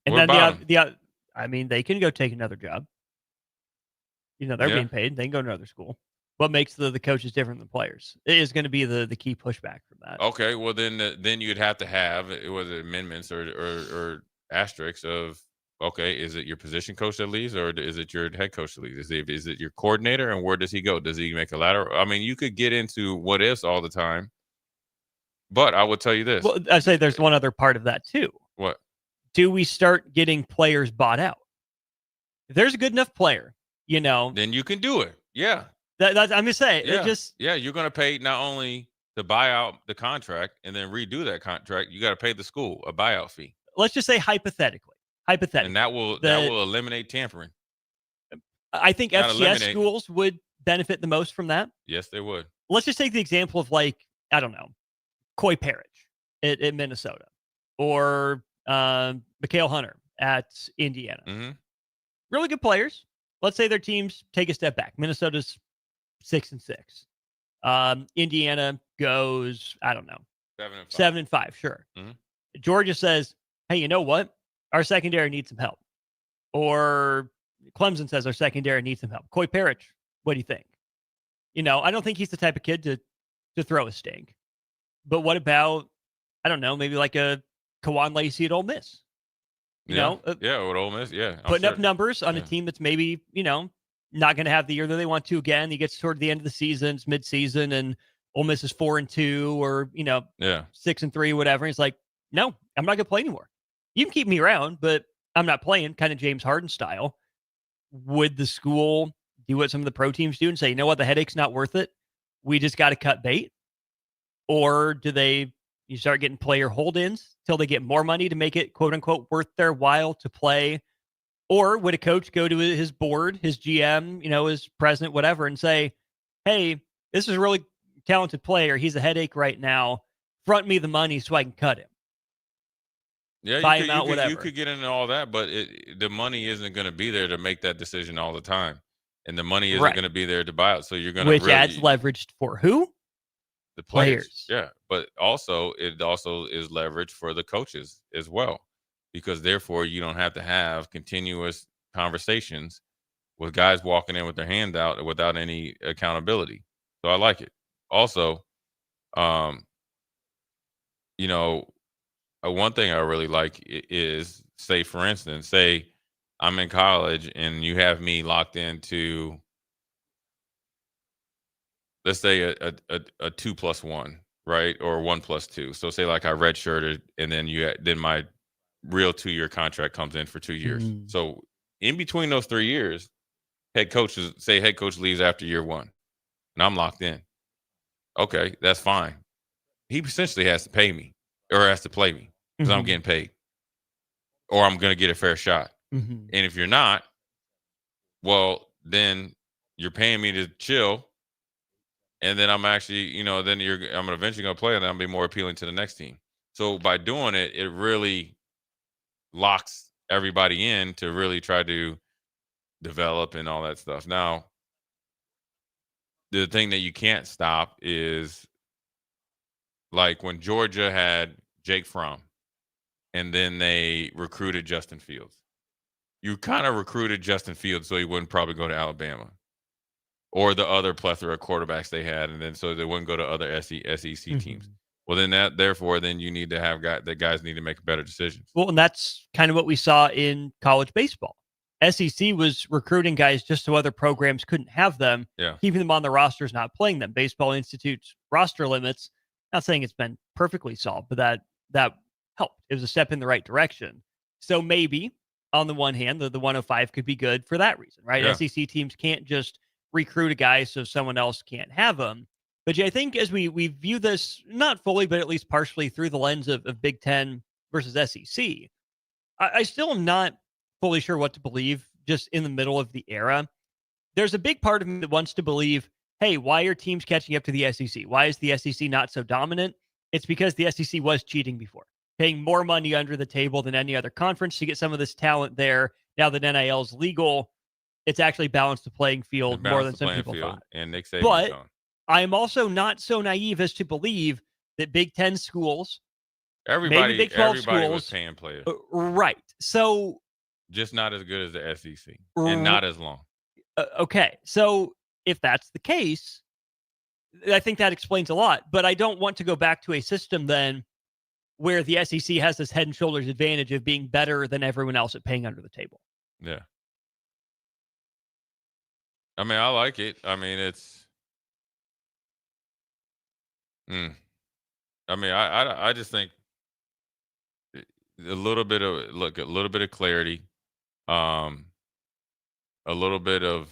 And what then I mean, they can go take another job. They're being paid. They can go to another school. What makes the coaches different than players? It is going to be the key pushback from that. Okay, well then you'd have to have whether amendments or asterisks of, okay, is it your position coach that leaves, or is it your head coach that leaves? Is it your coordinator, and where does he go? Does he make a lateral? I mean, you could get into what ifs all the time, but I would tell you this. Well, I say there's one other part of that too. What? Do we start getting players bought out? If there's a good enough player, then you can do it. Yeah. That's I'm just saying. Yeah, you're going to pay not only to buy out the contract and then redo that contract, you got to pay the school a buyout fee. Let's just say hypothetically, and that will eliminate tampering. I think FCS schools would benefit the most from that. Yes, they would. Let's just take the example of I don't know, Coy Parrish at Minnesota, or Mikael Hunter at Indiana. Really good players. Let's say their teams take a step back. Minnesota's 6-6. Indiana goes, I don't know, 7-5. Sure. Georgia says, hey, you know what? Our secondary needs some help. Or Clemson says our secondary needs some help. Coy Parrish, what do you think? I don't think he's the type of kid to throw a stink. But what about, I don't know, maybe like a Kawan Lacey at Ole Miss? With Ole Miss, putting up numbers on a team that's maybe, not going to have the year that they want to again. He gets toward the end of the season, it's mid-season, and Ole Miss is 4-2 or 6-3, whatever. And he's like, no, I'm not going to play anymore. You can keep me around, but I'm not playing. Kind of James Harden style. Would the school do what some of the pro teams do and say, you know what, the headache's not worth it? We just got to cut bait? Or do you start getting player hold-ins till they get more money to make it, quote unquote, worth their while to play? Or would a coach go to his board, his GM, his president, whatever, and say, hey, this is a really talented player. He's a headache right now. Front me the money so I can cut him. Yeah, buy him out, whatever. You could get into all that, but the money isn't going to be there to make that decision all the time. And the money isn't going to be there to buy out. So you're going to Which adds leverage for who? The players. Yeah, but it also is leverage for the coaches as well. Because therefore, you don't have to have continuous conversations with guys walking in with their hand out without any accountability. So I like it. Also, one thing I really like is, say, for instance, I'm in college and you have me locked into, let's say, a 2+1 right? Or 1+2. So say like I redshirted, and then my real 2-year contract comes in for 2 years. Mhm. So in between those 3 years, head coach leaves after year 1, and I'm locked in. Okay, that's fine. He essentially has to pay me or has to play me because I'm Mhm. getting paid, or I'm going to get a fair shot. Mhm. And if you're not, well, then you're paying me to chill, and then I'm actually, I'm eventually going to play, and then I'll be more appealing to the next team. So by doing it, it really locks everybody in to really try to develop and all that stuff. Now, the thing that you can't stop is like when Georgia had Jake Fromm, and then they recruited Justin Fields. You kind of recruited Justin Fields so he wouldn't probably go to Alabama or the other plethora of quarterbacks they had, and then so they wouldn't go to other SEC teams. Well, then therefore, you need to have guys need to make better decisions. Well, and that's kind of what we saw in college baseball. SEC was recruiting guys just so other programs couldn't have them, Yeah. keeping them on the rosters, not playing them. Baseball institutes roster limits. Not saying it's been perfectly solved, but that helped. It was a step in the right direction. So maybe on the one hand, the 105 could be good for that reason, right? Yeah. SEC teams can't just recruit a guy so someone else can't have him. But yeah, I think as we view this, not fully, but at least partially through the lens of Big Ten versus SEC, I still am not fully sure what to believe just in the middle of the era. There's a big part of me that wants to believe, hey, why are teams catching up to the SEC? Why is the SEC not so dominant? It's because the SEC was cheating before, paying more money under the table than any other conference to get some of this talent there. Now that NIL is legal, it's actually balanced the playing field more than some people thought. And Nick Saban's But gone. I am also not so naive as to believe that Big Ten schools, Everybody, maybe Big 12 everybody was schools, paying players, right? So just not as good as the SEC, and not as long. Okay, so if that's the case, I think that explains a lot. But I don't want to go back to a system then where the SEC has this head and shoulders advantage of being better than everyone else at paying under the table. Yeah. I mean, I like it. I mean, it's. I mean, I just think a little bit of clarity, a little bit of,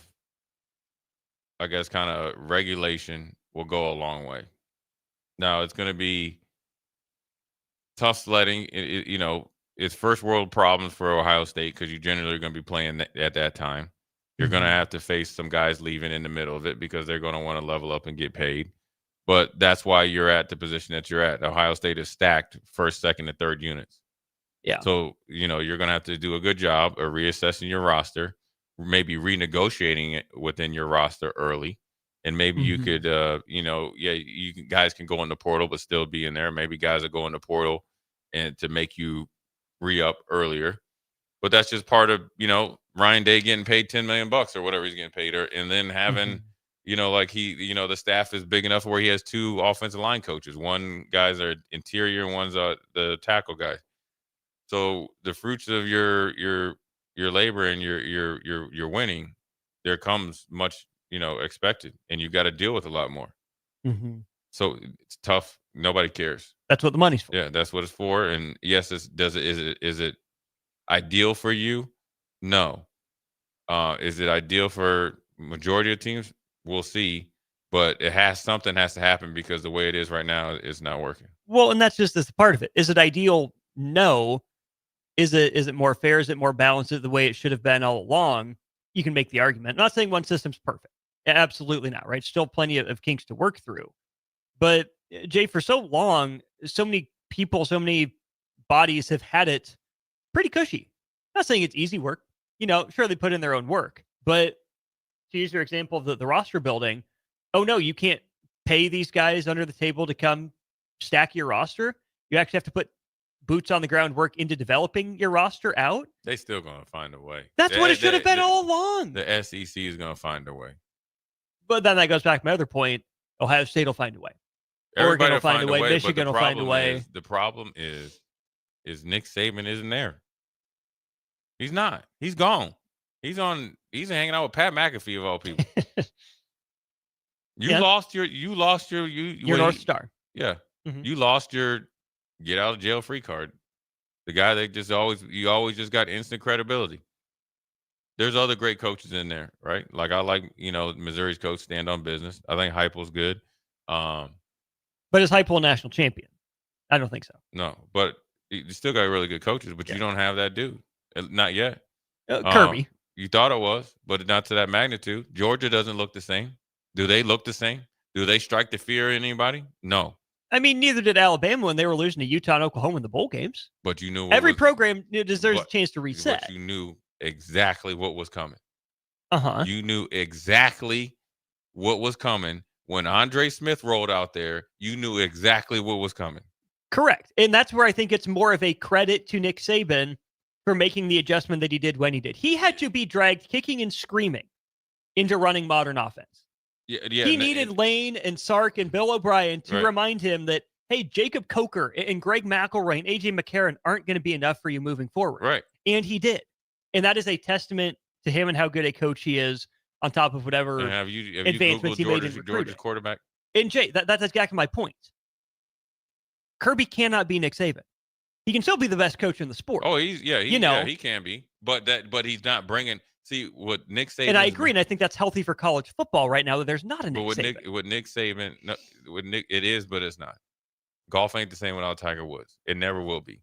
I guess, kind of regulation will go a long way. Now, it's going to be tough sledding. It's first world problems for Ohio State because you generally are going to be playing at that time. You're going to have to face some guys leaving in the middle of it because they're going to want to level up and get paid. But that's why you're at the position that you're at. Ohio State is stacked first, second, and third units. Yeah. So, you're going to have to do a good job of reassessing your roster, maybe renegotiating it within your roster early. And maybe you could, guys can go in the portal but still be in there. Maybe guys will go in the portal and to make you re-up earlier. But that's just part of, Ryan Day getting paid $10 million or whatever he's getting paid. And then having, the staff is big enough where he has 2 offensive line coaches. One guy's are interior and one's the tackle guy. So the fruits of your labor and your winning, there comes much, expected, and you got to deal with a lot more. So it's tough. Nobody cares. That's what the money's for. Yeah, that's what it's for. And yes, is it ideal for you? No. Is it ideal for majority of teams? We'll see. But something has to happen because the way it is right now is not working. Well, and that's just this part of it. Is it ideal? No. Is it more fair? Is it more balanced? Is it the way it should have been all along? You can make the argument. I'm not saying one system's perfect. Absolutely not, right? Still plenty of kinks to work through. But, Jay, for so long, so many people, so many bodies have had it pretty cushy. I'm not saying it's easy work. Sure, they put in their own work. But to use your example of the roster building, oh, no, you can't pay these guys under the table to come stack your roster. You actually have to put boots on the ground work into developing your roster out. They still going to find a way. That's what it should have been all along. The SEC is going to find a way. But then that goes back to my other point. Ohio State will find a way. Oregon will find a way. Michigan will find a way. The problem is Nick Saban isn't there. He's not. He's gone. He's hanging out with Pat McAfee of all people. You lost your North Star. Yeah. Mhm. You lost your get out of jail free card. The guy that you always just got instant credibility. There's other great coaches in there, right? Like I like, Missouri's coach stand on business. I think Heupel's good. But is Heupel a national champion? I don't think so. No, but you still got really good coaches, but you don't have that dude. Not yet. Kirby. You thought it was, but not to that magnitude. Georgia doesn't look the same. Do they look the same? Do they strike the fear in anybody? No. I mean, neither did Alabama when they were losing to Utah and Oklahoma in the bowl games. But you knew every program deserves a chance to But reset. you knew exactly what was coming. Uh-huh. You knew exactly what was coming. When Andre Smith rolled out there, you knew exactly what was coming. Correct. And that's where I think it's more of a credit to Nick Saban for making the adjustment that he did when he did. He had to be dragged kicking and screaming into running modern offense. Yeah, he needed Lane and Sark and Bill O'Brien to Right. remind him that, hey, Jacob Coker and Greg McElroy and A.J. McCarron aren't going to be enough for you moving forward. Right. And he did. And that is a testament to him and how good a coach he is on top of whatever And have you advancements he Googled made in Georgia's recruiting. quarterback? And Jay, that's exactly my point. Kirby cannot be Nick Saban. He can still be the best coach in the sport. Oh, he can be. But he's not bringing. See what Nick Saban. And I agree, and I think that's healthy for college football right now that there's not a Nick Saban. With Nick Saban, it is, but it's not. Golf ain't the same without Tiger Woods. It never will be.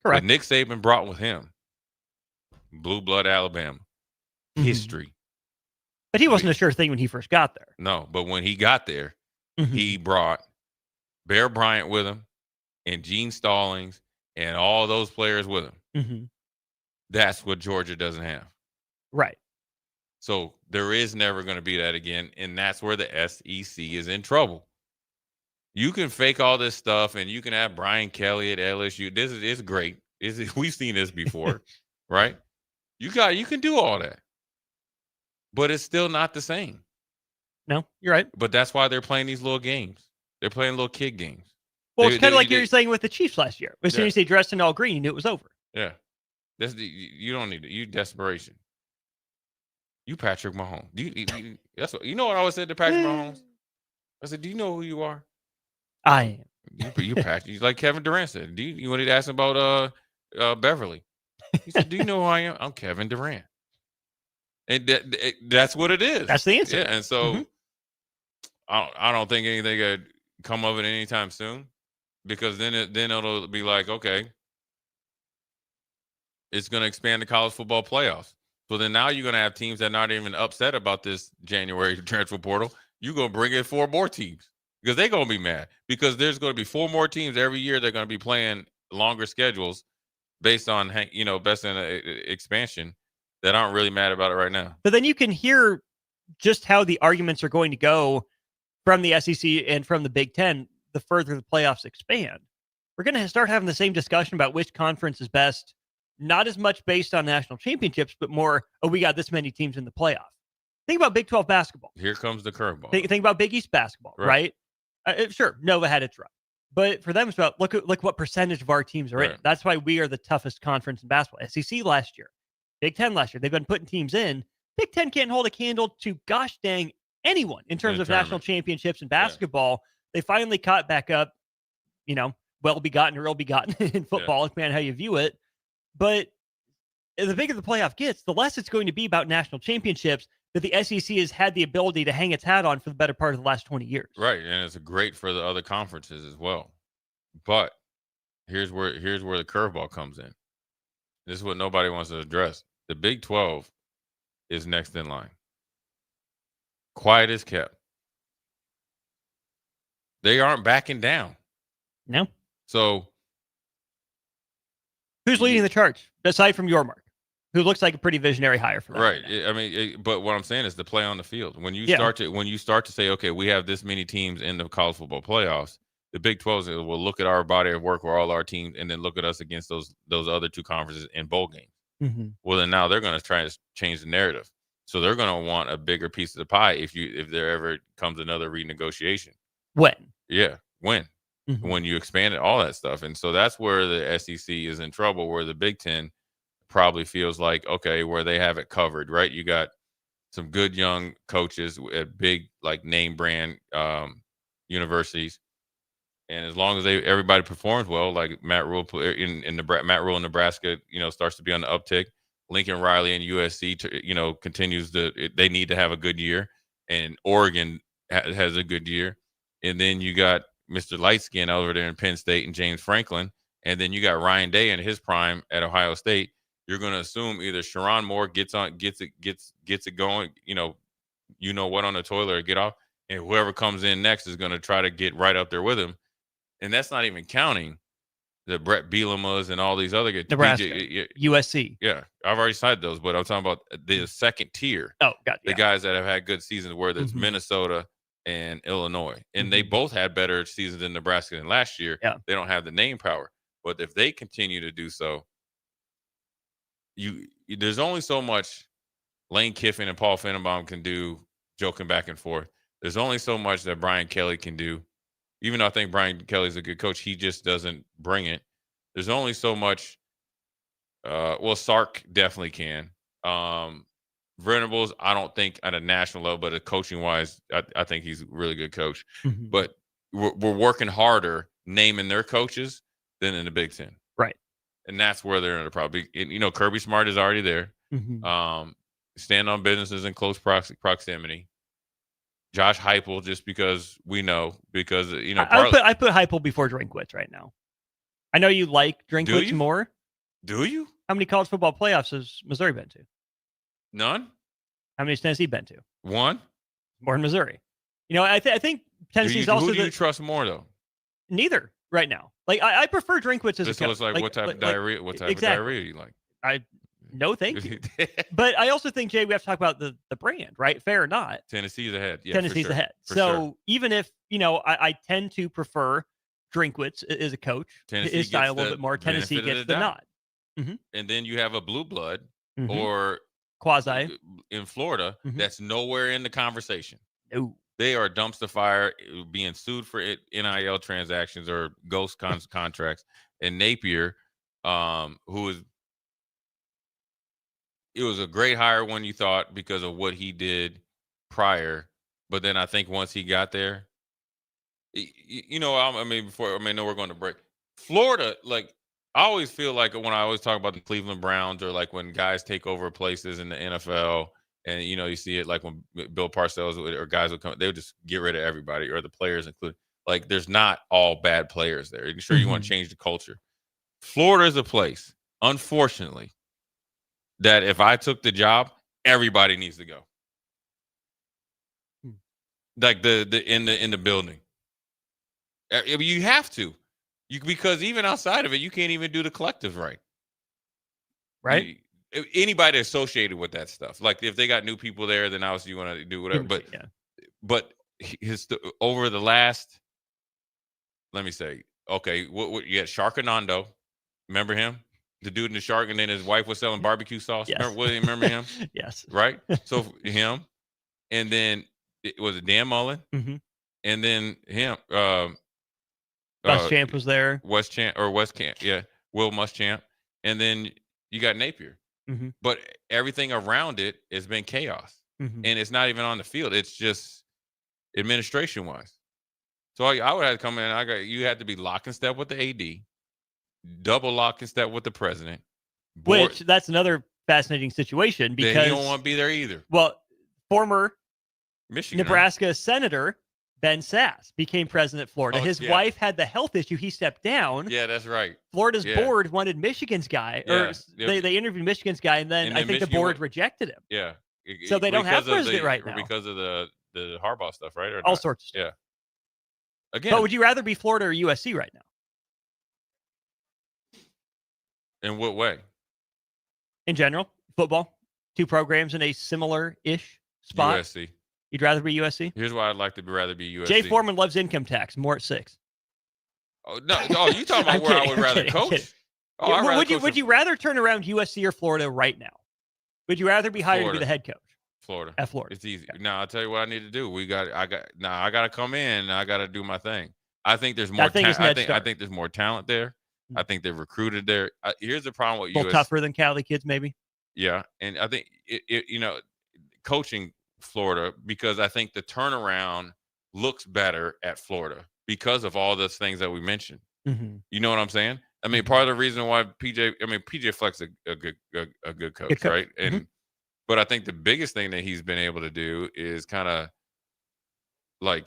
Correct. What Nick Saban brought with him, blue blood Alabama, history. But he wasn't a sure thing when he first got there. No, but when he got there, he brought Bear Bryant with him, and Gene Stallings, and all those players with him. Mm-hmm. That's what Georgia doesn't have. Right. So there is never going to be that again, and that's where the SEC is in trouble. You can fake all this stuff, and you can have Brian Kelly at LSU. It's great. We've seen this before, right? You can do all that, but it's still not the same. No, you're right. But that's why they're playing these little games. They're playing little kid games. Well, it's kind of like you were saying with the Chiefs last year. As soon as they dressed in all green, you knew it was over. Yeah. You don't need it. You desperation. You Patrick Mahomes. You know what I always said to Patrick Mahomes? I said, do you know who you are? I am. You Patrick. Like Kevin Durant said. You wanted to ask him about Beverly. He said, do you know who I am? I'm Kevin Durant. And that's what it is. That's the answer. Yeah. And so I don't think anything could come of it anytime soon, because then it'll be like, okay, it's going to expand the college football playoffs. So then now you're going to have teams that are not even upset about this January transfer portal. You're going to bring in 4 more teams because they're going to be mad, because there's going to be 4 more teams every year. They're going to be playing longer schedules based on, best in expansion, that aren't really mad about it right now. But then you can hear just how the arguments are going to go from the SEC and from the Big Ten the further the playoffs expand. We're going to start having the same discussion about which conference is best, not as much based on national championships, but more, we got this many teams in the playoff. Think about Big 12 basketball. Here comes the curveball. Think about Big East basketball, right? Sure, Nova had its run. But for them, it's about look what percentage of our teams are in. That's why we are the toughest conference in basketball. SEC last year, Big Ten last year, they've been putting teams in. Big Ten can't hold a candle to gosh dang anyone in terms of national championships in basketball. They finally caught back up, well begotten or ill begotten in football, depending on how you view it. But the bigger the playoff gets, the less it's going to be about national championships that the SEC has had the ability to hang its hat on for the better part of the last 20 years. Right, and it's great for the other conferences as well. But here's where the curveball comes in. This is what nobody wants to address. The Big 12 is next in line. Quiet as kept. They aren't backing down. No. So who's leading the charge aside from Yormark, who looks like a pretty visionary hire for that? Right. But what I'm saying is the play on the field. When you start to say, okay, we have this many teams in the college football playoffs, the Big 12 will look at our body of work where all our teams, and then look at us against those other 2 conferences in bowl games. Mm-hmm. Well, then now they're going to try to change the narrative. So they're going to want a bigger piece of the pie if there ever comes another renegotiation. When? Yeah, when? Mm-hmm. When you expand it, all that stuff. And so that's where the SEC is in trouble, where the Big Ten probably feels like, okay, where they have it covered, right? You got some good young coaches at big, like, name brand universities. And as long as everybody performs well, like Matt Rule Matt Rule in Nebraska, starts to be on the uptick. Lincoln Riley and USC, continues they need to have a good year, and Oregon has a good year. And then you got Mr. Lightskin over there in Penn State and James Franklin. And then you got Ryan Day in his prime at Ohio State. You're going to assume either Sharon Moore gets it going, what on the toilet or get off, and whoever comes in next is going to try to get right up there with him. And that's not even counting the Brett Bielemas and all these other guys. Nebraska, USC. Yeah, I've already cited those, but I'm talking about the second tier. Oh, God, the guys that have had good seasons, whether it's Minnesota and Illinois, and they both had better seasons in Nebraska than last year. Yeah. They don't have the name power, but if they continue to do so, there's only so much Lane Kiffin and Paul Finnenbaum can do, joking back and forth. There's only so much that Brian Kelly can do. Even though I think Brian Kelly's a good coach, he just doesn't bring it. There's only so much. Sark definitely can. Venables, I don't think at a national level, but coaching wise, I think he's a really good coach. But we're working harder naming their coaches than in the Big Ten. Right. And that's where they're in the problem. Kirby Smart is already there. Stand on businesses in close proximity. Josh Heupel, just because we know, because I put Heupel before Drinkwitz right now. I know you like Drinkwitz more. Do you? How many college football playoffs has Missouri been to? None. How many has Tennessee been to? One. More in Missouri. I think Tennessee's also. Who do you trust more though? Neither right now. Like I prefer Drinkwitz as a coach. This was what type of diarrhea? What type of diarrhea you like? No, thank you. But I also think, Jay, we have to talk about the brand, right? Fair or not. Tennessee's ahead. Yeah, Tennessee's ahead. So even if, I tend to prefer Drinkwitz as a coach, his style a little bit more, Tennessee gets the nod. And then you have a blue blood or quasi in Florida that's nowhere in the conversation. No. They are dumpster fire, being sued for NIL transactions or ghost contracts. And Napier, it was a great hire when you thought because of what he did prior. But then I think once he got there, I know we're going to break. Florida, like, I always feel like when I always talk about the Cleveland Browns or like when guys take over places in the NFL and, you see it like when Bill Parcells or guys would come, they would just get rid of everybody or the players included. Like, there's not all bad players there. Sure, you want to change the culture. Florida is a place, unfortunately, that if I took the job, everybody needs to go. Like in the building. You have to. Because even outside of it, you can't even do the collective right. Right? Anybody associated with that stuff. Like if they got new people there, then obviously you want to do whatever. But over the last, let me say, okay, what you had Sharkanondo. Remember him? The dude in the shark, and then his wife was selling barbecue sauce. Yes. Remember him? Yes. Right? So him. And then it was Dan Mullen. And then him. Muschamp was there. West Camp, yeah. Will Muschamp. And then you got Napier. But everything around it has been chaos. And it's not even on the field. It's just administration-wise. So I would have to come in. You had to be lock and step with the AD. Double lock and step with the president. Which, that's another fascinating situation because he don't want to be there either. Well, former Michigan, Nebraska Senator Ben Sass became president of Florida. His wife had the health issue. He stepped down. Yeah, that's right. Florida's board wanted Michigan's guy. They interviewed Michigan's guy, and then I think the board rejected him. Yeah. So they don't have president right now. Because of the Harbaugh stuff, right? All sorts of stuff. Yeah. Again. But would you rather be Florida or USC right now? In what way? In general, football, two programs in a similar-ish spot. USC. You'd rather be USC? Here's why I'd like to rather be USC. Jay Foreman loves income tax. More at 6. Oh no! Oh, you talking about where I would rather coach? Would you rather turn around USC or Florida right now? Would you rather be hired to be the head coach? Florida. At Florida. It's easy. Okay. Now I'll tell you what I need to do. I got to come in. And I got to do my thing. I think there's more. I think there's more talent there. I think they've recruited there. Here's the problem with USC. A little tougher than Cali kids, maybe. Yeah, and I think coaching Florida, because I think the turnaround looks better at Florida because of all those things that we mentioned. Mm-hmm. You know what I'm saying? I mean, part of the reason why PJ Fleck's a good coach, right? And but I think the biggest thing that he's been able to do is kind of like,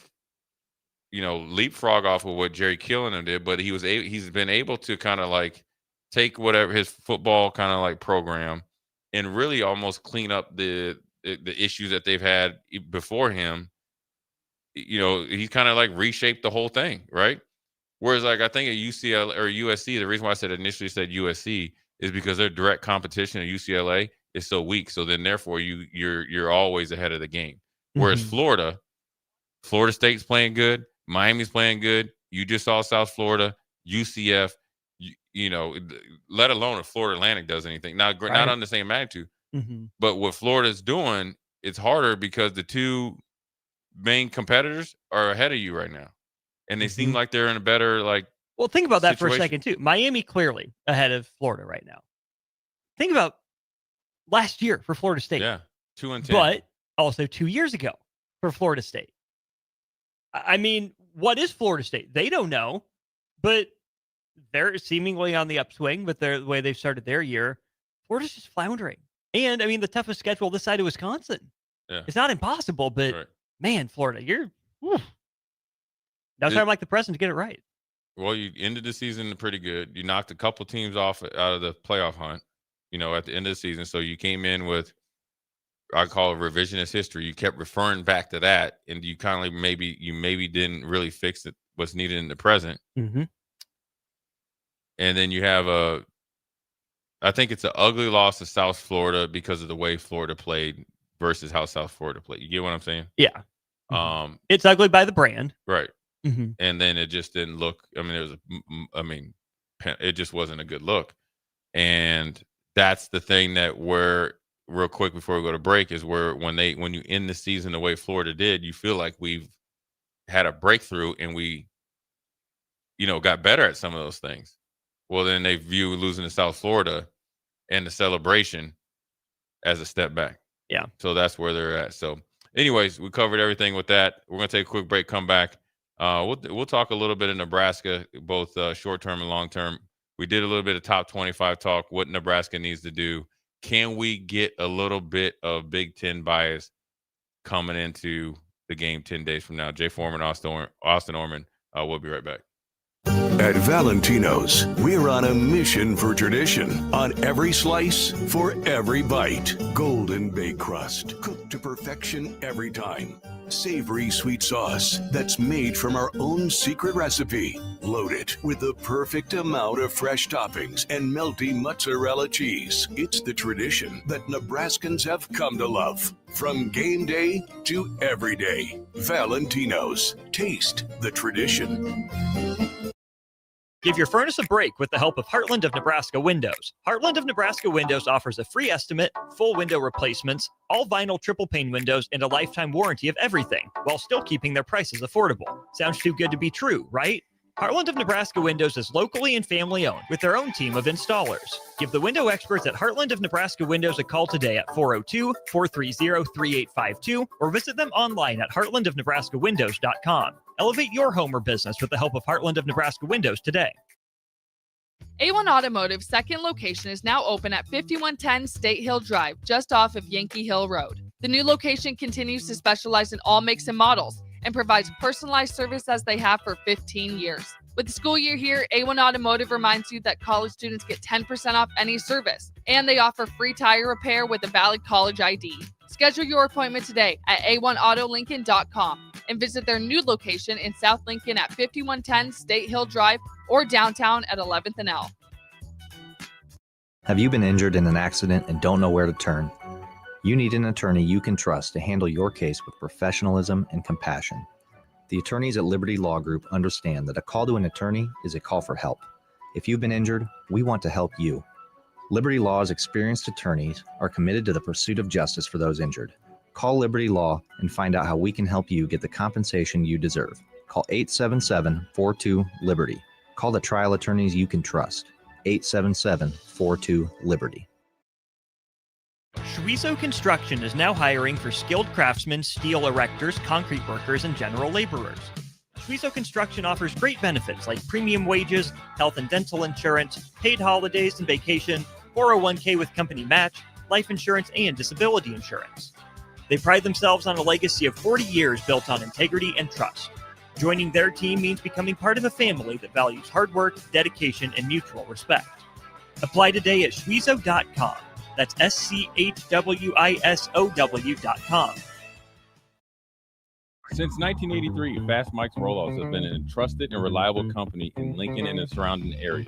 leapfrog off of what Jerry Killen did, but he's been able to kind of like take whatever his football kind of like program and really almost clean up the issues that they've had before him. He kind of like reshaped the whole thing, right? Whereas like I think at UCLA or USC, the reason why I initially said USC is because their direct competition at UCLA is so weak. So then therefore you're always ahead of the game. Whereas Florida State's playing good, Miami's playing good. You just saw South Florida, UCF, let alone if Florida Atlantic does anything. Now, not on the same magnitude, but what Florida's doing, it's harder because the two main competitors are ahead of you right now. And they seem like they're in a better, well, think about that situation. for a second, too. Miami clearly ahead of Florida right now. Think about last year for Florida State. Yeah, 2-10. But also 2 years ago for Florida State. I mean, what is Florida State? They don't know, but they're seemingly on the upswing with the way they've started their year. Florida's just floundering. And, I mean, the toughest schedule this side of Wisconsin. Yeah. It's not impossible, but, man, Florida, you're... That's why I'm like the president to get it right. Well, you ended the season pretty good. You knocked a couple teams off out of the playoff hunt, at the end of the season. So you came in with, I call it revisionist history. You kept referring back to that, and you kind of maybe didn't really fix what's needed in the present. Mm-hmm. And then you have I think it's an ugly loss to South Florida because of the way Florida played versus how South Florida played. You get what I'm saying? Yeah. It's ugly by the brand. Right. Mm-hmm. And then it just didn't look. I mean, it just wasn't a good look. And that's the thing that real quick before we go to break is when you end the season the way Florida did, you feel like we've had a breakthrough and we, got better at some of those things. Well, then they view losing to South Florida and the celebration as a step back. Yeah. So that's where they're at. So anyways, we covered everything with that. We're going to take a quick break, come back. We'll talk a little bit of Nebraska, both short-term and long-term. We did a little bit of top 25 talk, what Nebraska needs to do. Can we get a little bit of Big Ten bias coming into the game 10 days from now? Jay Foreman, Austin Oerman. We'll be right back. At Valentino's, we're on a mission for tradition. On every slice, for every bite. Golden baked crust, cooked to perfection every time. Savory sweet sauce that's made from our own secret recipe. Loaded with the perfect amount of fresh toppings and melty mozzarella cheese. It's the tradition that Nebraskans have come to love. From game day to every day. Valentino's. Taste the tradition. Give your furnace a break with the help of Heartland of Nebraska Windows. Heartland of Nebraska Windows offers a free estimate, full window replacements, all vinyl triple pane windows, and a lifetime warranty of everything, while still keeping their prices affordable. Sounds too good to be true, right? Heartland of Nebraska Windows is locally and family owned with their own team of installers. Give the window experts at Heartland of Nebraska Windows a call today at 402-430-3852 or visit them online at heartlandofnebraskawindows.com. Elevate your home or business with the help of Heartland of Nebraska Windows today. A1 Automotive's second location is now open at 5110 State Hill Drive, just off of Yankee Hill Road. The new location continues to specialize in all makes and models and provides personalized service as they have for 15 years. With the school year here, A1 Automotive reminds you that college students get 10% off any service, and they offer free tire repair with a valid college ID. Schedule your appointment today at a1autolincoln.com and visit their new location in South Lincoln at 5110 State Hill Drive or downtown at 11th and L. Have you been injured in an accident and don't know where to turn? You need an attorney you can trust to handle your case with professionalism and compassion. The attorneys at Liberty Law Group understand that a call to an attorney is a call for help. If you've been injured, we want to help you. Liberty Law's experienced attorneys are committed to the pursuit of justice for those injured. Call Liberty Law and find out how we can help you get the compensation you deserve. Call 877-42-LIBERTY. Call the trial attorneys you can trust. 877-42-LIBERTY. Schwizo Construction is now hiring for skilled craftsmen, steel erectors, concrete workers, and general laborers. Suizo Construction offers great benefits like premium wages, health and dental insurance, paid holidays and vacation, 401k with company match, life insurance, and disability insurance. They pride themselves on a legacy of 40 years built on integrity and trust. Joining their team means becoming part of a family that values hard work, dedication, and mutual respect. Apply today at Suizo.com. That's SCHWISOW.com. Since 1983, Fast Mike's Rollouts have been a trusted and reliable company in Lincoln and the surrounding areas.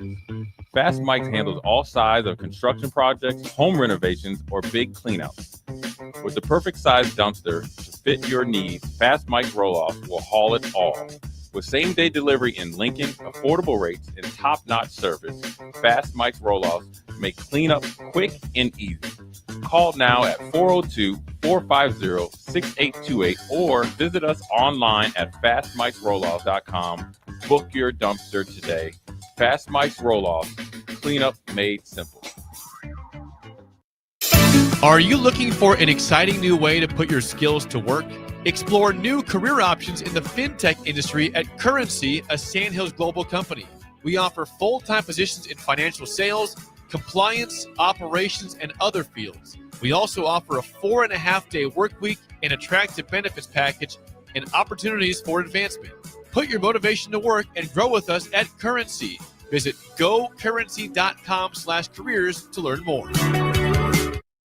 Fast Mike's handles all sides of construction projects, home renovations, or big cleanouts. With the perfect size dumpster to fit your needs, Fast Mike's Rollouts will haul it all. With same-day delivery in Lincoln, affordable rates, and top-notch service, Fast Mike's Rollouts make cleanup quick and easy. Call now at 402-450-6828 or visit us online at fastmikesrolloffs.com. Book your dumpster today. Fast Mike's Rolloffs, cleanup made simple. Are you looking for an exciting new way to put your skills to work? Explore new career options in the fintech industry at Currency, a Sandhills global company. We offer full-time positions in financial sales, compliance, operations, and other fields. We also offer a 4.5-day work week, an attractive benefits package, and opportunities for advancement. Put your motivation to work and grow with us at Currency. Visit gocurrency.com/careers to learn more.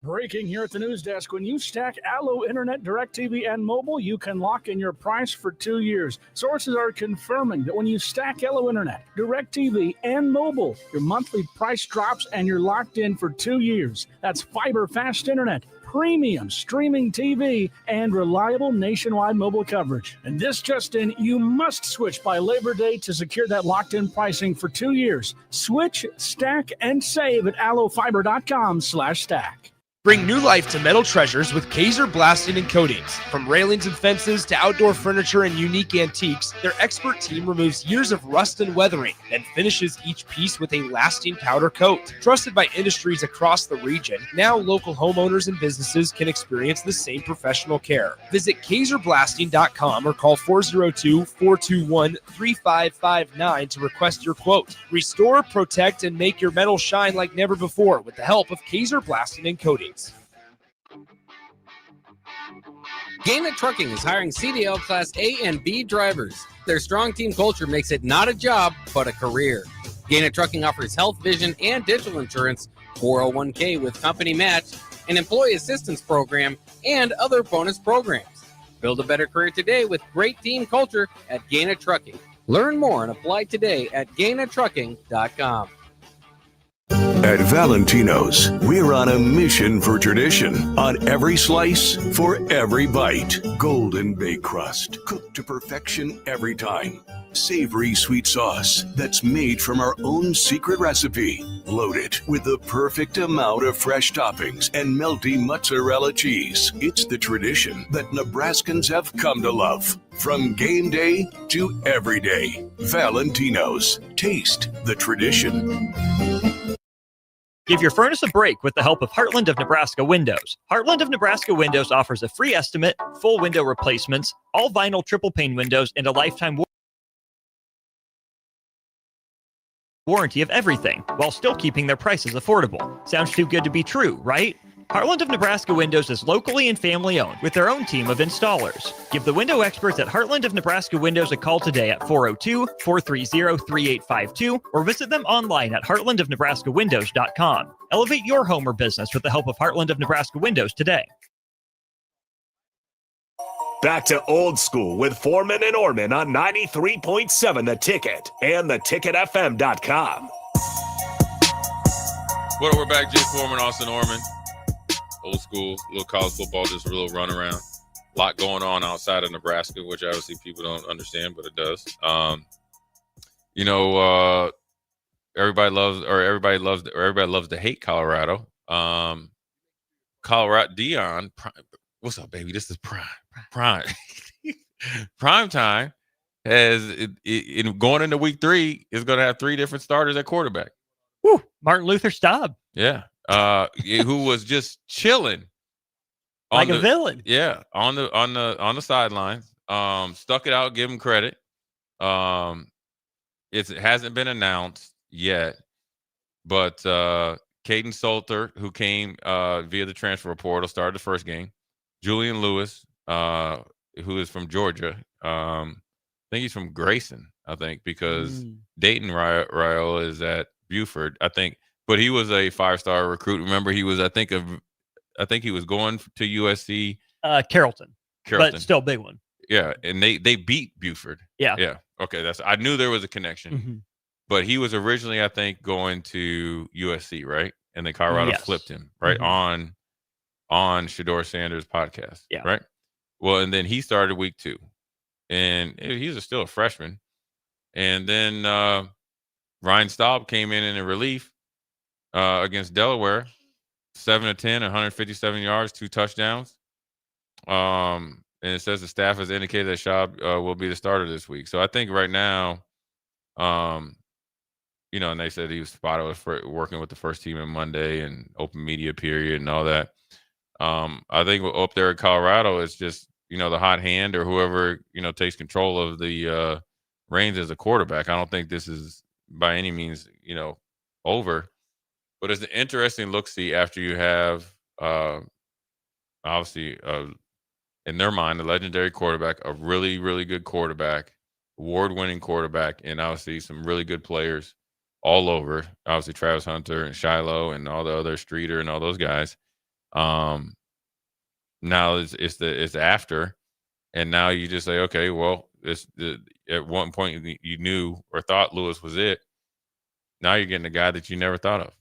Breaking here at the news desk. When you stack Allo Internet, DirecTV, and mobile, you can lock in your price for 2 years. Sources are confirming that when you stack Allo Internet, DirecTV, and mobile, your monthly price drops and you're locked in for 2 years. That's fiber fast internet, premium streaming TV, and reliable nationwide mobile coverage. And this just in, you must switch by Labor Day to secure that locked-in pricing for 2 years. Switch, stack, and save at allofiber.com/stack. Bring new life to metal treasures with Kaiser Blasting and Coatings. From railings and fences to outdoor furniture and unique antiques, their expert team removes years of rust and weathering and finishes each piece with a lasting powder coat. Trusted by industries across the region, now local homeowners and businesses can experience the same professional care. Visit KaiserBlasting.com or call 402-421-3559 to request your quote. Restore, protect, and make your metal shine like never before with the help of Kaiser Blasting and Coatings. Gaina Trucking is hiring CDL Class A and B drivers. Their strong team culture makes it not a job, but a career. Gaina Trucking offers health, vision, and dental insurance, 401k with company match, an employee assistance program, and other bonus programs. Build a better career today with great team culture at Gaina Trucking. Learn more and apply today at GainaTrucking.com. At Valentino's, we're on a mission for tradition. On every slice, for every bite. Golden baked crust, cooked to perfection every time. Savory sweet sauce that's made from our own secret recipe. Loaded with the perfect amount of fresh toppings and melty mozzarella cheese. It's the tradition that Nebraskans have come to love. From game day to every day. Valentino's. Taste the tradition. Give your furnace a break with the help of Heartland of Nebraska Windows. Heartland of Nebraska Windows offers a free estimate, full window replacements, all vinyl triple pane windows, and a lifetime warranty of everything, while still keeping their prices affordable. Sounds too good to be true, right? Heartland of Nebraska Windows is locally and family owned with their own team of installers. Give the window experts at Heartland of Nebraska Windows a call today at 402-430-3852 or visit them online at heartlandofnebraskawindows.com. Elevate your home or business with the help of Heartland of Nebraska Windows today. Back to old school with Foreman and Oerman on 93.7 The Ticket and theticketfm.com. Well, we're back. Jay Foreman, Austin Oerman. Old school, little college football, just a little run around. A lot going on outside of Nebraska, which obviously people don't understand, but it does. Everybody loves to hate Colorado. Colorado, Dion, what's up, baby? This is prime time in going into week 3 is going to have 3 different starters at quarterback. Woo, Martin Luther Staub. Yeah. Who was just chilling like a villain. Yeah, on the sidelines. Stuck it out, give him credit. It hasn't been announced yet, but Caden Salter, who came via the transfer portal, started the first game. Julian Lewis, who is from Georgia. I think he's from Grayson, I think, because Dayton Raiola is at Buford, I think. But he was a 5-star recruit. Remember, he was, I think he was going to USC. Carrollton, but still a big one. Yeah, and they beat Buford. Yeah. Okay, I knew there was a connection. Mm-hmm. But he was originally, I think, going to USC, right? And then Colorado flipped him, right? Mm-hmm. On Shedeur Sanders' podcast, yeah. right? Well, and then he started week 2. And he's still a freshman. And then Ryan Staub came in a relief against Delaware, 7 of 10, 157 yards, 2 touchdowns. And it says the staff has indicated that Schaub will be the starter this week. So I think right now, and they said he was spotted for working with the first team on Monday and open media period and all that. I think up there at Colorado, it's just, the hot hand or whoever, takes control of the reins as a quarterback. I don't think this is by any means, over. But it's an interesting look-see after you have, obviously, in their mind, a legendary quarterback, a really, really good quarterback, award-winning quarterback, and obviously some really good players all over. Obviously, Travis Hunter and Shiloh and all the other Streeter and all those guys. Now it's after, and now you just say, okay, well, at one point you knew or thought Lewis was it. Now you're getting a guy that you never thought of.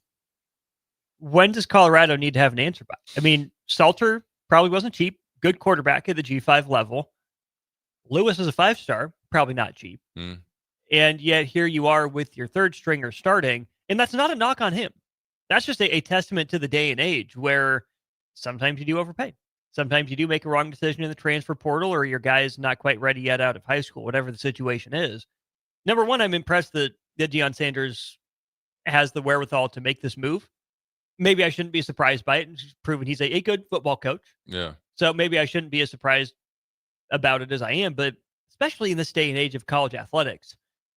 When does Colorado need to have an answer by? I mean, Salter probably wasn't cheap. Good quarterback at the G5 level. Lewis is a 5-star, probably not cheap. And yet here you are with your third stringer starting, and that's not a knock on him. That's just a testament to the day and age where sometimes you do overpay. Sometimes you do make a wrong decision in the transfer portal, or your guy is not quite ready yet out of high school, whatever the situation is. Number one, I'm impressed that Deion Sanders has the wherewithal to make this move. Maybe I shouldn't be surprised by it. He's proven he's a good football coach. Yeah. So maybe I shouldn't be as surprised about it as I am, but especially in this day and age of college athletics,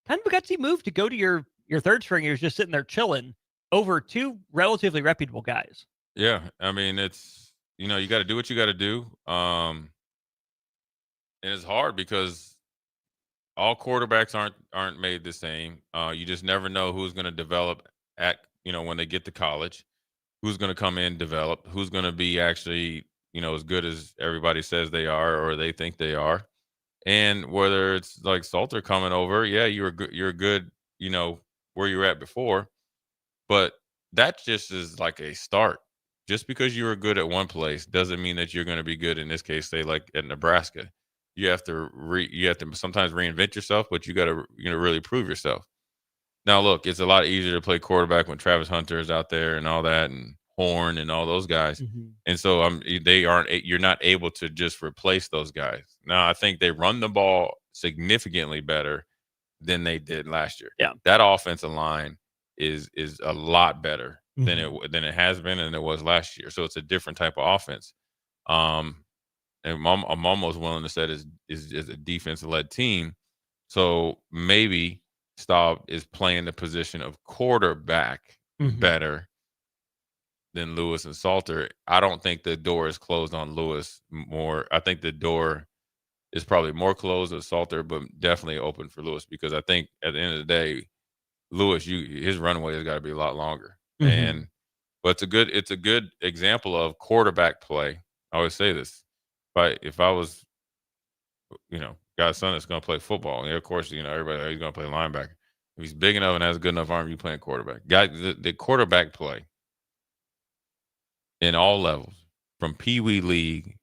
kind of a gutsy move to go to your third stringers just sitting there chilling over 2 relatively reputable guys. Yeah. I mean, it's, you got to do what you got to do. And it's hard because all quarterbacks aren't made the same. You just never know who's going to develop at, when they get to college, who's going to come in, develop, who's going to be actually, as good as everybody says they are or they think they are. And whether it's like Salter coming over, yeah, you're good, where you're at before, but that just is like a start. Just because you were good at one place doesn't mean that you're going to be good in this case, say like at Nebraska. You have to sometimes reinvent yourself, but you got to really prove yourself. Now, look, it's a lot easier to play quarterback when Travis Hunter is out there and all that, and Horn and all those guys. Mm-hmm. And so you're not able to just replace those guys. Now, I think they run the ball significantly better than they did last year. Yeah. That offensive line is a lot better Mm-hmm. than it has been and it was last year. So it's a different type of offense. And I'm almost willing to say is a defensive-led team. So maybe Staub is playing the position of quarterback better than Lewis and Salter. I don't think the door is closed on Lewis more. I think the door is probably more closed with Salter, but definitely open for Lewis, because I think at the end of the day, Lewis, his runway has got to be a lot longer. But it's a good example of quarterback play. I always say this. If I was, God's son that's going to play football, and of course, everybody, he's going to play linebacker. If he's big enough and has a good enough arm, you playing quarterback. The quarterback play in all levels, from Pee Wee League,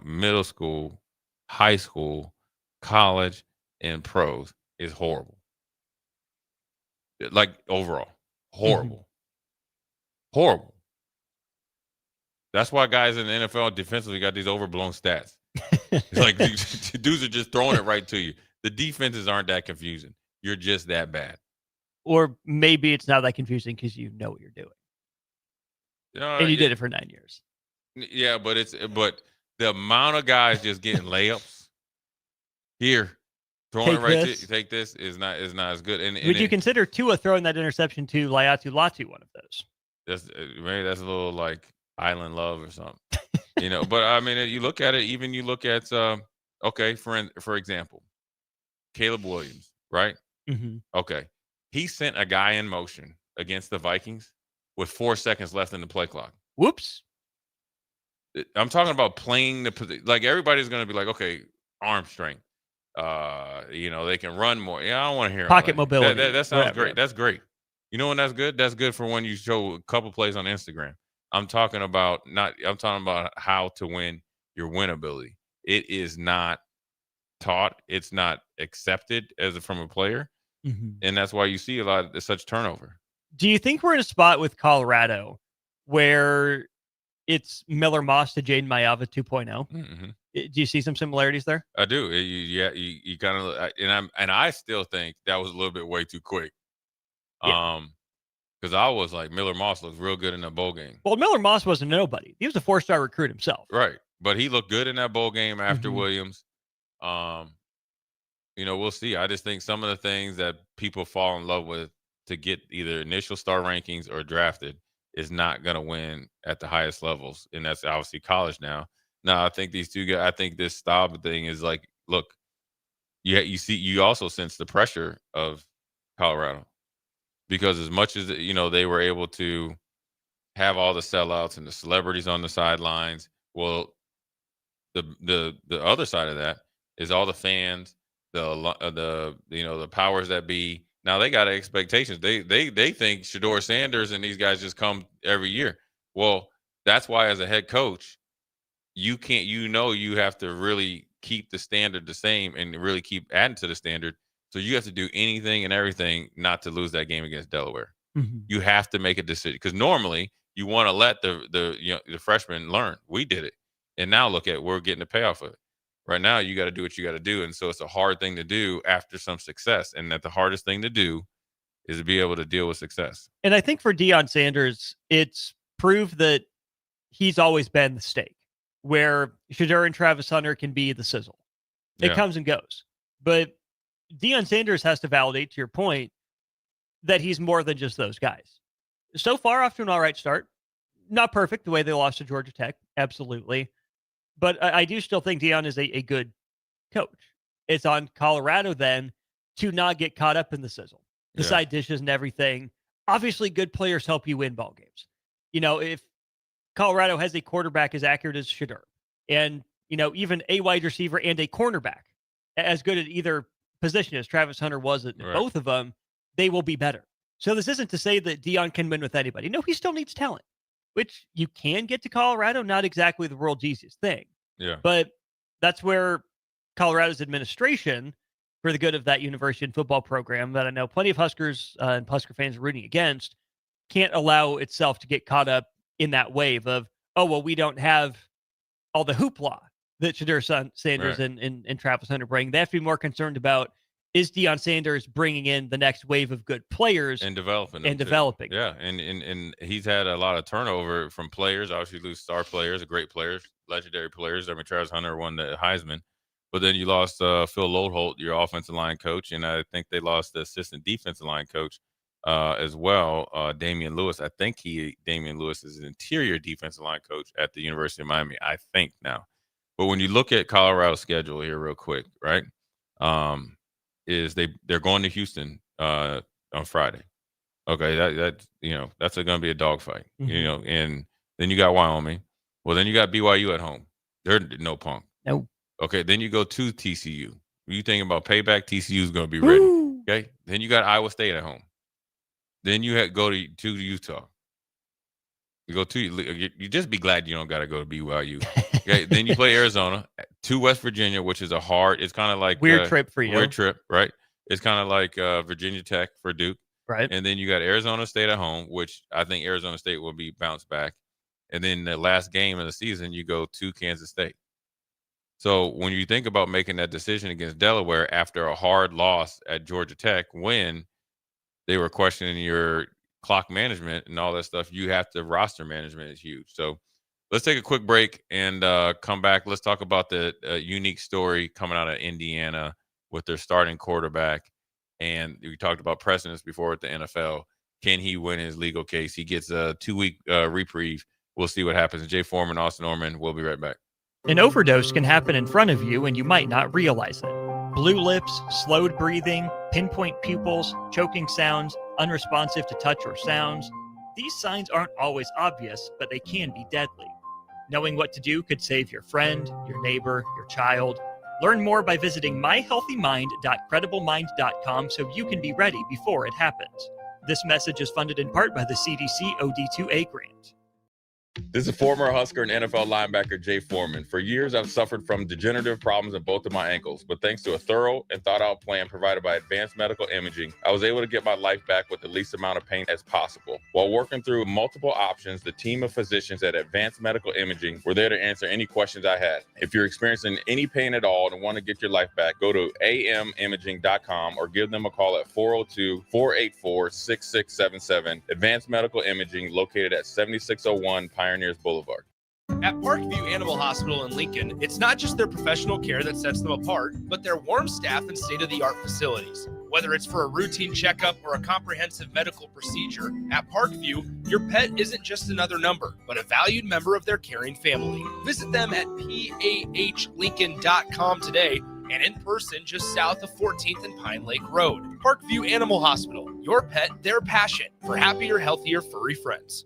middle school, high school, college, and pros, is horrible. Like overall, horrible. Horrible. That's why guys in the NFL defensively got these overblown stats. It's like dudes are just throwing it right to you. The defenses aren't that confusing. You're just that bad. Or maybe it's not that confusing because you know what you're doing. And you did it for 9 years. Yeah, but the amount of guys just getting layups here, throwing it right to take this is not as good. And would you consider Tua throwing that interception to Laiatu Latu one of those? Maybe that's a little like island love or something, But I mean, you look at it. Even you look at okay, for example, Caleb Williams, right? Mm-hmm. Okay, he sent a guy in motion against the Vikings with 4 seconds left in the play clock. Whoops. I'm talking about playing the like everybody's going to be like, okay, arm strength. They can run more. Yeah, I don't want to hear pocket mobility. That sounds great. That's great. You know when that's good? That's good for when you show a couple plays on Instagram. I'm talking about how to win your win ability. It is not taught. It's not accepted from a player. Mm-hmm. And that's why you see a lot of such turnover. Do you think we're in a spot with Colorado where it's Miller Moss to Jaden Maiava 2.0? Mm-hmm. Do you see some similarities there? I do. You kind of, and I still think that was a little bit way too quick. Because I was like, Miller Moss looks real good in that bowl game. Well, Miller Moss wasn't a nobody. He was a 4-star recruit himself. Right. But he looked good in that bowl game after Mm-hmm. Williams. We'll see. I just think some of the things that people fall in love with to get either initial star rankings or drafted is not going to win at the highest levels. And that's obviously college now. Now, I think these two guys, I think this Staub thing is like, look, you also sense the pressure of Colorado. Because as much as, they were able to have all the sellouts and the celebrities on the sidelines, well, the other side of that is all the fans, the powers that be. Now they got expectations. They think Shedeur Sanders and these guys just come every year. Well, that's why as a head coach, you can't. You have to really keep the standard the same and really keep adding to the standard. So you have to do anything and everything not to lose that game against Delaware. Mm-hmm. You have to make a decision because normally you want to let the freshmen learn. We did it, and now look at we're getting the payoff of it. Right now, you got to do what you got to do, and so it's a hard thing to do after some success. And that the hardest thing to do is to be able to deal with success. And I think for Deion Sanders, it's proved that he's always been the stake, where Shedeur and Travis Hunter can be the sizzle. It comes and goes, but Deion Sanders has to validate, to your point, that he's more than just those guys. So far, off to an all right start. Not perfect the way they lost to Georgia Tech, absolutely. But I do still think Deion is a good coach. It's on Colorado then to not get caught up in the sizzle, the side dishes and everything. Obviously, good players help you win ball games. If Colorado has a quarterback as accurate as Shedeur, and even a wide receiver and a cornerback as good at either position as Travis Hunter was at both of them, they will be better. So this isn't to say that Deion can win with anybody. No, he still needs talent, which you can get to Colorado. Not exactly the world's easiest thing. Yeah. But that's where Colorado's administration, for the good of that university and football program that I know plenty of Huskers and Husker fans are rooting against, can't allow itself to get caught up in that wave of, we don't have all the hoopla that Shedeur Sanders and Travis Hunter bring. They have to be more concerned about, is Deion Sanders bringing in the next wave of good players and developing them too. Yeah, and he's had a lot of turnover from players. Obviously, you lose star players, great players, legendary players. I mean, Travis Hunter won the Heisman, but then you lost Phil Lodeholt, your offensive line coach, and I think they lost the assistant defensive line coach as well, Damian Lewis. I think Damian Lewis is an interior defensive line coach at the University of Miami, I think now. But when you look at Colorado's schedule here real quick, right, is they're going to Houston on Friday. Okay, that's going to be a dogfight, Mm-hmm. and then you got Wyoming. Well, then you got BYU at home. They're no punk. No. Okay, then you go to TCU. You thinking about payback? TCU is going to be ready. Woo! Okay, then you got Iowa State at home. Then you go to Utah. You go to you just be glad you don't got to go to BYU. Okay, then you play Arizona, to West Virginia, which is it's kind of like weird trip for you. Weird trip, right? It's kind of like Virginia Tech for Duke, right? And then you got Arizona State at home, which I think Arizona State will be bounced back. And then the last game of the season, you go to Kansas State. So when you think about making that decision against Delaware after a hard loss at Georgia Tech, when they were questioning your clock management and all that stuff, you have to roster management is huge. So let's take a quick break and come back. Let's talk about the unique story coming out of Indiana with their starting quarterback. And we talked about precedents before at the NFL. Can he win his legal case? He gets a 2-week reprieve. We'll see what happens. Jay Foreman, Austin Oerman, we'll be right back. An overdose can happen in front of you and you might not realize it. Blue lips, slowed breathing, pinpoint pupils, choking sounds, unresponsive to touch or sounds. These signs aren't always obvious, but they can be deadly. Knowing what to do could save your friend, your neighbor, your child. Learn more by visiting myhealthymind.crediblemmind.com so you can be ready before it happens. This message is funded in part by the CDC OD2A grant. This is former Husker and NFL linebacker Jay Foreman. For years, I've suffered from degenerative problems in both of my ankles, but thanks to a thorough and thought-out plan provided by Advanced Medical Imaging, I was able to get my life back with the least amount of pain as possible. While working through multiple options, the team of physicians at Advanced Medical Imaging were there to answer any questions I had. If you're experiencing any pain at all and want to get your life back, go to amimaging.com or give them a call at 402-484-6677. Advanced Medical Imaging, located at 7601 Pioneers Boulevard. At Parkview Animal Hospital in Lincoln, it's not just their professional care that sets them apart, but their warm staff and state-of-the-art facilities. Whether it's for a routine checkup or a comprehensive medical procedure, at Parkview, your pet isn't just another number, but a valued member of their caring family. Visit them at pahlincoln.com today and in person just south of 14th and Pine Lake Road. Parkview Animal Hospital, your pet, their passion for happier, healthier, furry friends.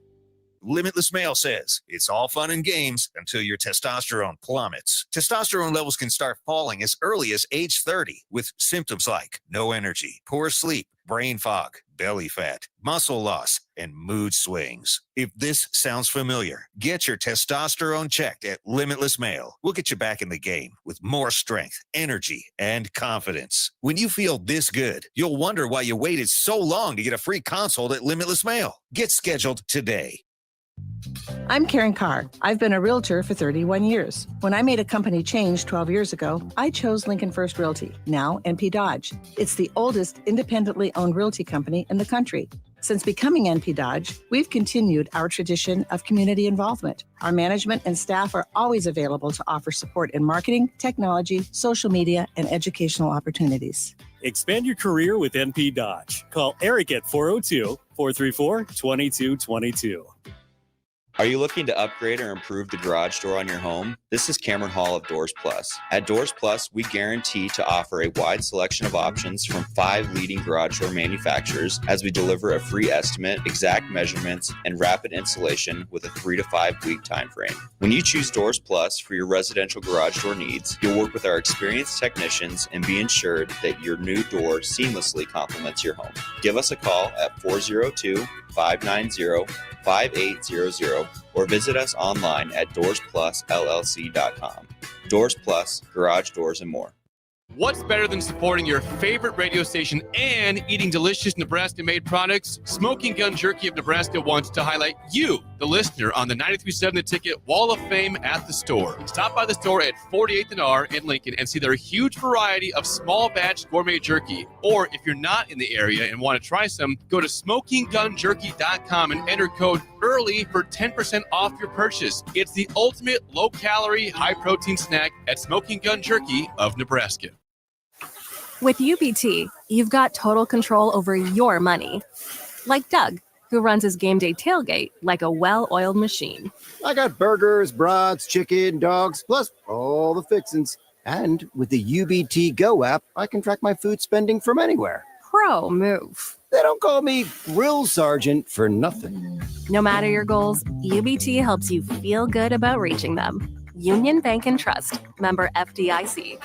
Limitless Male says it's all fun and games until your testosterone plummets. Testosterone levels can start falling as early as age 30 with symptoms like no energy, poor sleep, brain fog, belly fat, muscle loss, and mood swings. If this sounds familiar, get your testosterone checked at Limitless Male. We'll get you back in the game with more strength, energy, and confidence. When you feel this good, you'll wonder why you waited so long to get a free consult at Limitless Male. Get scheduled today. I'm Karen Carr. I've been a realtor for 31 years. When I made a company change 12 years ago, I chose Lincoln First Realty, now NP Dodge. It's the oldest independently owned realty company in the country. Since becoming NP Dodge, we've continued our tradition of community involvement. Our management and staff are always available to offer support in marketing, technology, social media, and educational opportunities. Expand your career with NP Dodge. Call Eric at 402-434-2222. Are you looking to upgrade or improve the garage door on your home? This is Cameron Hall of Doors Plus. At Doors Plus, we guarantee to offer a wide selection of options from 5 leading garage door manufacturers as we deliver a free estimate, exact measurements, and rapid installation with a 3 to 5 week time frame. When you choose Doors Plus for your residential garage door needs, you'll work with our experienced technicians and be ensured that your new door seamlessly complements your home. Give us a call at 402-590-5800 or visit us online at doorsplusllc.com. Doors Plus, garage doors, and more. What's better than supporting your favorite radio station and eating delicious Nebraska-made products? Smoking Gun Jerky of Nebraska wants to highlight you, the listener, on the 93.7 The Ticket Wall of Fame at the store. Stop by the store at 48th and R in Lincoln and see their huge variety of small batch gourmet jerky. Or if you're not in the area and want to try some, go to smokinggunjerky.com and enter code EARLY for 10% off your purchase. It's the ultimate low-calorie, high-protein snack at Smoking Gun Jerky of Nebraska. With UBT, you've got total control over your money. Like Doug, who runs his game day tailgate like a well-oiled machine. I got burgers, brats, chicken, dogs, plus all the fixins. And with the UBT Go app, I can track my food spending from anywhere. Pro move. They don't call me Grill Sergeant for nothing. No matter your goals, UBT helps you feel good about reaching them. Union Bank and Trust. Member FDIC.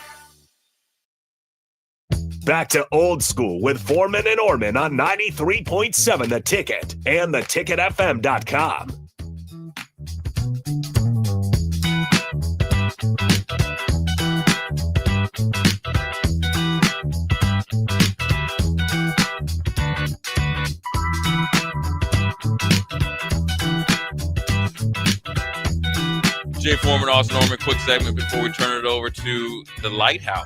Back to old school with Foreman and Oerman on 93.7 The Ticket and theticketfm.com. Jay Foreman, Austin Oerman, quick segment before we turn it over to the Lighthouse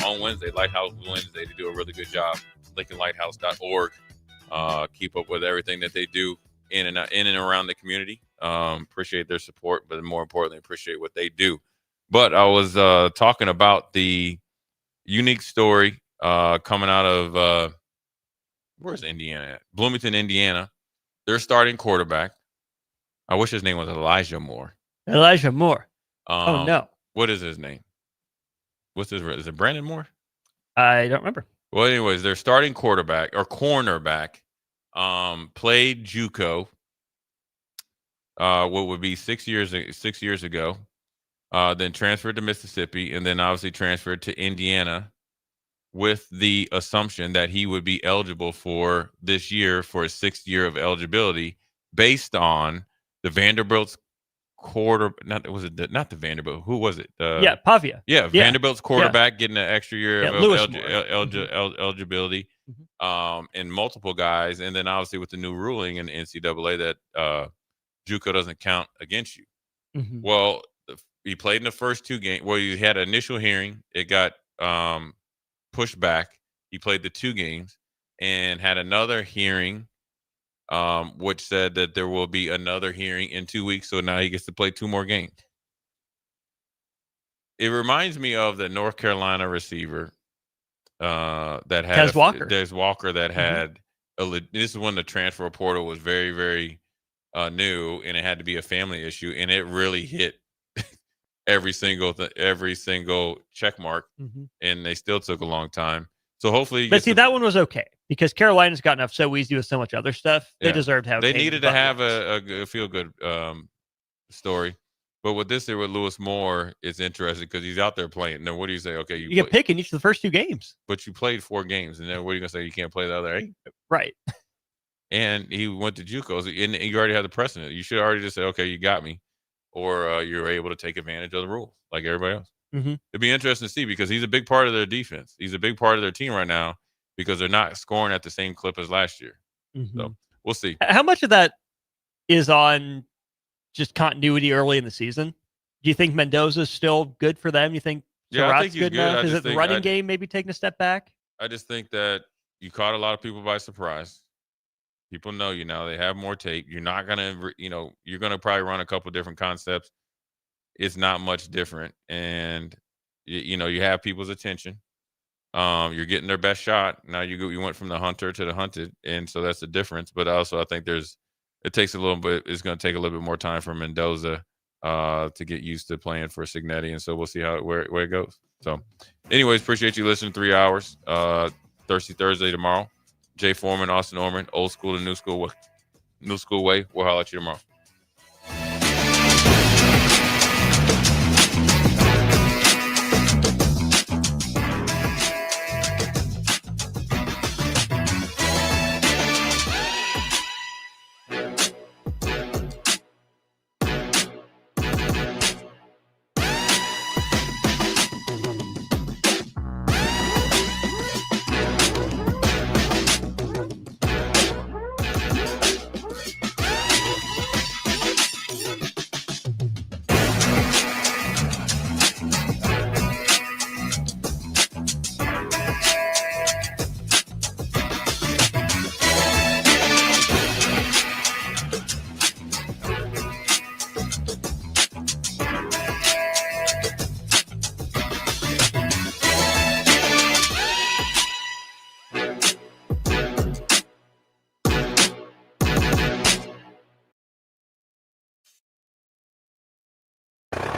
on Wednesday. Lighthouse Wednesday. They do a really good job. LincolnLighthouse.org. Keep up with everything that they do in and around the community. Appreciate their support, but more importantly, appreciate what they do. But I was talking about the unique story coming out of where's Indiana at? Bloomington, Indiana. Their starting quarterback. I wish his name was Elijah Moore. Elijah Moore. Oh, no. What is his name? What's his? Is it Brandon Moore? I don't remember. Well, anyways, their starting quarterback or cornerback played JUCO. What would be 6 years ago. Then transferred to Mississippi, and then obviously transferred to Indiana, with the assumption that he would be eligible for this year for his 6th year of eligibility, based on the Vanderbilt's not the Vanderbilt. Who was it? Pavia. Yeah, Vanderbilt's quarterback getting an extra year of eligibility, and multiple guys, and then obviously with the new ruling in the NCAA that JUCO doesn't count against you. Mm-hmm. Well, he played in the first 2 games. Well, he had an initial hearing. It got pushed back. He played the 2 games and had another hearing, which said that there will be another hearing in 2 weeks. So now he gets to play 2 more games. It reminds me of the North Carolina receiver that had Des Walker that had this is when the transfer portal was very, very new, and it had to be a family issue, and it really hit every single check mark, and they still took a long time. So hopefully, but see, that one was okay because Carolina's gotten off so easy with so much other stuff. They deserved to have. They needed to have a feel good story. But with this here with Lewis Moore, it's interesting because he's out there playing. Now, what do you say? Okay, you get pick in each of the first 2 games, but you played 4 games, and then what are you gonna say? You can't play the other 8, right? And he went to JUCO, and you already had the precedent. You should already just say, okay, you got me, or you're able to take advantage of the rules like everybody else. Mm-hmm. It'd be interesting to see because he's a big part of their defense. He's a big part of their team right now because they're not scoring at the same clip as last year. Mm-hmm. So we'll see. How much of that is on just continuity early in the season? Do you think Mendoza's still good for them? You think I think Surratt's good enough? Is it the running game maybe taking a step back? I just think that you caught a lot of people by surprise. People know you now. They have more tape. You're not going to, you're going to probably run a couple different concepts. It's not much different. And, you have people's attention. You're getting their best shot. Now you went from the hunter to the hunted. And so that's the difference. But also I think it takes a little bit. It's going to take a little bit more time for Mendoza to get used to playing for Cignetti. And so we'll see where it goes. So anyways, appreciate you listening 3 hours. Thirsty Thursday tomorrow. Jay Foreman, Austin Oerman, old school and new school way. We'll holler at you tomorrow.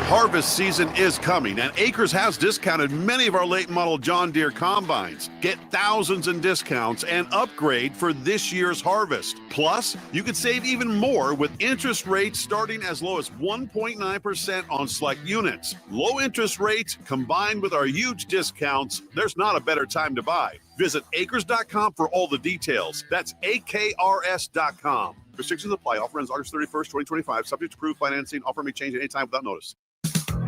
Harvest season is coming, and Acres has discounted many of our late model John Deere combines. Get thousands in discounts and upgrade for this year's harvest. Plus, you could save even more with interest rates starting as low as 1.9% on select units. Low interest rates combined with our huge discounts, there's not a better time to buy. Visit acres.com for all the details. That's AKRS.com. Restrictions apply. Offer ends August 31st, 2025. Subject to approved financing. Offer may change at any time without notice.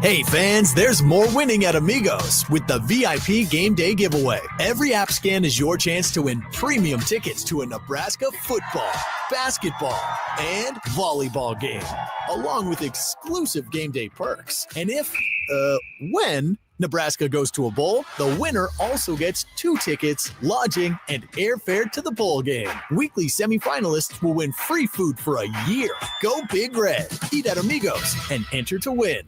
Hey fans, there's more winning at Amigos with the VIP Game Day giveaway. Every app scan is your chance to win premium tickets to a Nebraska football, basketball, and volleyball game, along with exclusive game day perks. And when Nebraska goes to a bowl, the winner also gets 2 tickets, lodging, and airfare to the bowl game. Weekly semifinalists will win free food for a year. Go Big Red, eat at Amigos, and enter to win.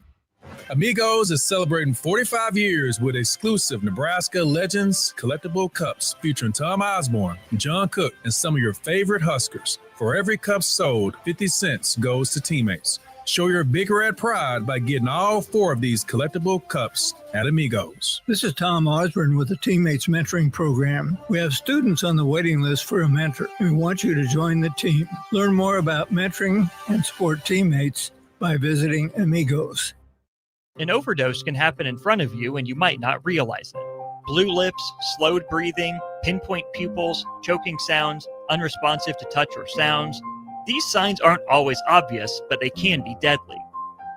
Amigos is celebrating 45 years with exclusive Nebraska Legends collectible cups featuring Tom Osborne, John Cook, and some of your favorite Huskers. For every cup sold, 50 cents goes to teammates. Show your Big Red pride by getting all 4 of these collectible cups at Amigos. This is Tom Osborne with the Teammates Mentoring Program. We have students on the waiting list for a mentor, and we want you to join the team. Learn more about mentoring and support teammates by visiting Amigos. An overdose can happen in front of you and you might not realize it. Blue lips, slowed breathing, pinpoint pupils, choking sounds, unresponsive to touch or sounds. These signs aren't always obvious, but they can be deadly.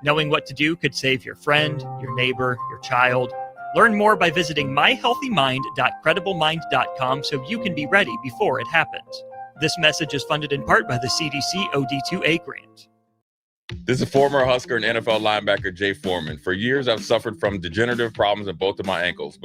Knowing what to do could save your friend, your neighbor, your child. Learn more by visiting myhealthymind.crediblemmind.com so you can be ready before it happens. This message is funded in part by the CDC OD2A grant. This is former Husker and NFL linebacker Jay Foreman. For years, I've suffered from degenerative problems in both of my ankles, but